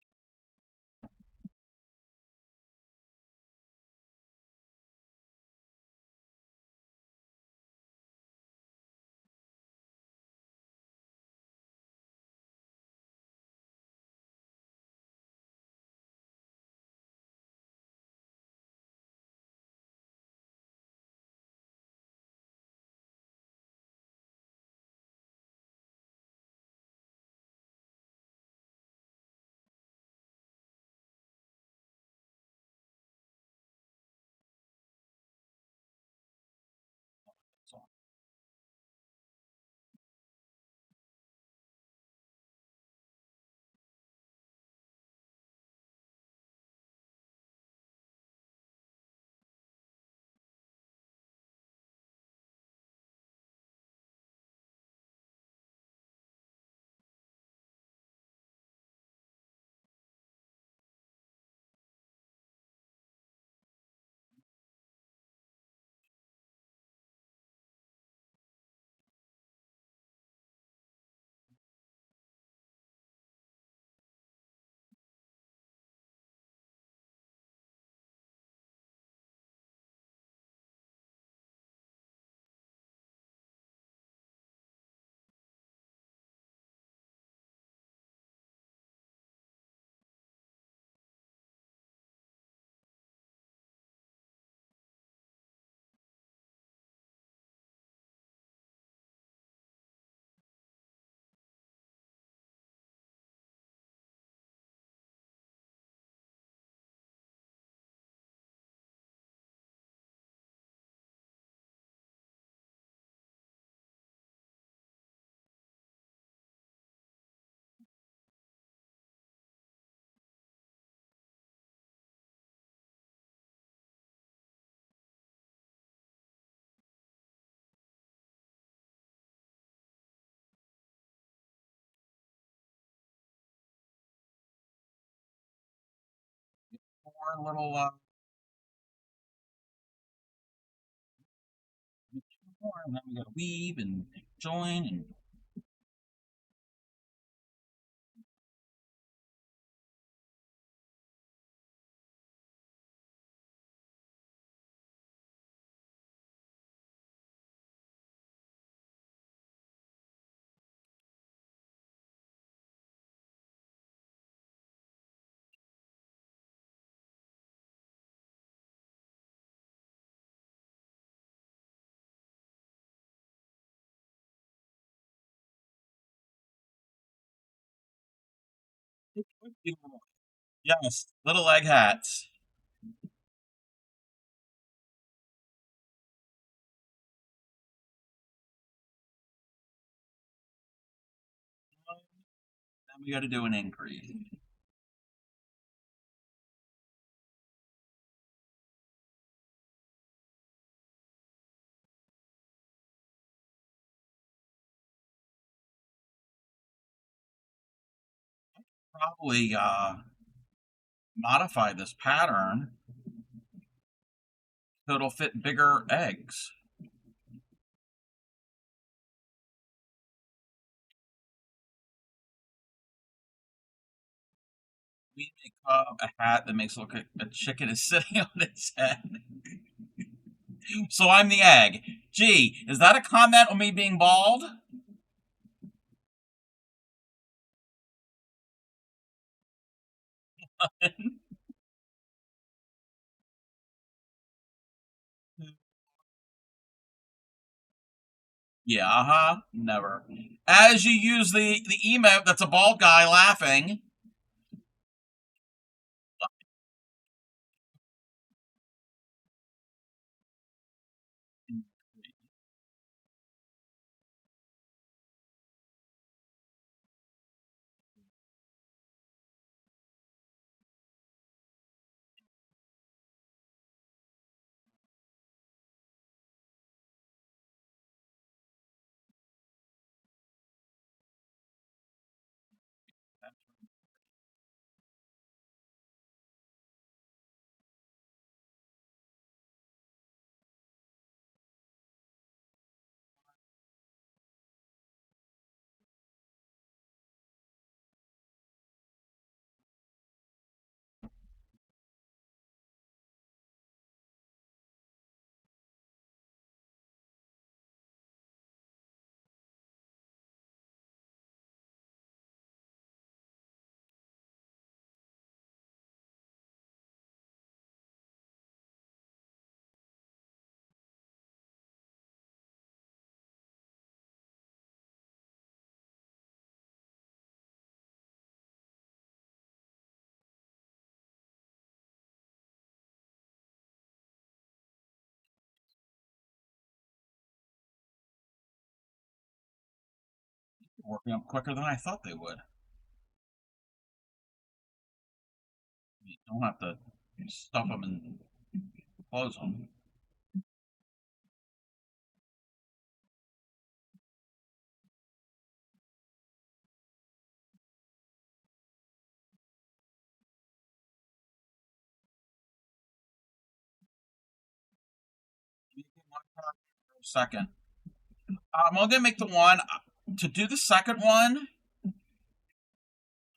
more little more, and then we gotta weave and join and yes, little egg hats. Then we gotta do an increase. Probably modify this pattern so it'll fit bigger eggs. We make a hat that makes it look like a chicken is sitting on its head. So I'm the egg. Gee, is that a comment on me being bald? Yeah, uh-huh. Never. As you use the emote that's a bald guy laughing. Working up quicker than I thought they would. You don't have to stuff them and close them. Second. I'm only gonna make the one. To do the second one,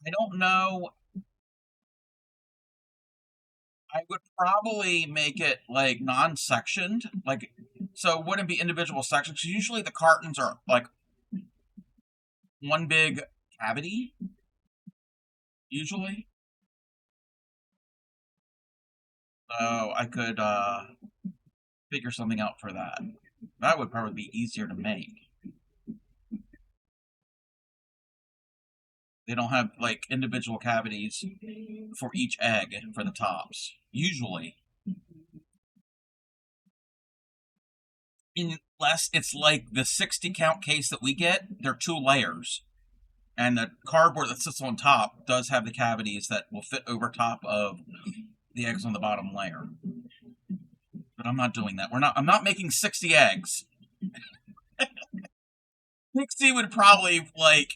I don't know. I would probably make it like non-sectioned, like so it wouldn't be individual sections. Usually the cartons are like one big cavity. Usually, so I could figure something out for that. That would probably be easier to make. They don't have like individual cavities for each egg for the tops. Usually, unless it's like the 60 count case that we get, they're two layers. And the cardboard that sits on top does have the cavities that will fit over top of the eggs on the bottom layer. But I'm not doing that. I'm not making 60 eggs. 60 would probably like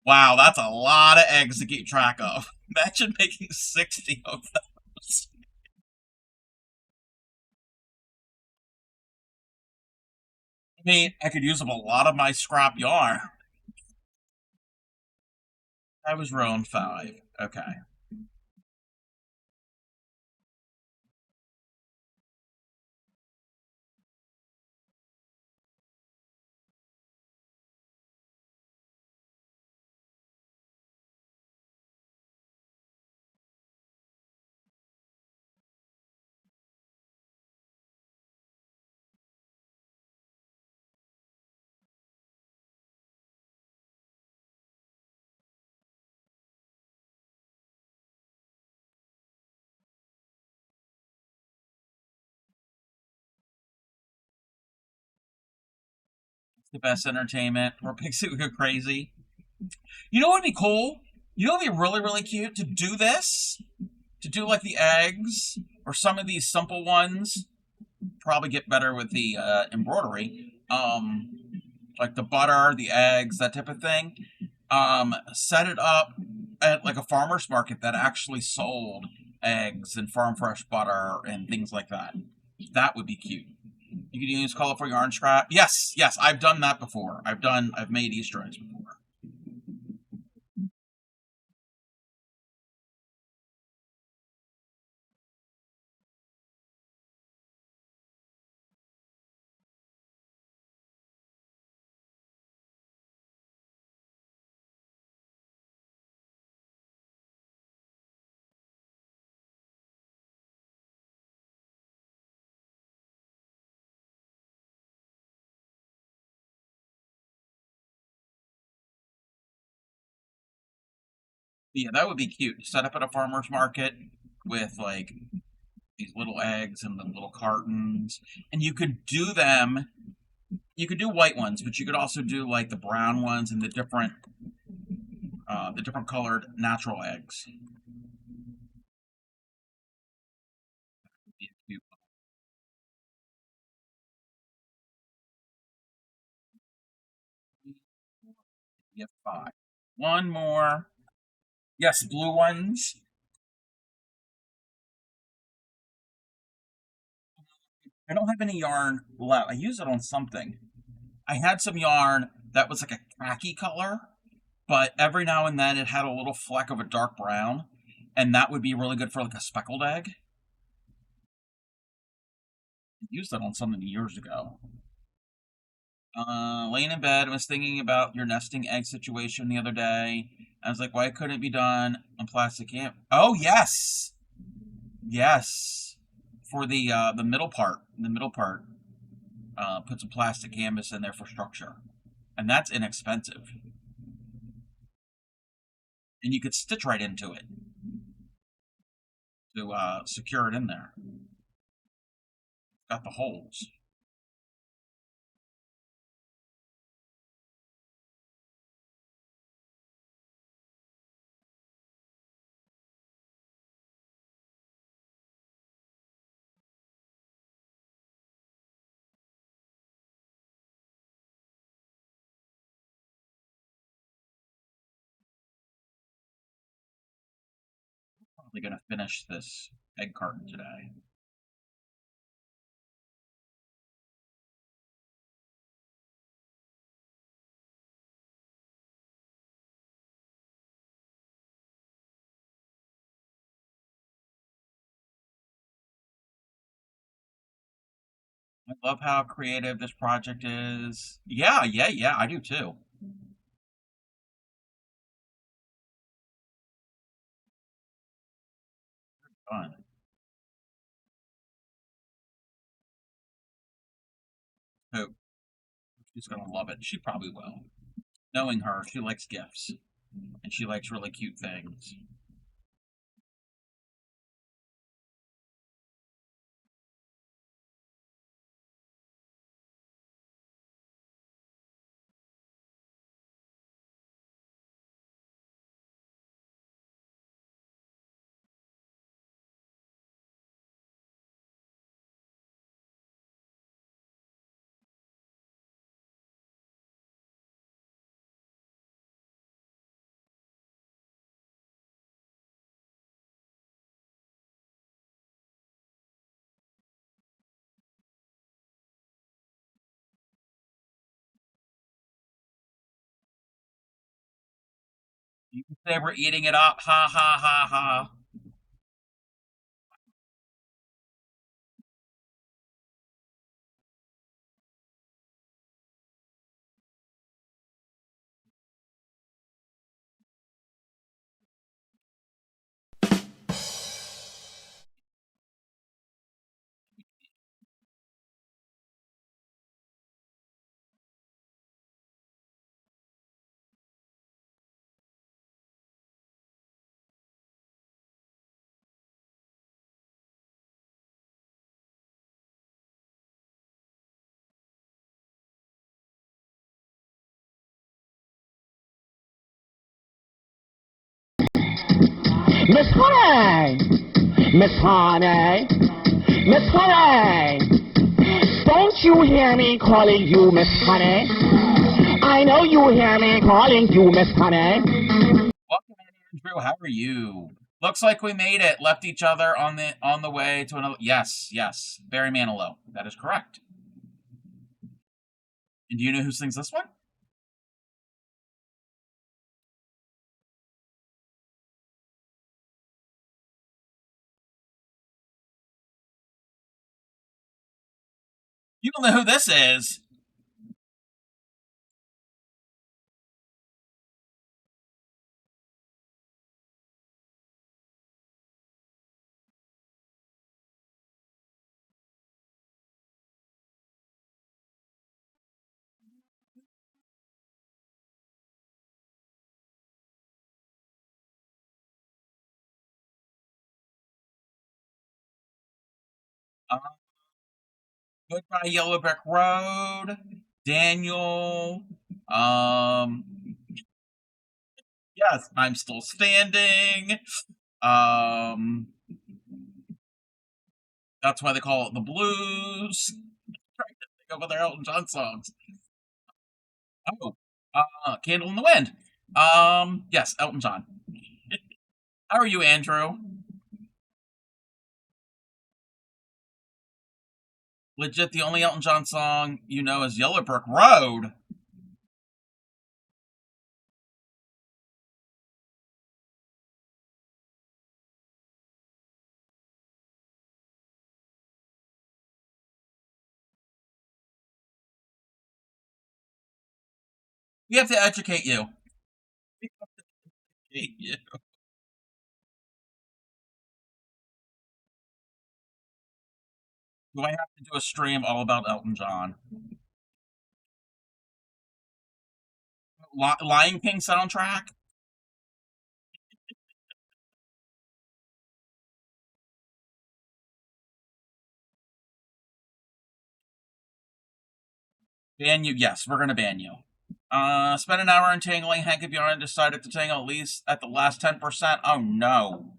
wow, that's a lot of eggs to keep track of. Imagine making 60 of those. I mean, I could use up a lot of my scrap yarn. I was round 5. Okay. It's the best entertainment. Or Pixie would go crazy. You know what would be cool? You know what would be really, really cute? To do this? To do like the eggs or some of these simple ones. Probably get better with the embroidery. Like the butter, the eggs, that type of thing. Set it up at like a farmer's market that actually sold eggs and farm fresh butter and things like that. That would be cute. You could use colorful yarn scrap. Yes, yes, I've done that before. I've made Easter eggs before. Yeah, that would be cute. Set up at a farmer's market with like these little eggs and the little cartons, and you could do them. You could do white ones, but you could also do like the brown ones and the different colored natural eggs. You have 5. One more. Yes, blue ones. I don't have any yarn left. I used it on something. I had some yarn that was like a khaki color, but every now and then it had a little fleck of a dark brown, and that would be really good for like a speckled egg. I used that on something years ago. Laying in bed, I was thinking about your nesting egg situation the other day. I was like, why couldn't it be done on plastic can? Oh yes, yes. For the middle part, put some plastic canvas in there for structure, and that's inexpensive. And you could stitch right into it to secure it in there. Got the holes. Probably gonna finish this egg carton today. I love how creative this project is. Yeah, yeah, yeah, I do too. Fun. So she's gonna love it. She probably will. Knowing her, she likes gifts and she likes really cute things. You can say we're eating it up. Ha ha ha ha. Miss Honey! Miss Honey! Miss Honey! Don't you hear me calling you Miss Honey? I know you hear me calling you Miss Honey. Welcome in, Andrew. How are you? Looks like we made it. Left each other on the way to another. Yes, yes. Barry Manilow. That is correct. And do you know who sings this one? You don't know who this is. Uh, Goodbye Yellow Brick Road. Daniel. Um. Yes, I'm still standing. Um. That's why they call it the blues. Trying to think of other Elton John songs. Oh, Candle in the Wind. Yes, Elton John. How are you, Andrew? Legit, the only Elton John song you know is Yellow Brick Road. We have to educate you. We have to educate you. Do I have to do a stream all about Elton John? Lion King soundtrack? Ban you? Yes, we're gonna ban you. Spent an hour untangling Hank of Yarn and decided to tangle at least at the last 10%. Oh no.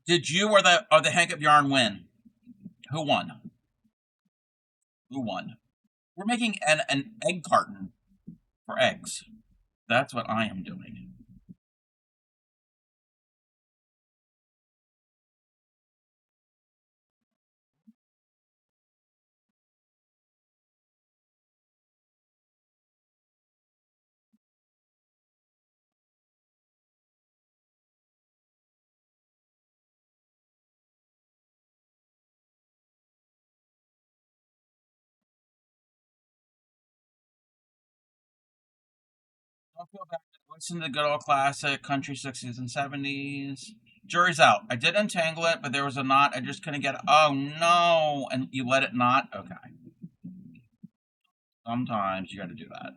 Did you or the Hank of Yarn win? Who won? Who won? We're making an egg carton for eggs. That's what I am doing. Don't feel bad. Listen to the good old classic country 60s and 70s. Jury's out. I did untangle it, but there was a knot. I just couldn't get it. Oh no! And you let it knot? Okay. Sometimes you gotta do that.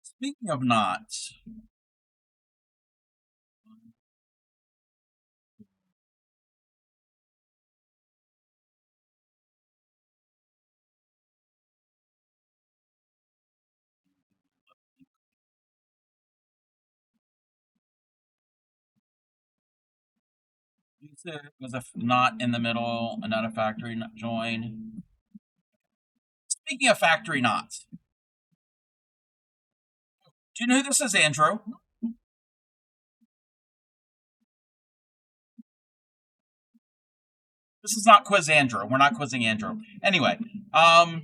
Speaking of knots, you said it was a knot in the middle, and not a factory join. Speaking of factory knots, do you know who this is, Andrew? This is not Quiz Andrew. We're not quizzing Andrew. Anyway, um,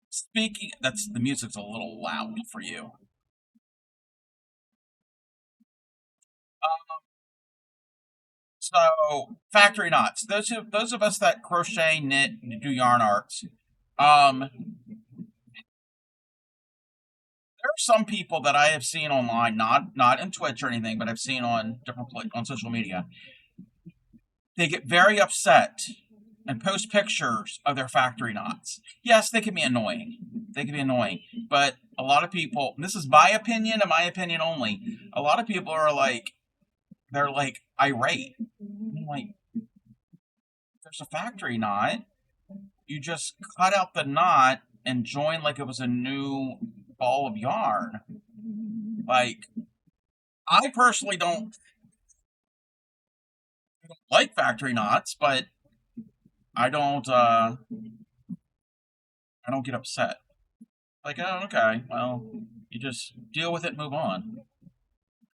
speaking, that's the music's a little loud for you. So factory knots. Those of us that crochet, knit, do yarn arts. There are some people that I have seen online, not in Twitch or anything, but I've seen on on social media. They get very upset and post pictures of their factory knots. Yes, they can be annoying. They can be annoying, but a lot of people. This is my opinion and my opinion only. A lot of people are like, they're like irate. I'm like, there's a factory knot. You just cut out the knot and join like it was a new ball of yarn. Like, I personally don't like factory knots, but I don't get upset. Like, oh, okay, well, you just deal with it, and move on.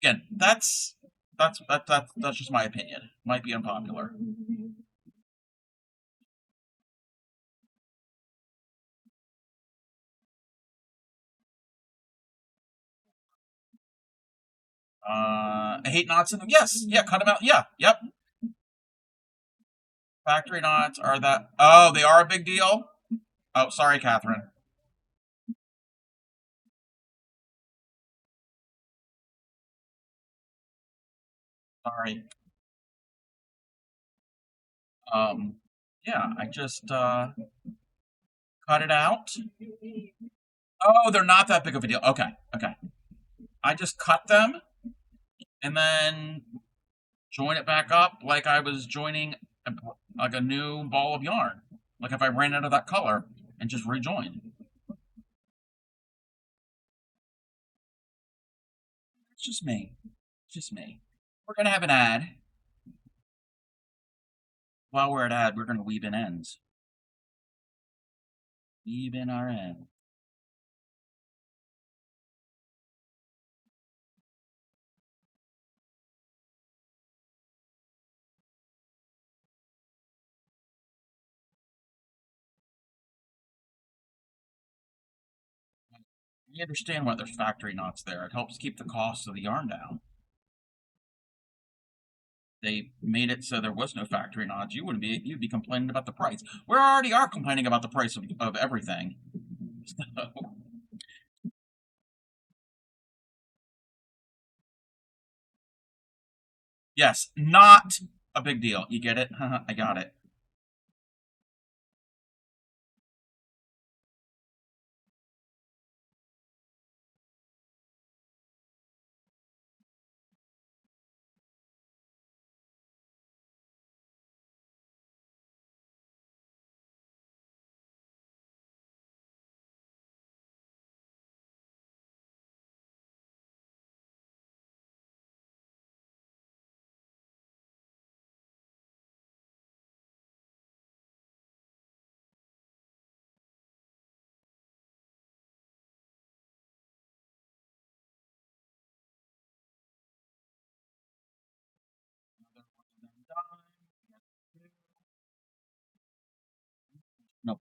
Again, that's just my opinion. Might be unpopular. I hate knots in them. Yes, yeah, cut them out. Yeah, yep. Factory knots are that. Oh, they are a big deal. Oh, sorry, Catherine. Sorry. Um, yeah, I just cut it out. Oh, they're not that big of a deal. Okay, okay. I just cut them and then join it back up like I was joining like a new ball of yarn. Like if I ran out of that color and just rejoin. It's just me. It's just me. We're gonna have an ad. While we're at ad, we're gonna weave in ends. Weave in our end. You understand why there's factory knots there. It helps keep the cost of the yarn down. They made it so there was no factory knots. You'd be complaining about the price. We already are complaining about the price of everything. So, yes, not a big deal. You get it? I got it. Nope.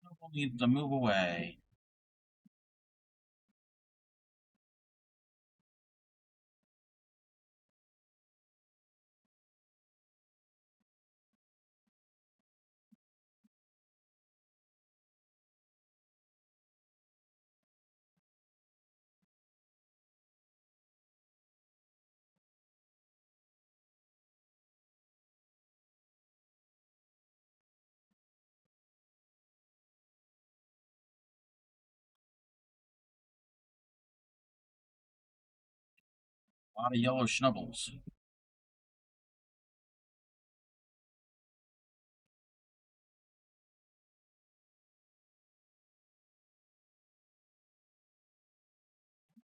We'll need to move away. A lot of yellow schnubbles.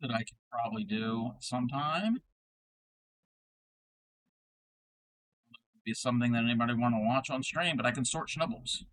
That I could probably do sometime. Be something that anybody want to watch on stream, but I can sort schnubbles.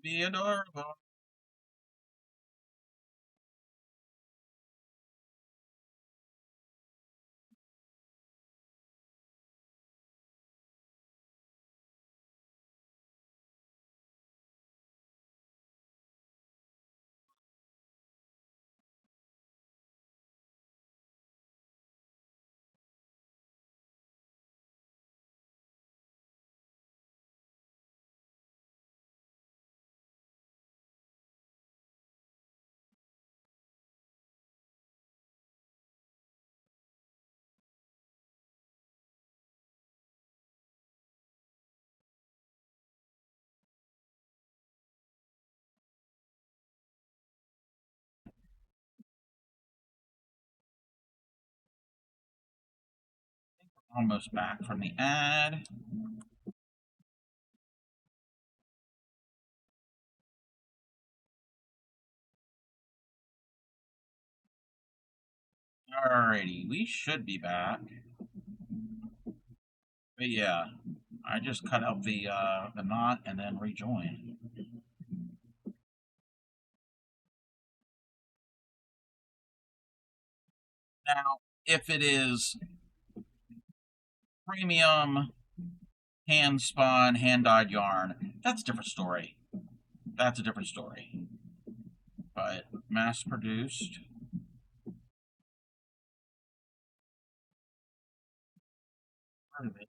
Be adorable. Almost back from the ad. Alrighty, we should be back. But yeah, I just cut out the knot and then rejoin. Now, if it is premium hand spun, hand dyed yarn, that's a different story. That's a different story. But mass produced. Part of it.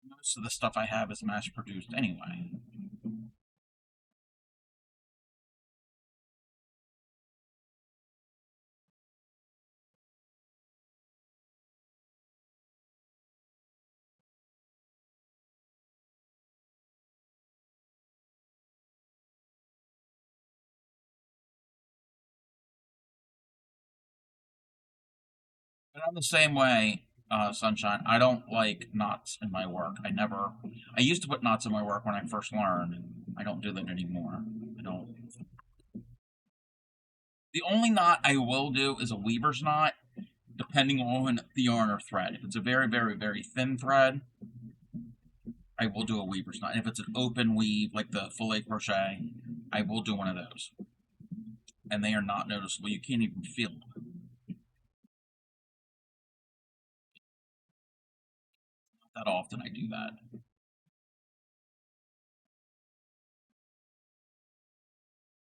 Most of the stuff I have is mass produced anyway. But I'm the same way, Sunshine. I don't like knots in my work. I used to put knots in my work when I first learned. I don't do that anymore. I don't. The only knot I will do is a weaver's knot, depending on the yarn or thread. If it's a very, very, very thin thread, I will do a weaver's knot. If it's an open weave, like the filet crochet, I will do one of those. And they are not noticeable. You can't even feel them. Not that often I do that.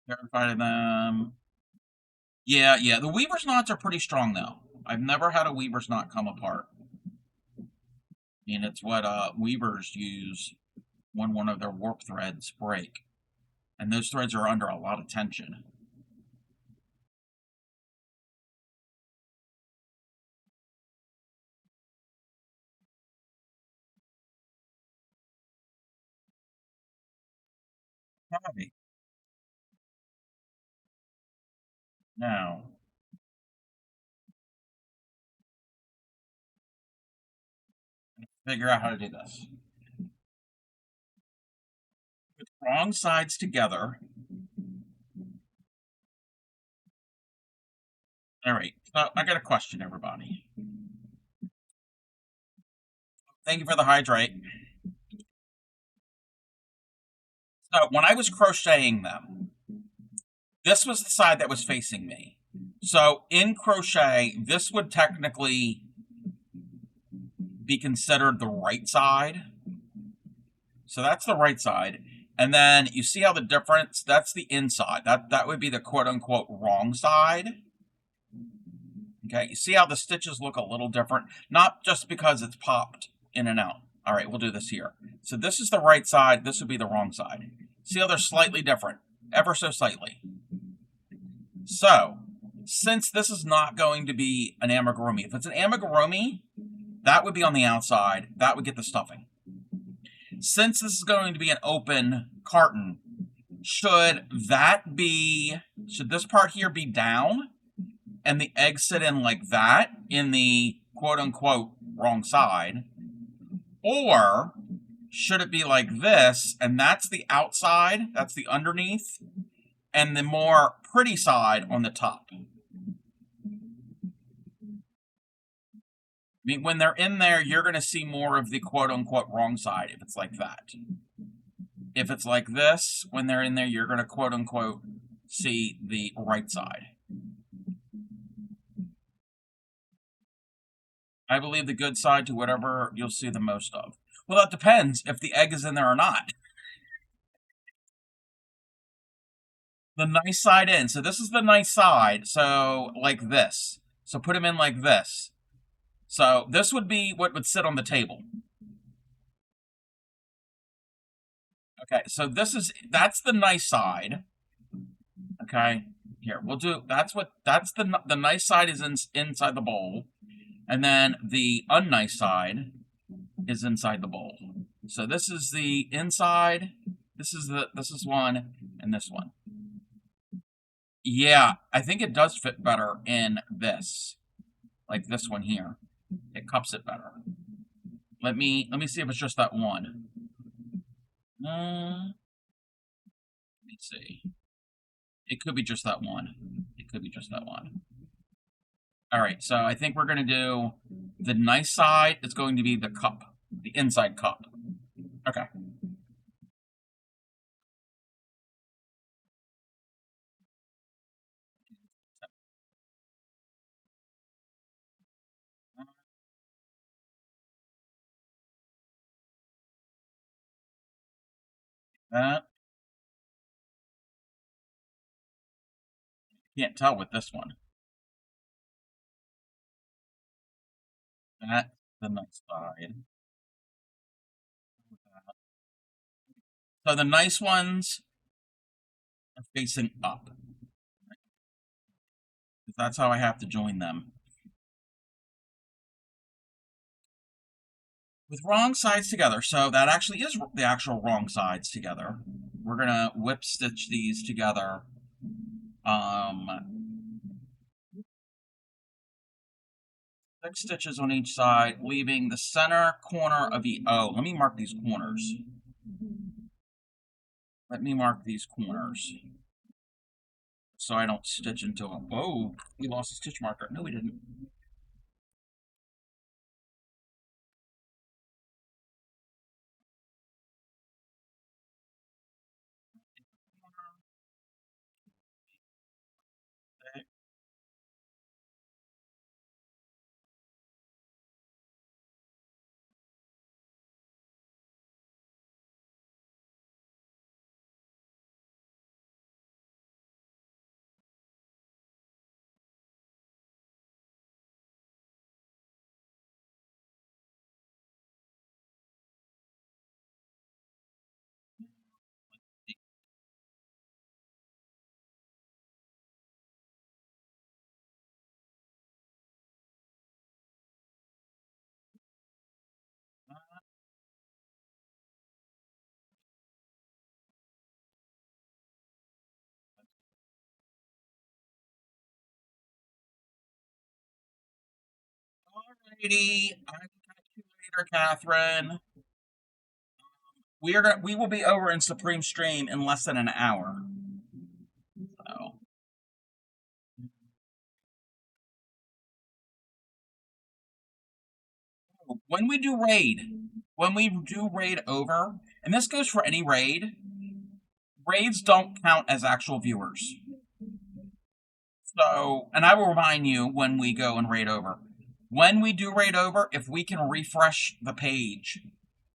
Verified them. Yeah, the weaver's knots are pretty strong, though. I've never had a weaver's knot come apart. And it's what weavers use when one of their warp threads break. And those threads are under a lot of tension. Heavy. Now, figure out how to do this. Put the wrong sides together. All right, so I got a question, everybody. Thank you for the hydrate. So when I was crocheting them, this was the side that was facing me. So in crochet, this would technically be considered the right side. So that's the right side. And then you see how the difference, that's the inside. That would be the quote-unquote wrong side. Okay, you see how the stitches look a little different? Not just because it's popped in and out. All right, we'll do this here. So this is the right side. This would be the wrong side. See how they're slightly different, ever so slightly. So, since this is not going to be an amigurumi, if it's an amigurumi, that would be on the outside. That would get the stuffing. Since this is going to be an open carton, should this part here be down and the egg sit in like that in the quote-unquote wrong side? Or should it be like this, and that's the outside, that's the underneath, and the more pretty side on the top? mean, when they're in there, you're going to see more of the quote unquote wrong side if it's like that. If it's like this, when they're in there, you're going to quote unquote see the right side. I believe the good side to whatever you'll see the most of. Well, that depends if the egg is in there or not. The nice side in. So this is the nice side. So like this. So put them in like this. So this would be what would sit on the table. Okay, so that's the nice side. Okay, here we'll do that's the nice side is inside the bowl, and then the unnice side is inside the bowl. So this is the inside. This is one, and this one. Yeah, I think it does fit better in this, like this one here. It cups it better. Let me see if it's just that one. Let me see. It could be just that one. It could be just that one. All right, so I think we're going to do the nice side is going to be the cup, the inside cup. Okay. That can't tell with this one. That's the nice side. So the nice ones are facing up. That's how I have to join them. With wrong sides together, so that actually is the actual wrong sides together. We're gonna whip stitch these together. 6 stitches on each side, leaving the center corner of the O. Let me mark these corners. Let me mark these corners so I don't stitch into them. Oh, we lost a stitch marker. No, we didn't. Alrighty, I will catch you later, Catherine. We will be over in Supreme Stream in less than an hour. So when we do raid over, and this goes for any raid, raids don't count as actual viewers. So, and I will remind you when we go and raid over. When we do raid over, if we can refresh the page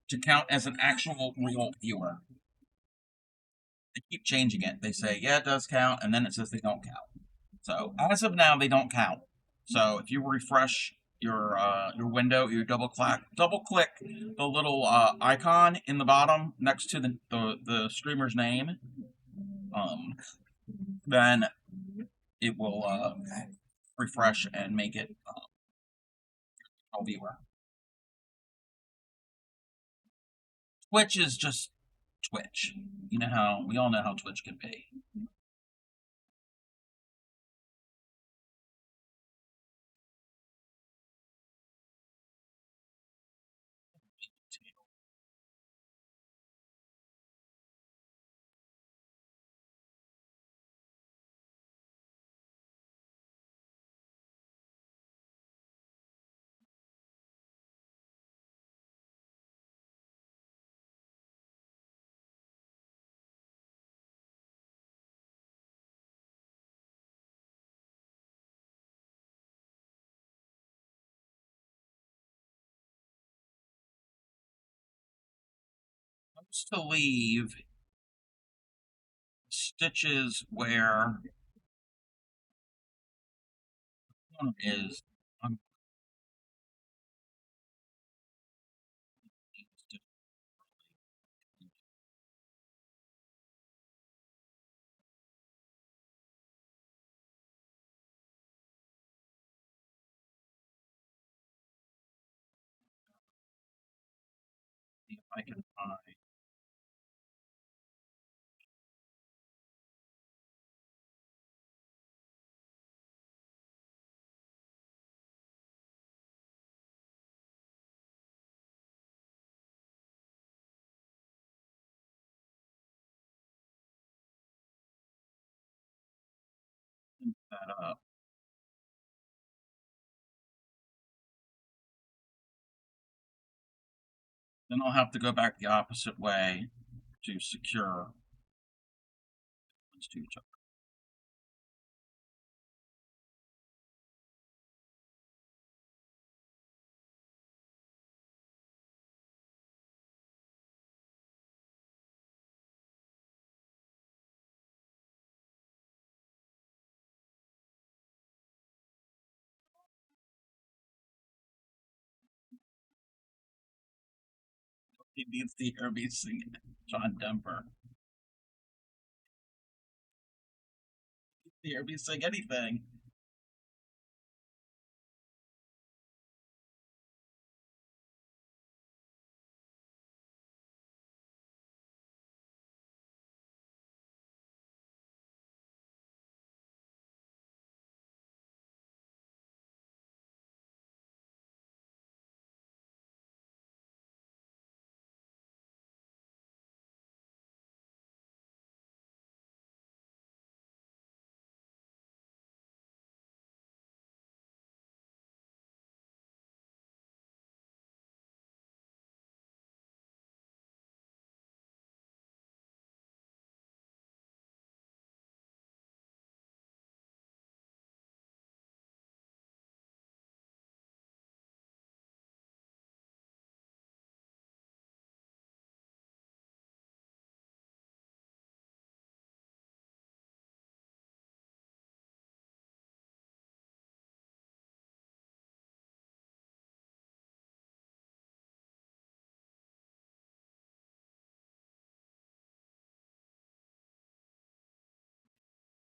to count as an actual real viewer. They keep changing it. They say, yeah, it does count, and then it says they don't count. So, as of now, they don't count. So, if you refresh your window, you double click the little icon in the bottom next to the streamer's name, then it will refresh and make it a viewer. Twitch is just Twitch. You know how we all know how Twitch can be. Just to leave stitches where one is. I'm see if I can find. That up. Then I'll have to go back the opposite way to secure these to each other. He needs to hear me sing John Denver. He needs to hear me sing anything.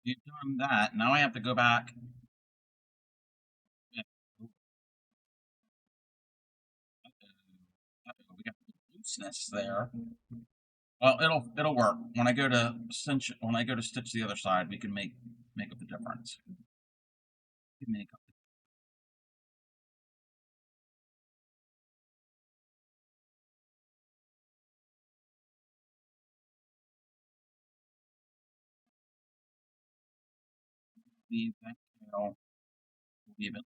You've done that. Now I have to go back. Yeah. We got looseness there. Well, it'll work. When I go to stitch the other side, we can make up the difference. We can make up the that tail. Leave it.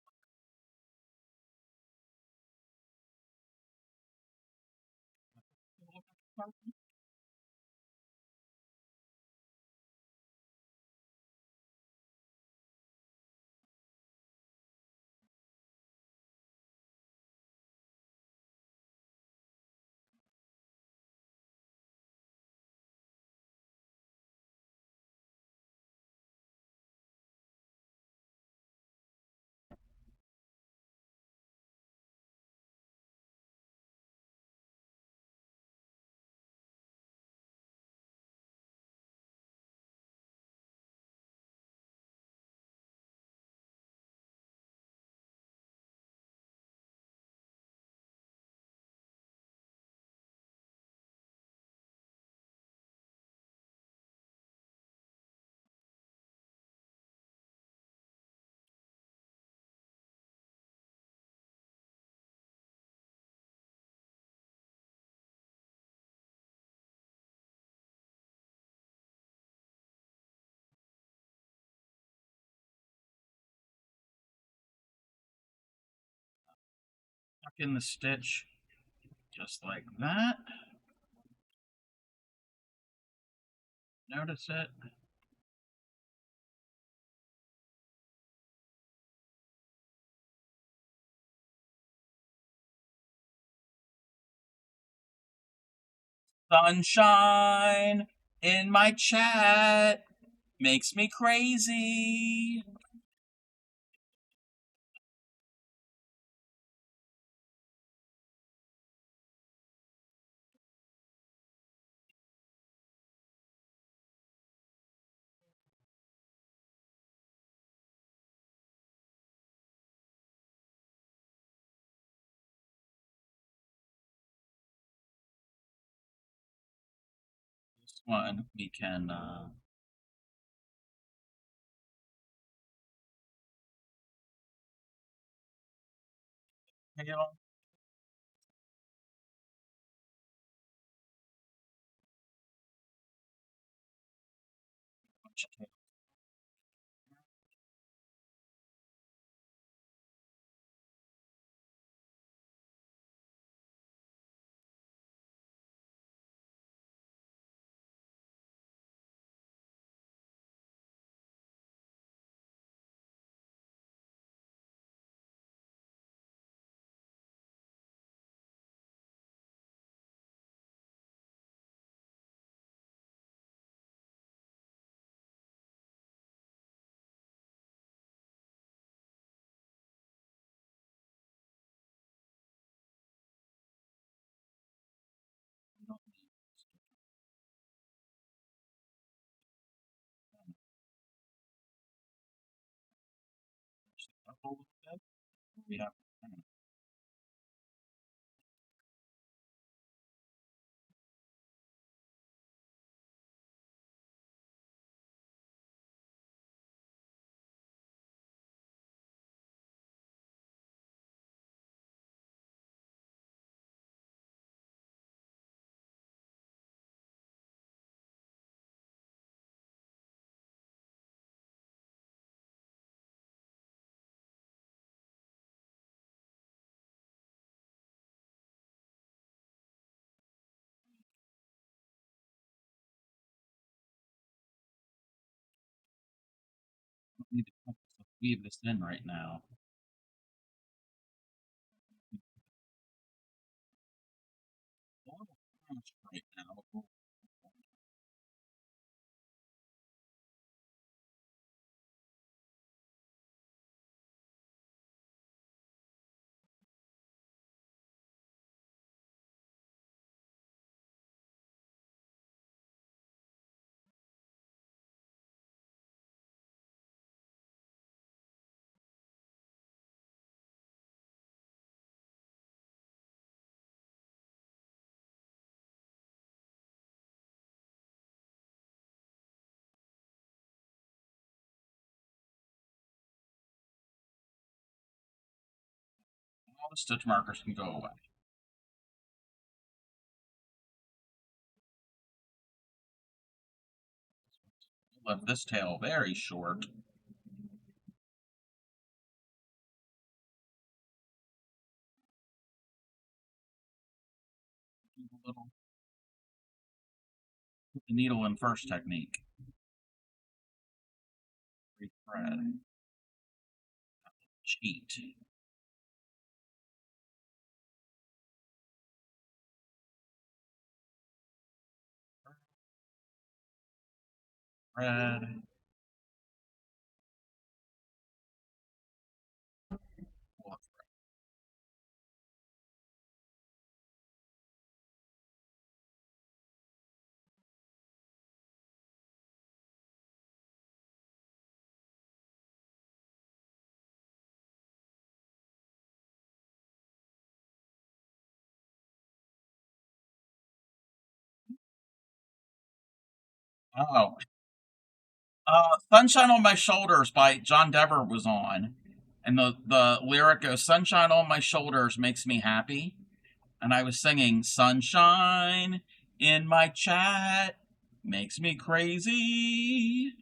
Tuck in the stitch, just like that. Notice it. Sunshine in my chat makes me crazy. This one we can tail. We have need to weave this in right now. Right now. All the stitch markers can go away. Left this tail very short. Little, put the needle in first technique. Thread. Cheat. Thread. Oh, "Sunshine on My Shoulders" by John Dever was on, and the lyric goes, "Sunshine on my shoulders makes me happy," and I was singing, "Sunshine in my chat makes me crazy."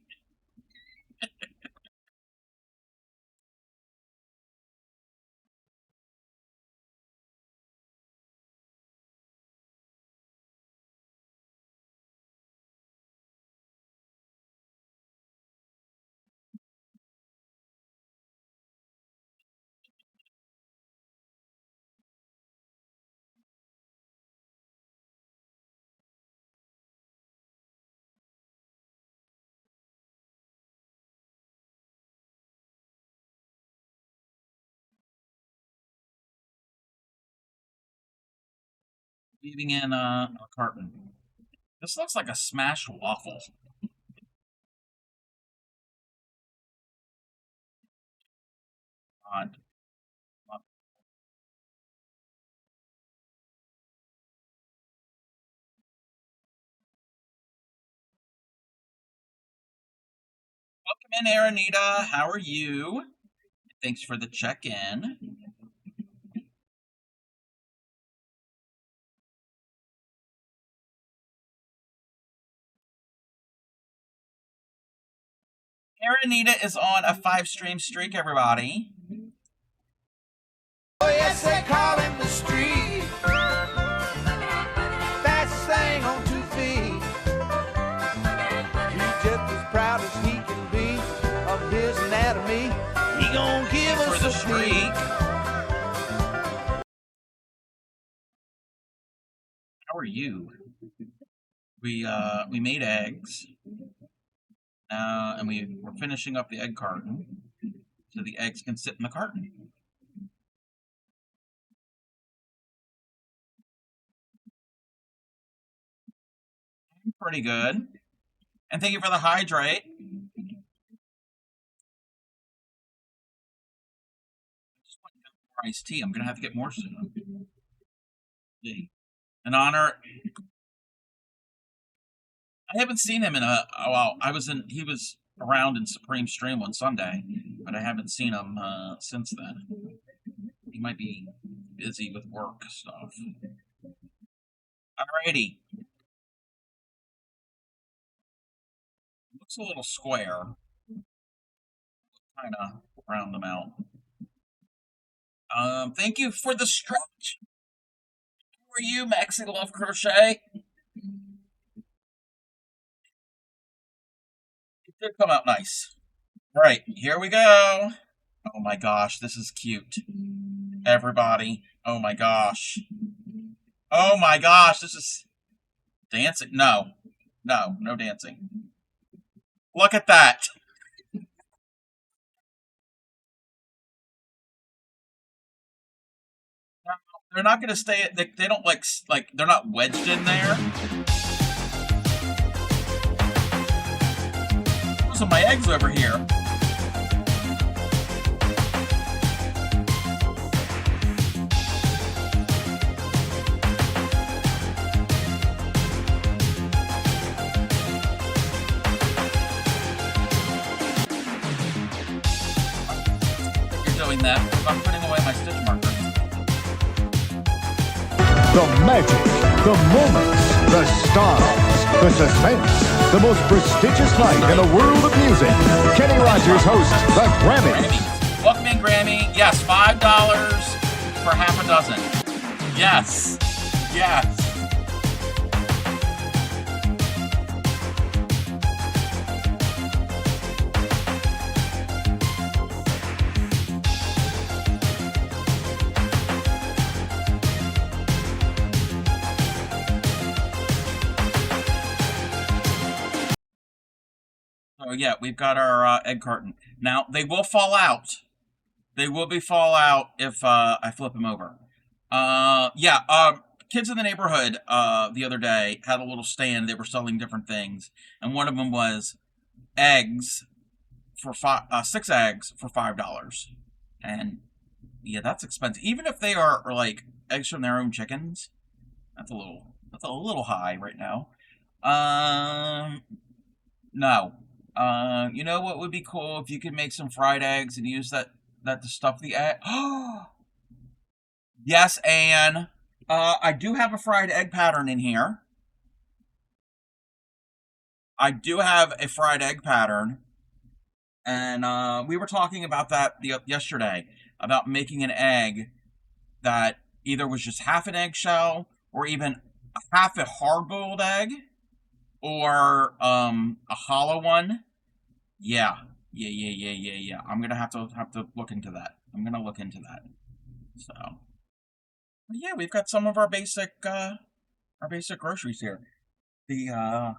leaving in a carton. This looks like a smashed waffle. Odd. Welcome in, Aranita. How are you? Thanks for the check-in. Aranita is on a 5-stream streak, everybody. Oh, yes, they call him the street. Fastest thing on 2 feet. He's just as proud as he can be of his anatomy. He gon' give For us the a streak. treat. How are you? We made eggs. And we're finishing up the egg carton. So the eggs can sit in the carton. Pretty good. And thank you for the hydrate. Just want to get more iced tea. I'm gonna have to get more soon. In honor. I haven't seen him in well. He was around in Supreme Stream on Sunday, but I haven't seen him since then. He might be busy with work stuff. Alrighty. Looks a little square. Kind of round them out. Thank you for the stretch. How are you, Maxi Love Crochet? It did come out nice. All right, here we go. Oh my gosh, this is cute. Everybody, oh my gosh. Oh my gosh, this is dancing. No dancing. Look at that. They're not going to stay. They don't like. They're not wedged in there. Those are my eggs over here. You're doing that because I'm putting away my stitch markers. The magic, the moments, the stars, the suspense, the most prestigious night in the world of music. Kenny Rogers hosts the Grammys. Grammys. Welcome in, Grammy. Yes, $5 for half a dozen. Yes. Yes. So yeah, we've got our egg carton. Now, they will fall out. They will fall out if I flip them over. Kids in the neighborhood the other day had a little stand. They were selling different things. And one of them was eggs for 6 eggs for $5. And yeah, that's expensive. Even if they are like eggs from their own chickens, that's a little high right now. No. You know what would be cool if you could make some fried eggs and use that to stuff the egg? Yes, Anne. I do have a fried egg pattern in here. I do have a fried egg pattern. And we were talking about that yesterday, about making an egg that either was just half an eggshell or even half a hard-boiled egg or a hollow one. Yeah. I'm gonna have to look into that. I'm gonna look into that. So, but yeah, we've got some of our basic groceries here. The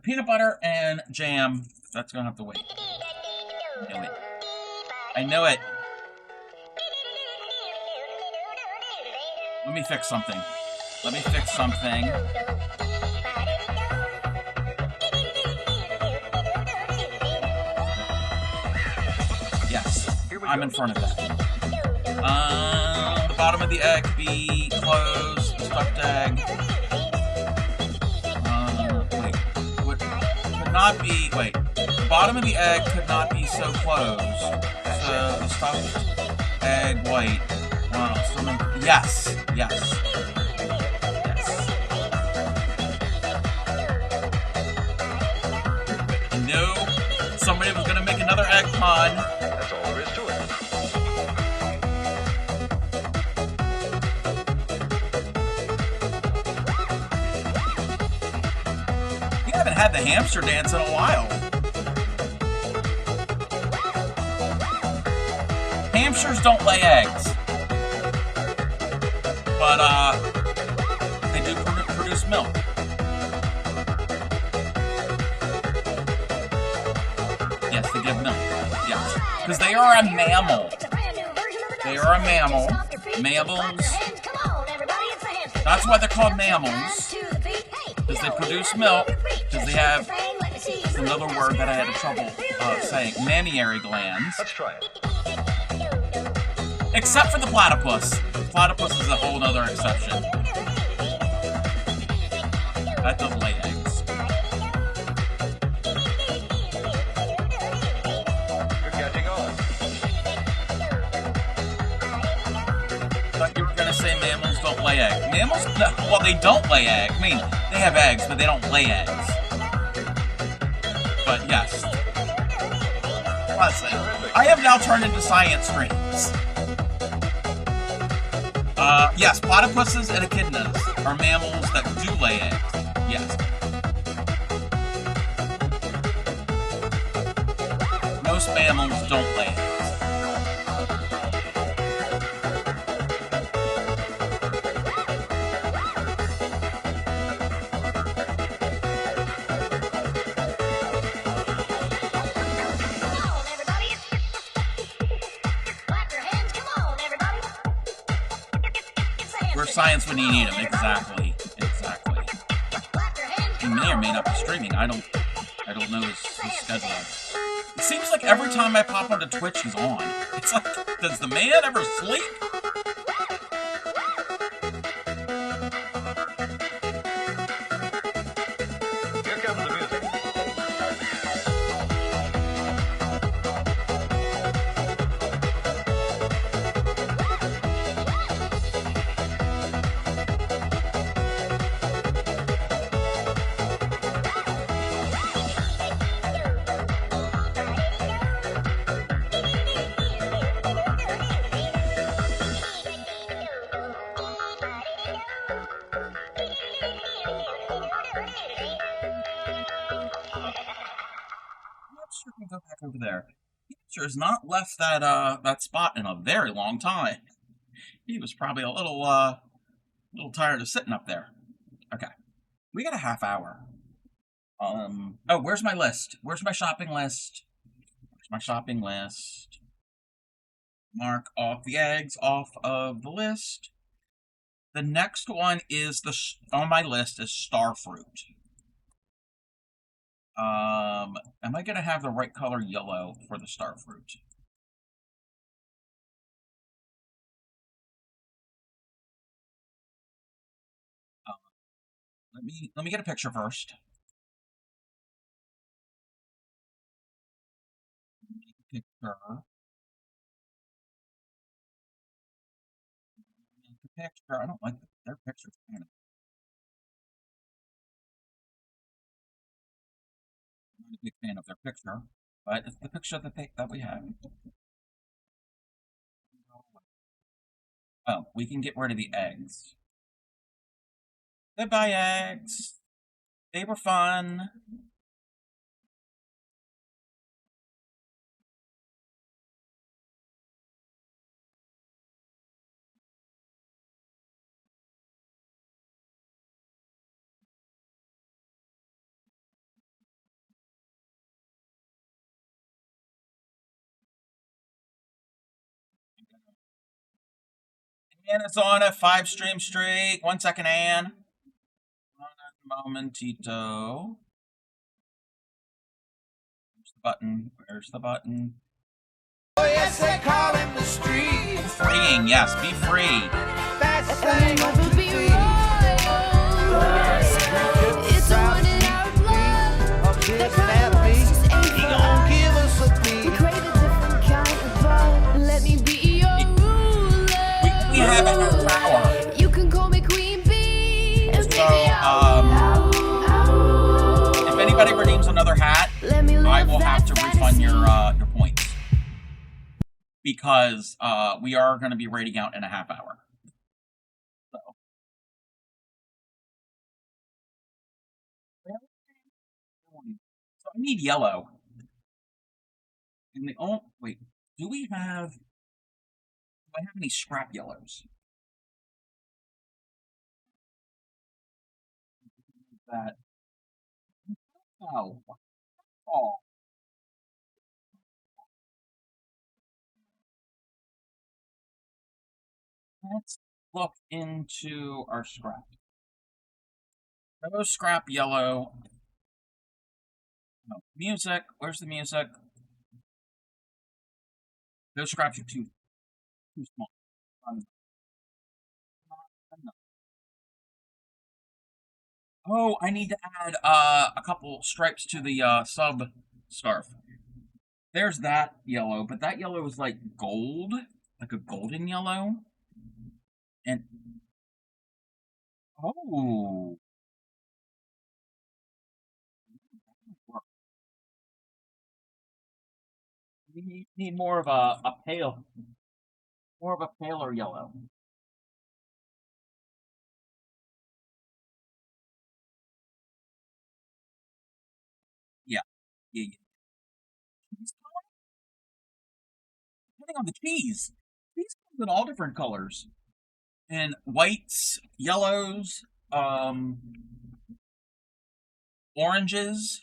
peanut butter and jam. That's gonna have to wait. I know it. Let me fix something. Let me fix something. Yes, I'm in front of that. The bottom of the egg be closed, the stuffed egg. Wait, could not be, wait. The bottom of the egg could not be so closed. So the stuffed egg white. Yes, yes. I knew somebody was gonna make another egg pun. That's all there is to it. We haven't had the hamster dance in a while. Hamsters don't lay eggs, but they do produce milk. Yes, they give milk. Yes, because they are a mammal. They are a mammal. Mammals. That's why they're called mammals. Because they produce milk. Because they have another word that I had trouble saying. Mammary glands. Let's try it. Except for the platypus. Platypus is a whole other exception. That doesn't lay eggs. You're catching on. Thought you were gonna say mammals don't lay eggs. Mammals, no, well, they don't lay eggs. I mean, they have eggs, but they don't lay eggs. But yes. Listen, I have now turned into science streams. Yes, platypuses and echidnas are mammals that do lay eggs. Yes. Most mammals don't lay eggs. We're science when you need them. Exactly. Exactly. He may or may not be streaming. I don't know his schedule. It seems like every time I pop onto Twitch, he's on. It's like, does the man ever sleep? Here comes the music. Hamster can go back over there. Hamster has not left that that spot in a very long time. He was probably a little tired of sitting up there. Okay. We got a half hour. Oh, where's my list? Where's my shopping list? Where's my shopping list? Mark off the eggs off of the list. The next one is on my list is starfruit. Am I gonna have the right color yellow for the starfruit? Let me get a picture first. Picture. Picture. I don't like their pictures. I'm not a big fan of their picture, but it's the picture that we have. Oh, we can get rid of the eggs. Goodbye, eggs. They were fun. Anna's on a 5-stream streak. 1 second, Ann. Momentito. Where's the button? Where's the button? Oh, yes, they call him the street. Freeing, yes, be free. Fast thing on the beat. It's a one in our blood. The promises ain't He for gon' give us a We beat. crave a different kind of bud. Let me be your ruler. We have a half hour. You can call me Queen Bee. And So, baby, if anybody redeems another hat, let me live I will have that to refund fantasy. your points. Because we are going to be rating out in a half hour. So. So I need yellow. And the wait, do I have any scrap yellows? That. Oh. Oh. Let's look into our scrap. No scrap yellow. No. Music. Where's the music? Those scraps are too small. Oh, I need to add a couple stripes to the sub scarf. There's that yellow, but that yellow is like gold, like a golden yellow. And oh, we need more of a paler yellow. Yeah, yeah. Depending on the cheese, cheese comes in all different colors, and whites, yellows, oranges.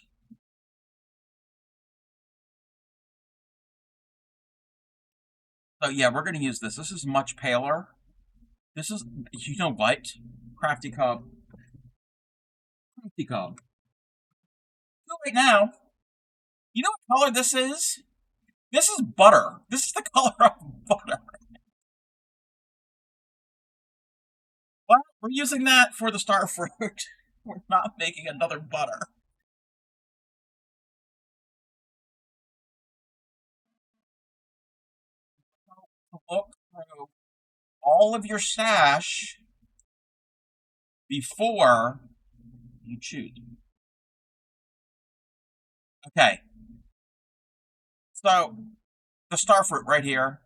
So yeah, we're gonna use this. This is much paler. This is, you know what? Crafty Cub. Crafty Cub. Do it right now. You know what color this is? This is butter. This is the color of butter. Well, we're using that for the star fruit. We're not making another butter. Look through all of your stash before you choose. Okay. So, the star fruit right here,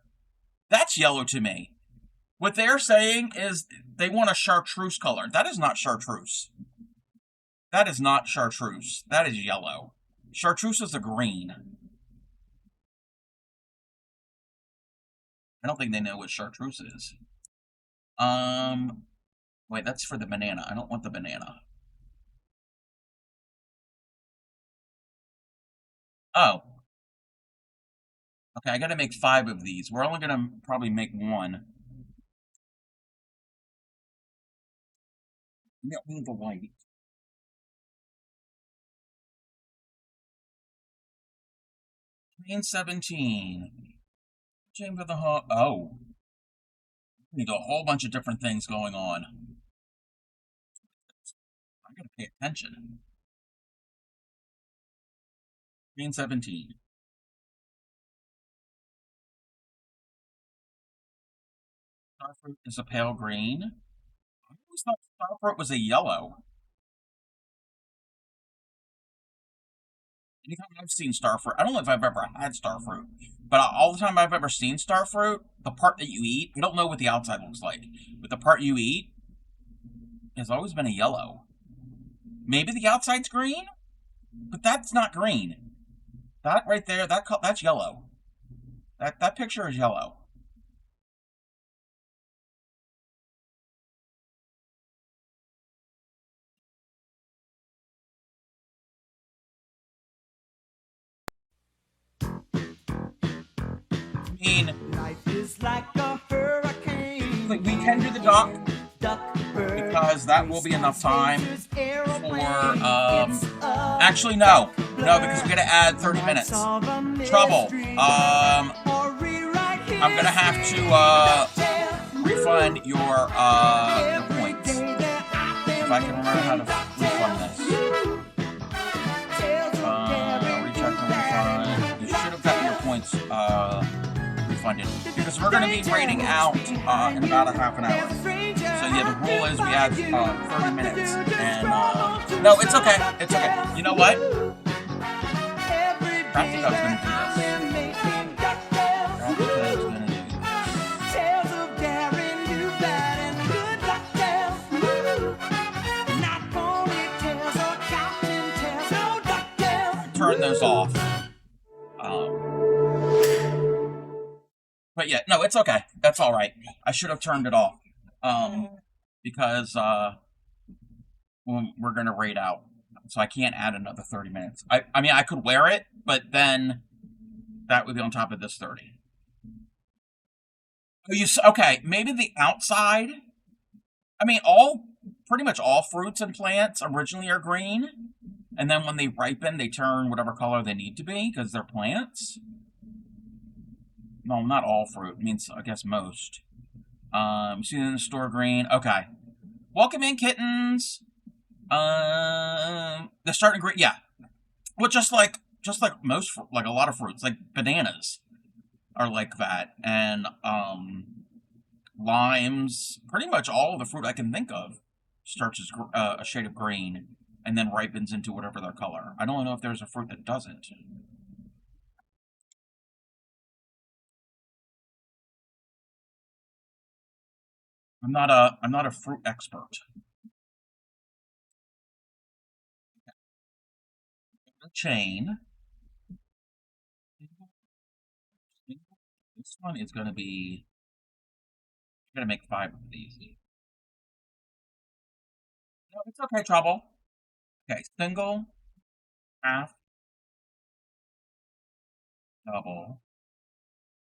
that's yellow to me. What they're saying is they want a chartreuse color. That is not chartreuse. That is not chartreuse. That is yellow. Chartreuse is a green. I don't think they know what chartreuse is. Wait, that's for the banana. I don't want the banana. Oh. Okay, I gotta make 5 of these. We're only gonna probably make 1. We don't need the white. Green 17. Chamber of the Heart. Oh. We got a whole bunch of different things going on. I gotta pay attention. Green 17. Starfruit is a pale green. I always thought Starfruit was a yellow. Anytime I've seen Starfruit, I don't know if I've ever had Starfruit, but all the time I've ever seen Starfruit, the part that you eat, I don't know what the outside looks like, but the part you eat has always been a yellow. Maybe the outside's green, but that's not green. That right there, that's yellow. That picture is yellow. I mean, Life is like a hurricane. we can do the duck because that will be enough time for actually no, because we gotta add 30 minutes. Trouble. I'm gonna have to refund your points. If I can remember how to refund this. Recheck and refund. You should have gotten your points refunded because we're gonna be rating out in about a half an hour. So yeah, the rule is we add 30 minutes, and no, it's okay. It's okay. You know what? I think I was gonna do this. Turn those off. But yeah, no, it's okay. That's all right. I should have turned it off. Because we're gonna rate out, so I can't add another 30 minutes. I mean, I could wear it, but then that would be on top of this 30. Okay? Maybe the outside. I mean, pretty much all fruits and plants originally are green, and then when they ripen, they turn whatever color they need to be because they're plants. No, not all fruit. It means, I guess, most. See in the store green. Okay. Welcome in, kittens. They're starting green. Yeah. Well, just like most, like a lot of fruits, like bananas are like that, and limes. Pretty much all of the fruit I can think of starts as a shade of green and then ripens into whatever their color. I don't know if there's a fruit that doesn't. I'm not a fruit expert. Chain. This one is going to be. I'm going to make 5 of these. No, it's okay, Trouble. Okay, single, half, double,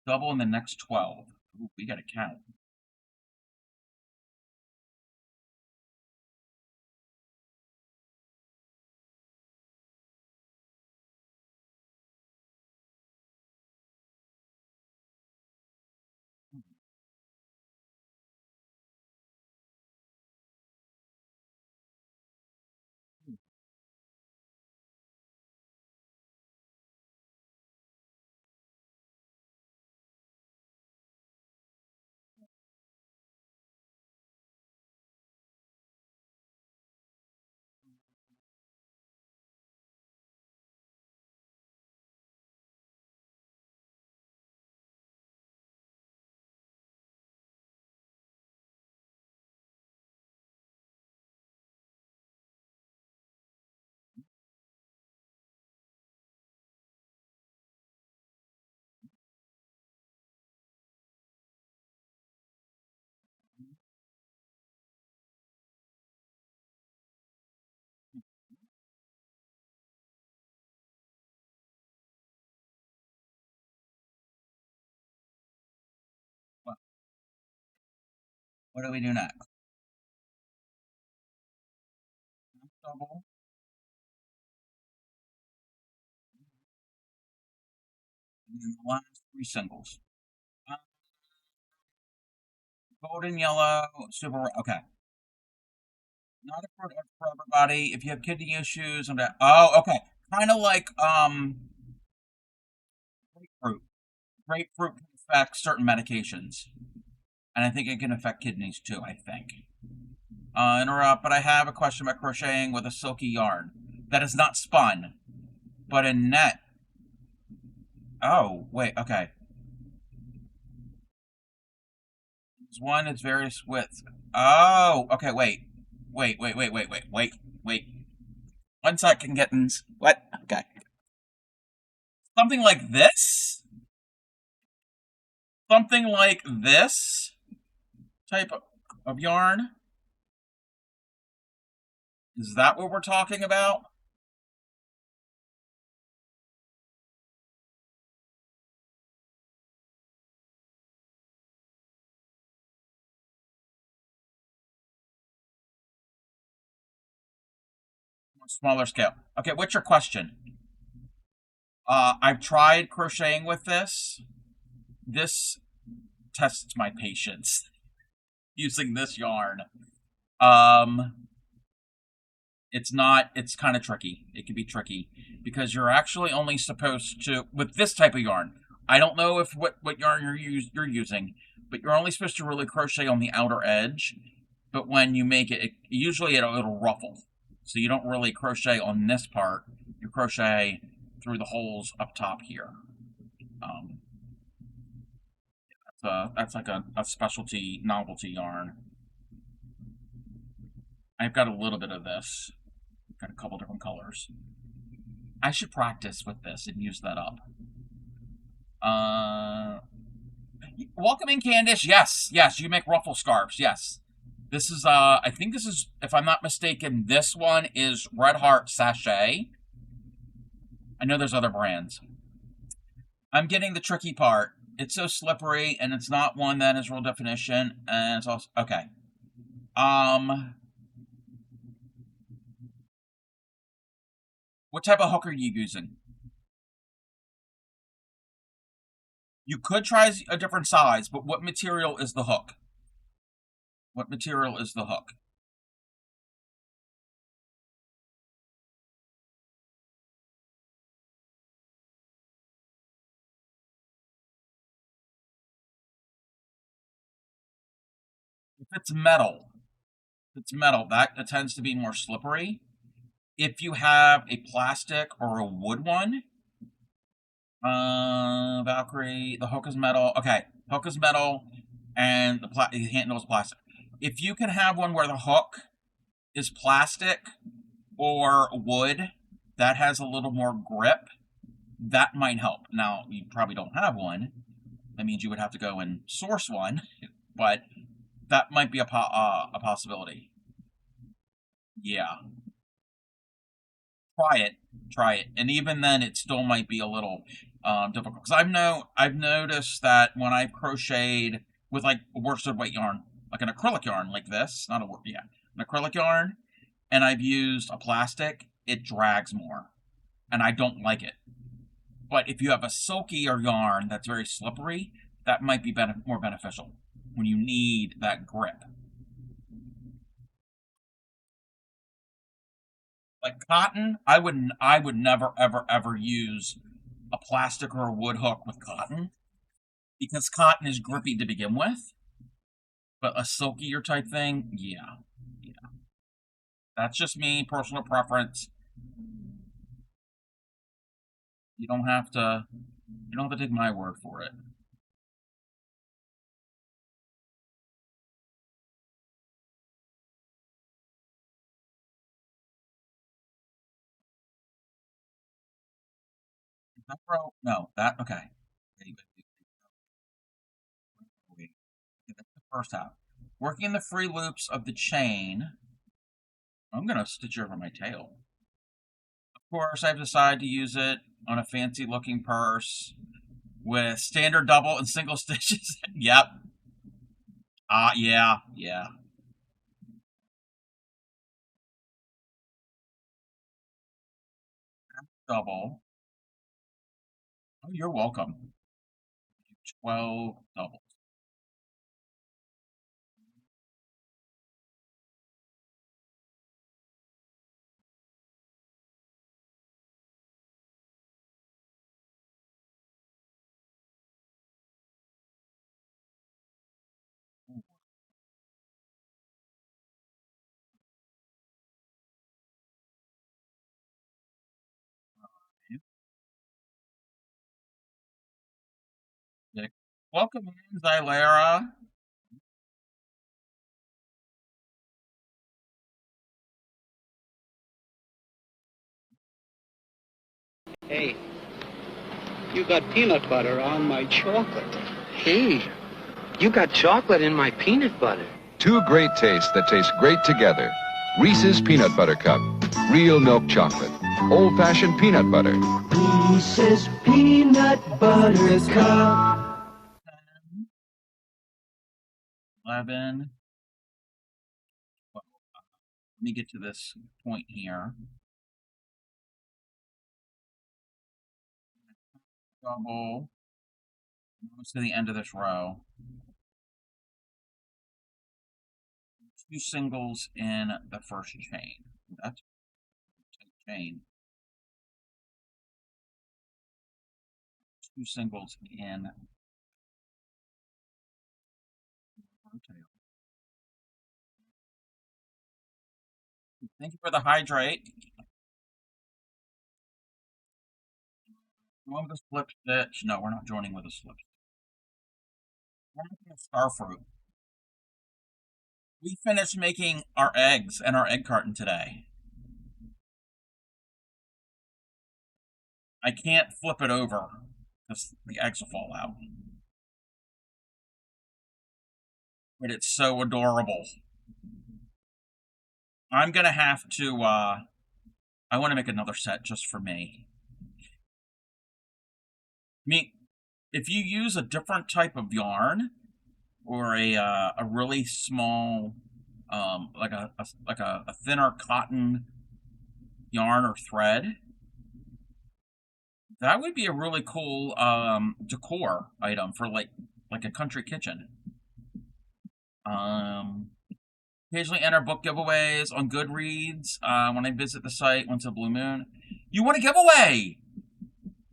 double in the next 12. Ooh, we got to count. What do we do next? Double. And then the last 3 singles. Golden yellow, super. Okay. Not a fruit for everybody. If you have kidney issues, okay. Kind of like grapefruit. Grapefruit can affect certain medications, and I think it can affect kidneys too. I think. Interrupt. But I have a question about crocheting with a silky yarn that is not spun, but a net. Oh wait. Okay. One is various widths. Oh. Okay. Wait. 1 second, kittens. What? Okay. Something like this? Something like this type of yarn? Is that what we're talking about? Smaller scale. Okay, what's your question? I've tried crocheting with this. This tests my patience using this yarn. It's kind of tricky. It can be tricky because you're actually only supposed to, with this type of yarn, I don't know if what yarn you're using, but you're only supposed to really crochet on the outer edge. But when you make it, usually it'll ruffle. So you don't really crochet on this part. You crochet through the holes up top here. That's like a specialty novelty yarn. I've got a little bit of this. Got a couple different colors. I should practice with this and use that up. Welcome in, Candice. Yes, you make ruffle scarves. Yes. This is, I think this is, if I'm not mistaken, this one is Red Heart Sachet. I know there's other brands. I'm getting the tricky part. It's so slippery, and it's not one that is real definition, and it's also, okay. What type of hook are you using? You could try a different size, but what material is the hook? What material is the hook? If it's metal, that tends to be more slippery. If you have a plastic or a wood one, Valkyrie, the hook is metal. Okay, hook is metal, and the handle is plastic. If you can have one where the hook is plastic or wood that has a little more grip, that might help. Now, you probably don't have one. That means you would have to go and source one, but that might be a possibility. Yeah. Try it, and even then, it still might be a little difficult. Because I've noticed that when I've crocheted with like worsted weight yarn, like an acrylic yarn like this, not a an acrylic yarn, and I've used a plastic, it drags more, and I don't like it. But if you have a silkier yarn that's very slippery, that might be more beneficial when you need that grip. Like cotton, I would never ever use a plastic or a wood hook with cotton because cotton is grippy to begin with. But a silkier type thing, yeah. That's just me, personal preference. You don't have to take my word for it. Is that pro? No, that okay. Wait, that's the first half. Working the free loops of the chain. I'm gonna stitch over my tail. Of course, I've decided to use it on a fancy looking purse with standard double and single stitches. Yep. Yeah. Double. Oh, you're welcome. 12 doubles. Welcome in, Xylera. Hey, you got peanut butter on my chocolate. Hey, you got chocolate in my peanut butter. Two great tastes that taste great together. Reese's Peanut Butter Cup. Real milk chocolate. Old-fashioned peanut butter. Reese's Peanut Butter Cup. 11. Well, let me get to this point here. double. Almost to the end of this row. Two singles in the first chain. That's a chain. Two singles in tail. Thank you for the hydrate. Join with a slip stitch. No, we're not joining with a slip stitch. We're making a star fruit. We finished making our eggs and our egg carton today. I can't flip it over because the eggs will fall out. But it's so adorable. I'm gonna have to, I want to make another set just for me. I mean, if you use a different type of yarn or a really small, like a thinner cotton yarn or thread, that would be a really cool decor item for like a country kitchen. Occasionally enter book giveaways on Goodreads when I visit the site once a blue moon. You want a giveaway?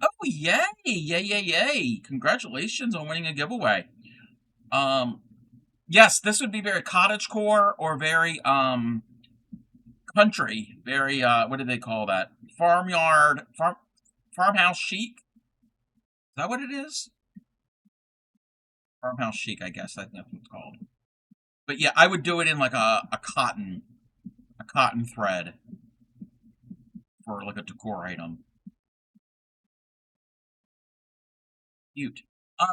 Oh, yay! Yay, yay, yay! Congratulations on winning a giveaway. Yes, this would be very cottagecore or very country. Very what do they call that? Farmhouse chic. Is that what it is? Farmhouse chic, I guess that's what it's called. But yeah, I would do it in like a cotton thread for like a decor item. Cute.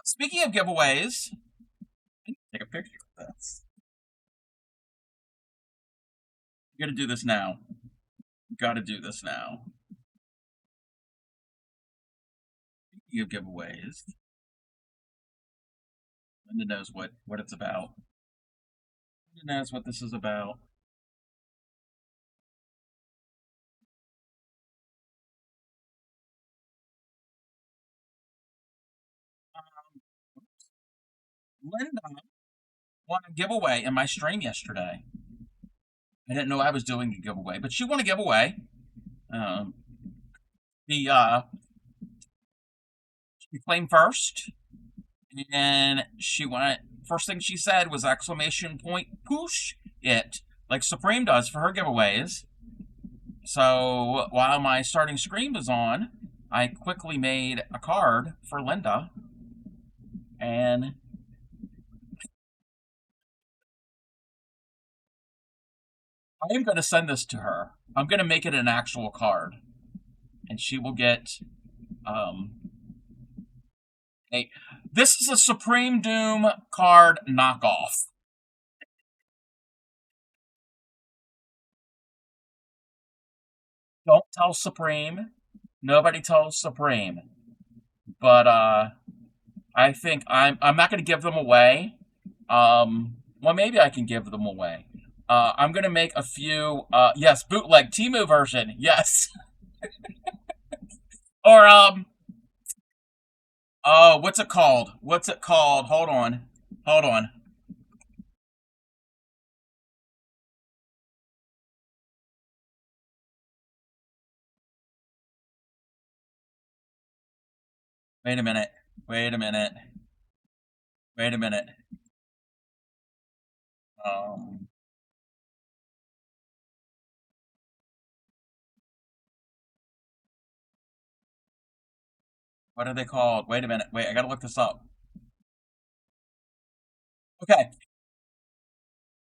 Speaking of giveaways, I need to take a picture of this. You gotta do this now. You gotta do this now. Speaking of giveaways, Linda knows what it's about. Linda knows what this is about. Linda won a giveaway in my stream yesterday. I didn't know I was doing a giveaway, but she won a giveaway. She claimed first, and she went. First thing she said was exclamation point push it, like Supreme does for her giveaways. So while my starting screen was on, I quickly made a card for Linda, and I am going to send this to her. I'm going to make it an actual card, and she will get this is a Supreme Doom card knockoff. Don't tell Supreme. Nobody tells Supreme. But I think I'm not going to give them away. Well, maybe I can give them away. I'm going to make a few. Yes, bootleg Temu version. Yes. Or oh, what's it called? What's it called? Hold on. Hold on. Wait a minute. Wait a minute. Wait a minute. What are they called? Wait a minute. Wait, I gotta look this up. Okay.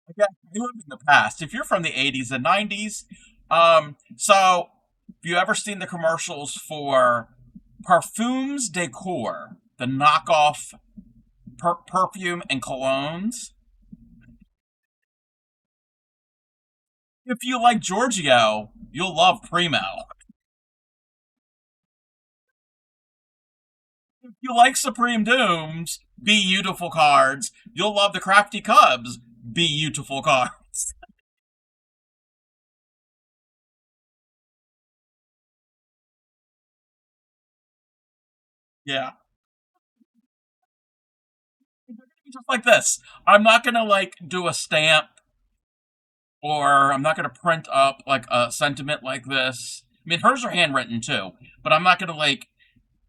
Again, we live in the past. If you're from the 80s and 90s, so have you ever seen the commercials for Parfums Decor, the knockoff perfume and colognes? If you like Giorgio, you'll love Primo. If you like Supreme Dooms, beautiful cards, you'll love the Crafty Cubs, beautiful cards. Yeah. Just like this. I'm not gonna like do a stamp or I'm not gonna print up like a sentiment like this. I mean, hers are handwritten too, but I'm not gonna like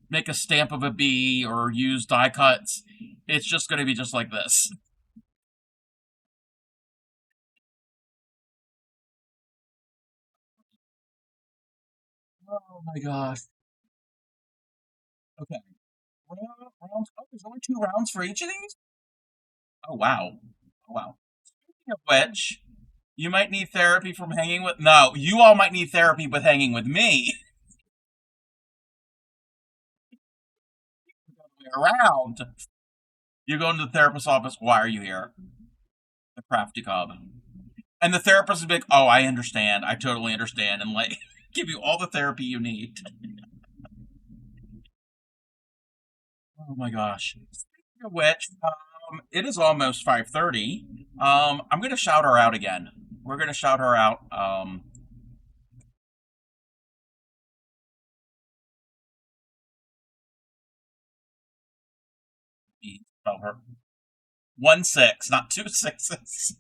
make a stamp of a bee or use die cuts. It's just gonna be just like this. Oh my gosh. Okay. Rounds. Oh, there's only 2 rounds for each of these? Oh wow. Oh wow. Speaking of which, you might need therapy from hanging with. No, you all might need therapy with hanging with me. Around. You go into the therapist's office. Why are you here? The crafty cob. And the therapist is like, "Oh, I understand. I totally understand," and like give you all the therapy you need. Oh my gosh. Speaking of which, it is almost 5:30. I'm gonna shout her out again. We're gonna shout her out. Spell her 1 6, not 2 6s.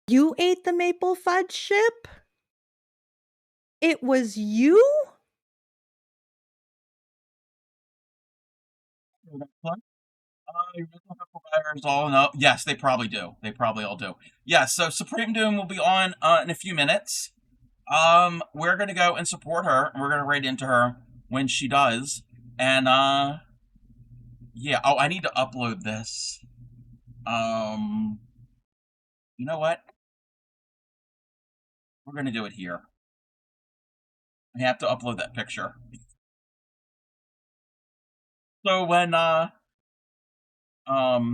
You ate the maple fudge chip? It was you? Your mental health providers all know. Yes, they probably do. They probably all do. Yes. So Supreme Doom will be on in a few minutes. We're gonna go and support her. We're gonna raid into her when she does. And yeah. Oh, I need to upload this. Um, you know what? We're gonna do it here. I have to upload that picture. So when um I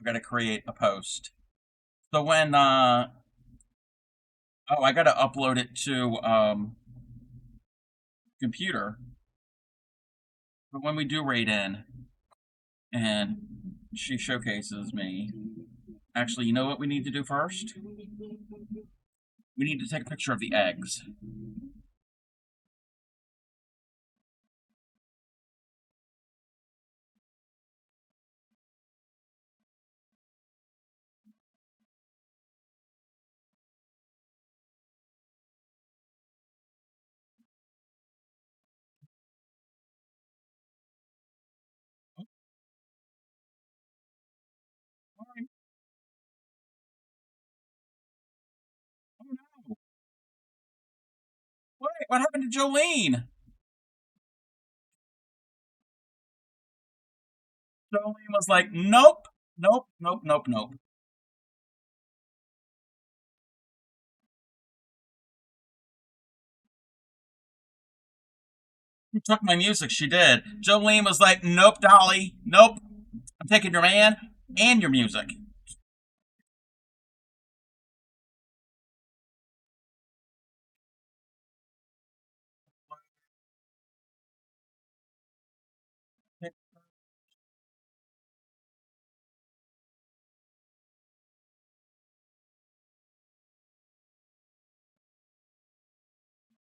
gotta create a post. So when oh, I gotta upload it to computer. But when we do raid in and she showcases me, actually, you know what we need to do first? We need to take a picture of the eggs. Oh no! What happened to Jolene? Jolene was like, nope, nope, nope, nope, nope. She took my music. She did. Jolene was like, nope, Dolly, nope. I'm taking your man and your music.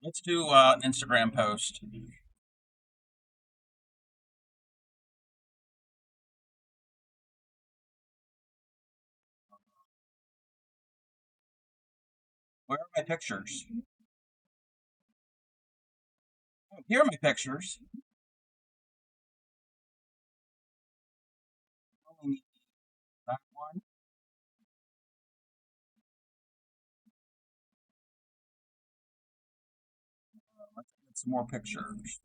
Let's do an Instagram post. Where are my pictures? Oh, here are my pictures. Only need that one. Let's get some more pictures.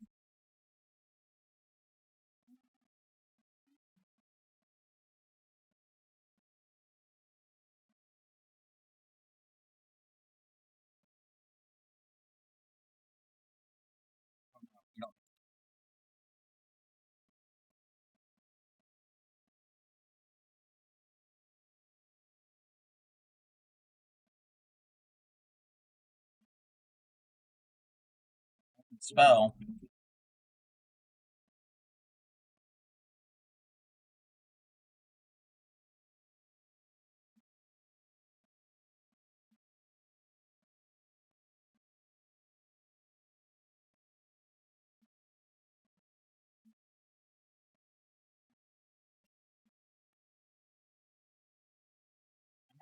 You know, spell.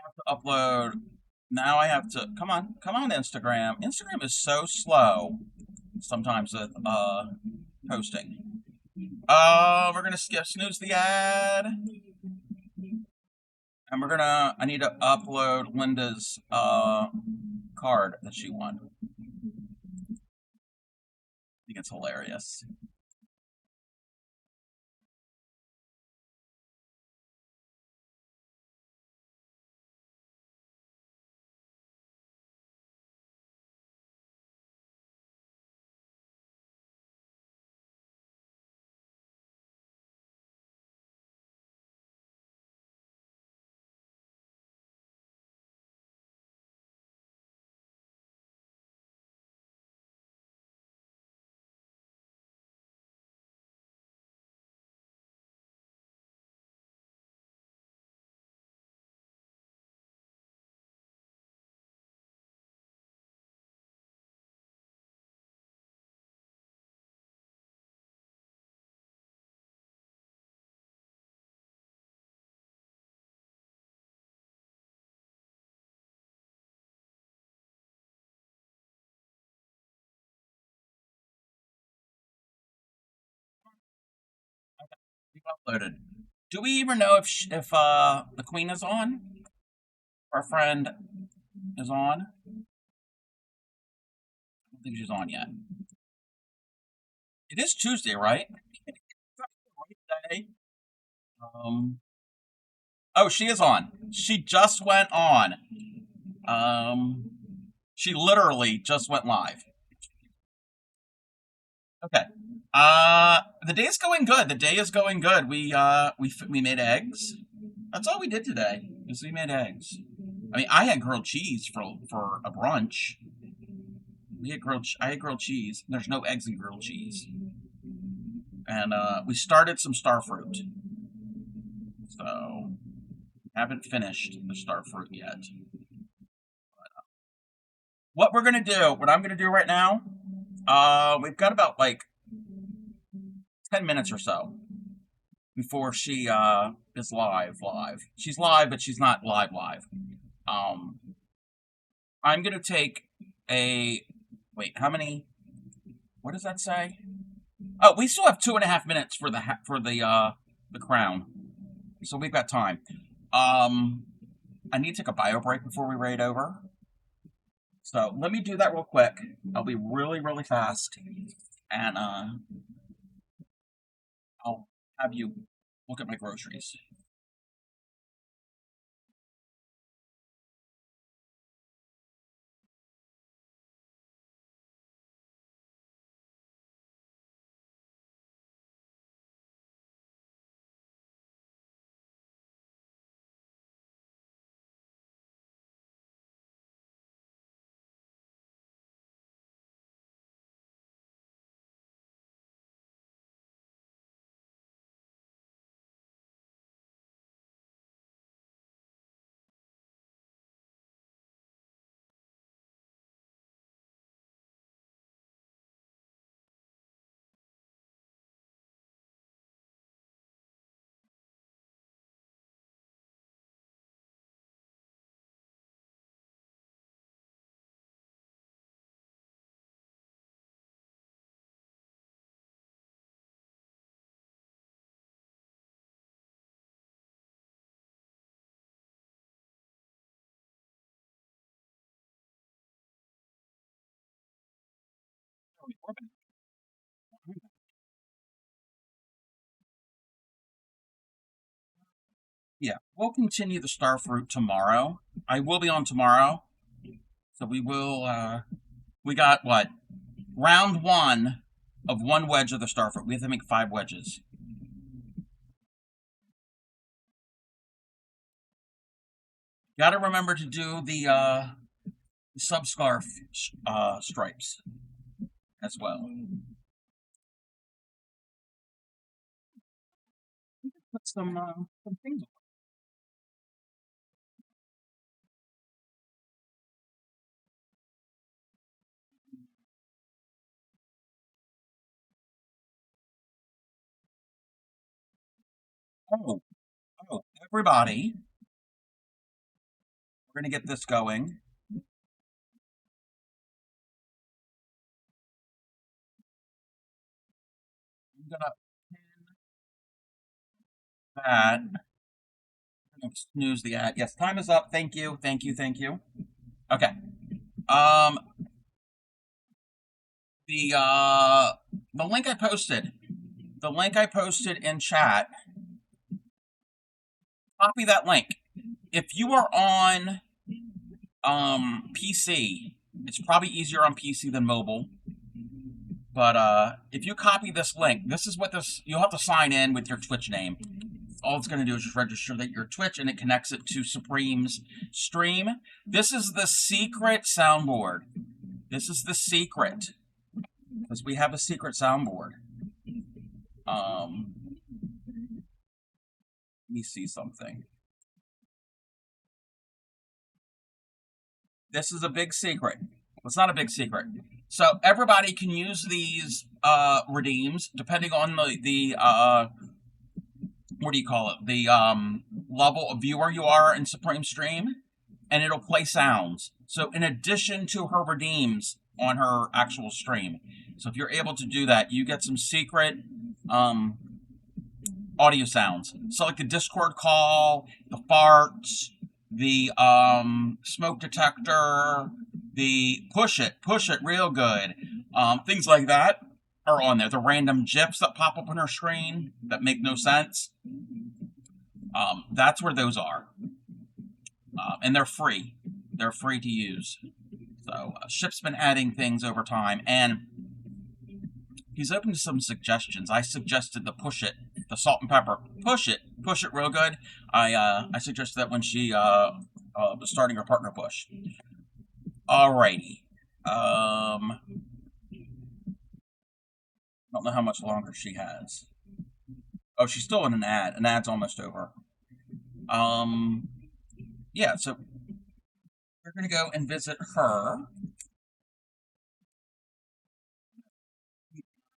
have to upload. Now I have to come on, Instagram. Instagram is so slow sometimes with posting. We're gonna skip snooze the ad, and I need to upload Linda's card that she won. I think it's hilarious. We've uploaded. Do we even know if the queen is on? Our friend is on. I don't think she's on yet. It is Tuesday, right? Day. Oh, she is on. She just went on. She literally just went live. Okay. The day is going good. The day is going good. We made eggs. That's all we did today. Is we made eggs. I mean, I had grilled cheese for a brunch. I had grilled cheese. There's no eggs in grilled cheese. And we started some star fruit. So haven't finished the star fruit yet. What I'm gonna do right now, we've got about like 10 minutes or so before she is live. She's live, but she's not live. Um, I'm gonna take a wait. How many? What does that say? Oh, we still have 2.5 minutes for the crown, so we've got time. I need to take a bio break before we raid over. So let me do that real quick. I'll be really fast, and I'll have you look at my groceries. Yeah, we'll continue the star fruit tomorrow. I will be on tomorrow, so we will. We got what? Round one of one wedge of the star fruit. We have to make 5 wedges. Got to remember to do the sub scarf stripes as well. Put some things on. Oh, everybody. We're gonna get this going. I'm gonna pin that. I'm gonna snooze the ad. Yes, time is up. Thank you. Thank you. Thank you. Okay. Um, the link I posted. The link I posted in chat. Copy that link. If you are on PC, it's probably easier on PC than mobile. But if you copy this link, this is what this, you'll have to sign in with your Twitch name. All it's going to do is just register that you're Twitch, and it connects it to Supreme's stream. This is the secret soundboard. This is the secret, because we have a secret soundboard. Let me see something. This is a big secret. It's not a big secret. So everybody can use these redeems depending on the what do you call it? The level of viewer you are in Supreme Stream, and it'll play sounds. So in addition to her redeems on her actual stream. So if you're able to do that, you get some secret audio sounds. So like the Discord call, the farts, the smoke detector, the push it real good, things like that are on there. The random GIFs that pop up on her screen that make no sense, that's where those are, and they're free. They're free to use. So Ship's been adding things over time, and he's open to some suggestions. I suggested the push it, the salt and pepper, push it real good. I suggested that when she was starting her partner push. Alrighty. I don't know how much longer she has. Oh, she's still in an ad. An ad's almost over. Yeah, so we're gonna go and visit her.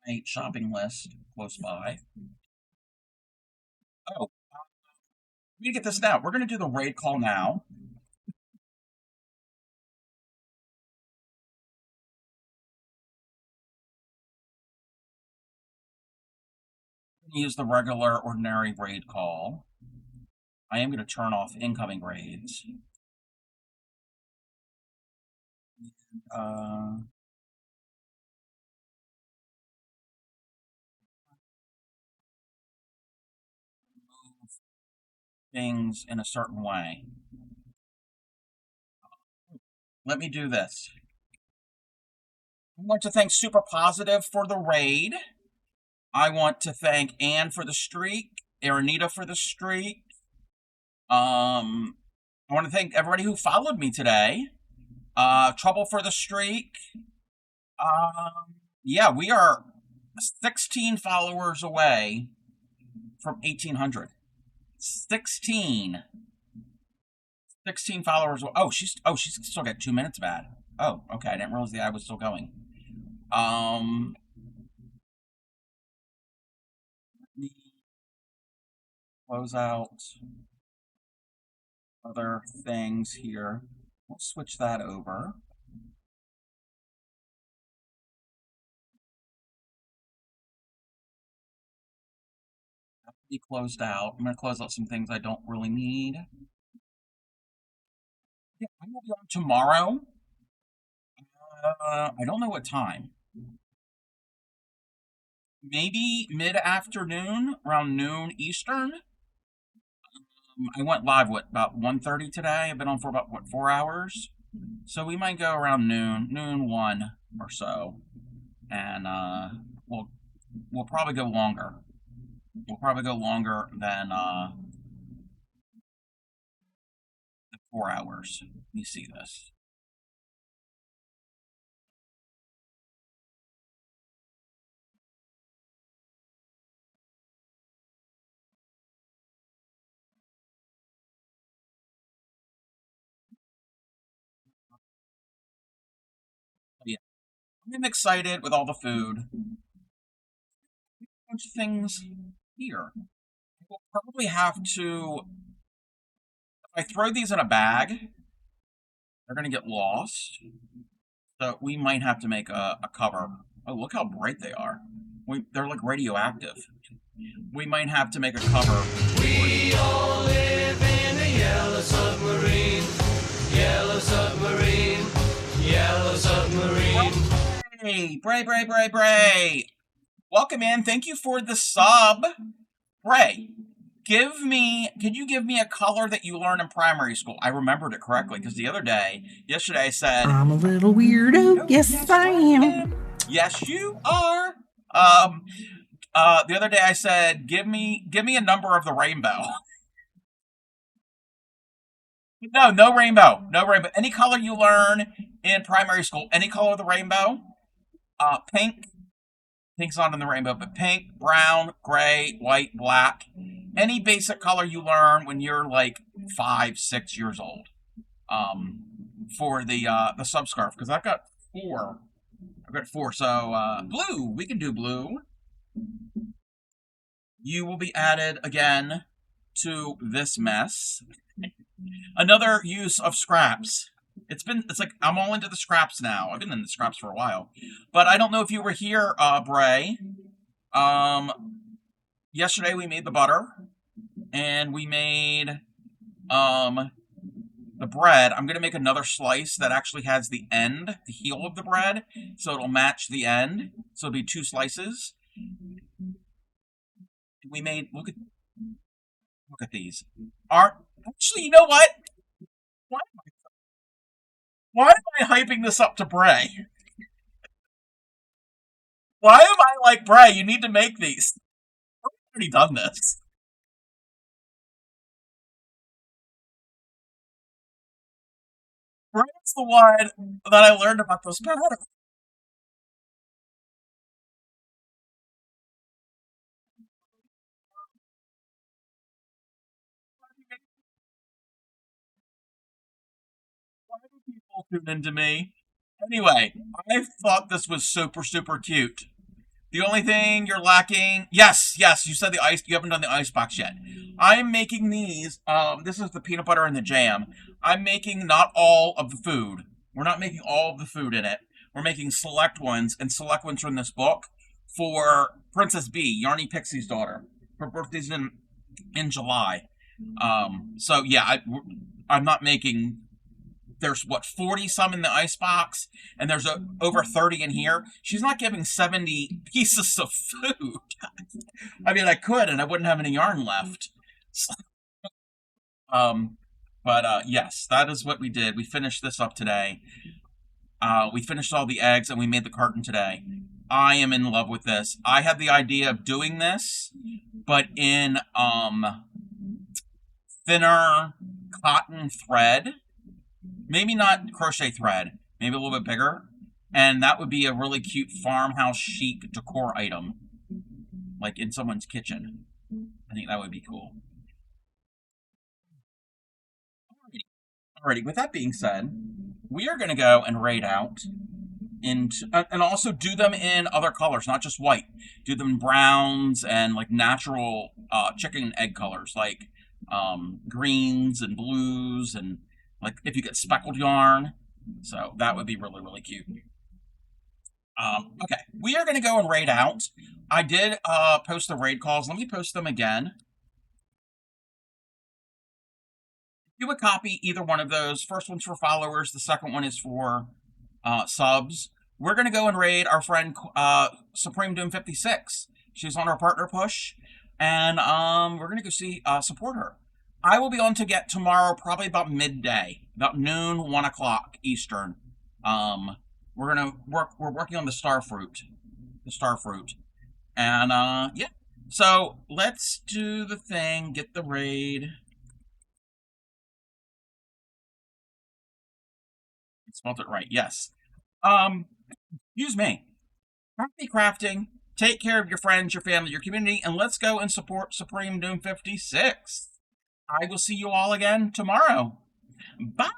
A shopping list close by. Oh, let me get this now. We're gonna do the raid call now. Use the regular ordinary raid call. I am going to turn off incoming raids. Move things in a certain way. Let me do this. I want to thank Super Positive for the raid. I want to thank Anne for the streak, Aranita for the streak. I want to thank everybody who followed me today. Trouble for the streak. Yeah, we are 16 followers away from 1,800. 16 followers. Oh, she's still got 2 minutes bad. Oh, okay. I didn't realize the ad was still going. Let me close out other things here. We'll switch that over. Be closed out. I'm going to close out some things I don't really need. Yeah, I will be on tomorrow. I don't know what time. Maybe mid-afternoon, around noon Eastern. I went live, about 1:30 today? I've been on for about, 4 hours? So we might go around noon 1 or so. And we'll probably go longer. We'll probably go longer than 4 hours. Let me see this. Yeah, I'm excited with all the food. A bunch of things here. We'll probably have to. If I throw these in a bag, They're gonna get lost. So we might have to make a cover. Oh, look how bright they are. They're like radioactive. We might have to make a cover. We all live in a yellow submarine. Yellow submarine. Yellow submarine. Hey, Bray. Welcome in. Thank you for the sub. Bray, can you give me a color that you learned in primary school? I remembered it correctly because yesterday I said, I'm a little weirdo. Yes, I am. Yes, you are. The other day I said, give me a number of the rainbow. No rainbow. Any color you learn in primary school, any color of the rainbow. Pink. Pink's not in the rainbow, but pink, brown, gray, white, black. Any basic color you learn when you're like 5, 6 years old. For the subscarf, because I've got 4. So blue. We can do blue. You will be added again to this mess. Another use of scraps. It's like I'm all into the scraps now. I've been in the scraps for a while. But I don't know if you were here, Bray. Yesterday we made the butter. And we made the bread. I'm going to make another slice that actually has the end, the heel of the bread. So it'll match the end. So it'll be 2 slices. We made, look at these. Actually, you know what? Why am I hyping this up to Bray? Why am I like, Bray, you need to make these? I've already done this. Bray's the one that I learned about this pattern. Why do people tune into me? Anyway, I thought this was super, super cute. The only thing you're lacking, yes, you said you haven't done the ice box yet. I'm making these, this is the peanut butter and the jam. I'm making not all of the food. We're not making all of the food in it. We're making select ones, and select ones from this book for Princess B, Yarny Pixie's daughter. Her birthday's in July. So yeah, I'm not making. There's 40 some in the ice box, and there's over 30 in here. She's not giving 70 pieces of food. I mean, I could, and I wouldn't have any yarn left. So, yes, that is what we did. We finished this up today. We finished all the eggs, and we made the carton today. I am in love with this. I had the idea of doing this, but in thinner cotton thread. Maybe not crochet thread, maybe a little bit bigger. And that would be a really cute farmhouse chic decor item. Like in someone's kitchen. I think that would be cool. Alrighty, with that being said, we are going to go and raid out. And also do them in other colors, not just white. Do them in browns and like natural chicken and egg colors. Like greens and blues and like if you get speckled yarn. So that would be really, really cute. Okay, we are going to go and raid out. I did post the raid calls. Let me post them again. You would copy either one of those. First one's for followers. The second one is for subs. We're going to go and raid our friend Supreme Doom 56. She's on our partner push. And we're going to go support her. I will be on to get tomorrow, probably about midday, about noon, 1 o'clock Eastern. We're working on the starfruit, and yeah. So let's do the thing, get the raid. I spelled it right, yes. Excuse me. Happy crafting. Take care of your friends, your family, your community, and let's go and support Supreme Doom 56. I will see you all again tomorrow. Bye!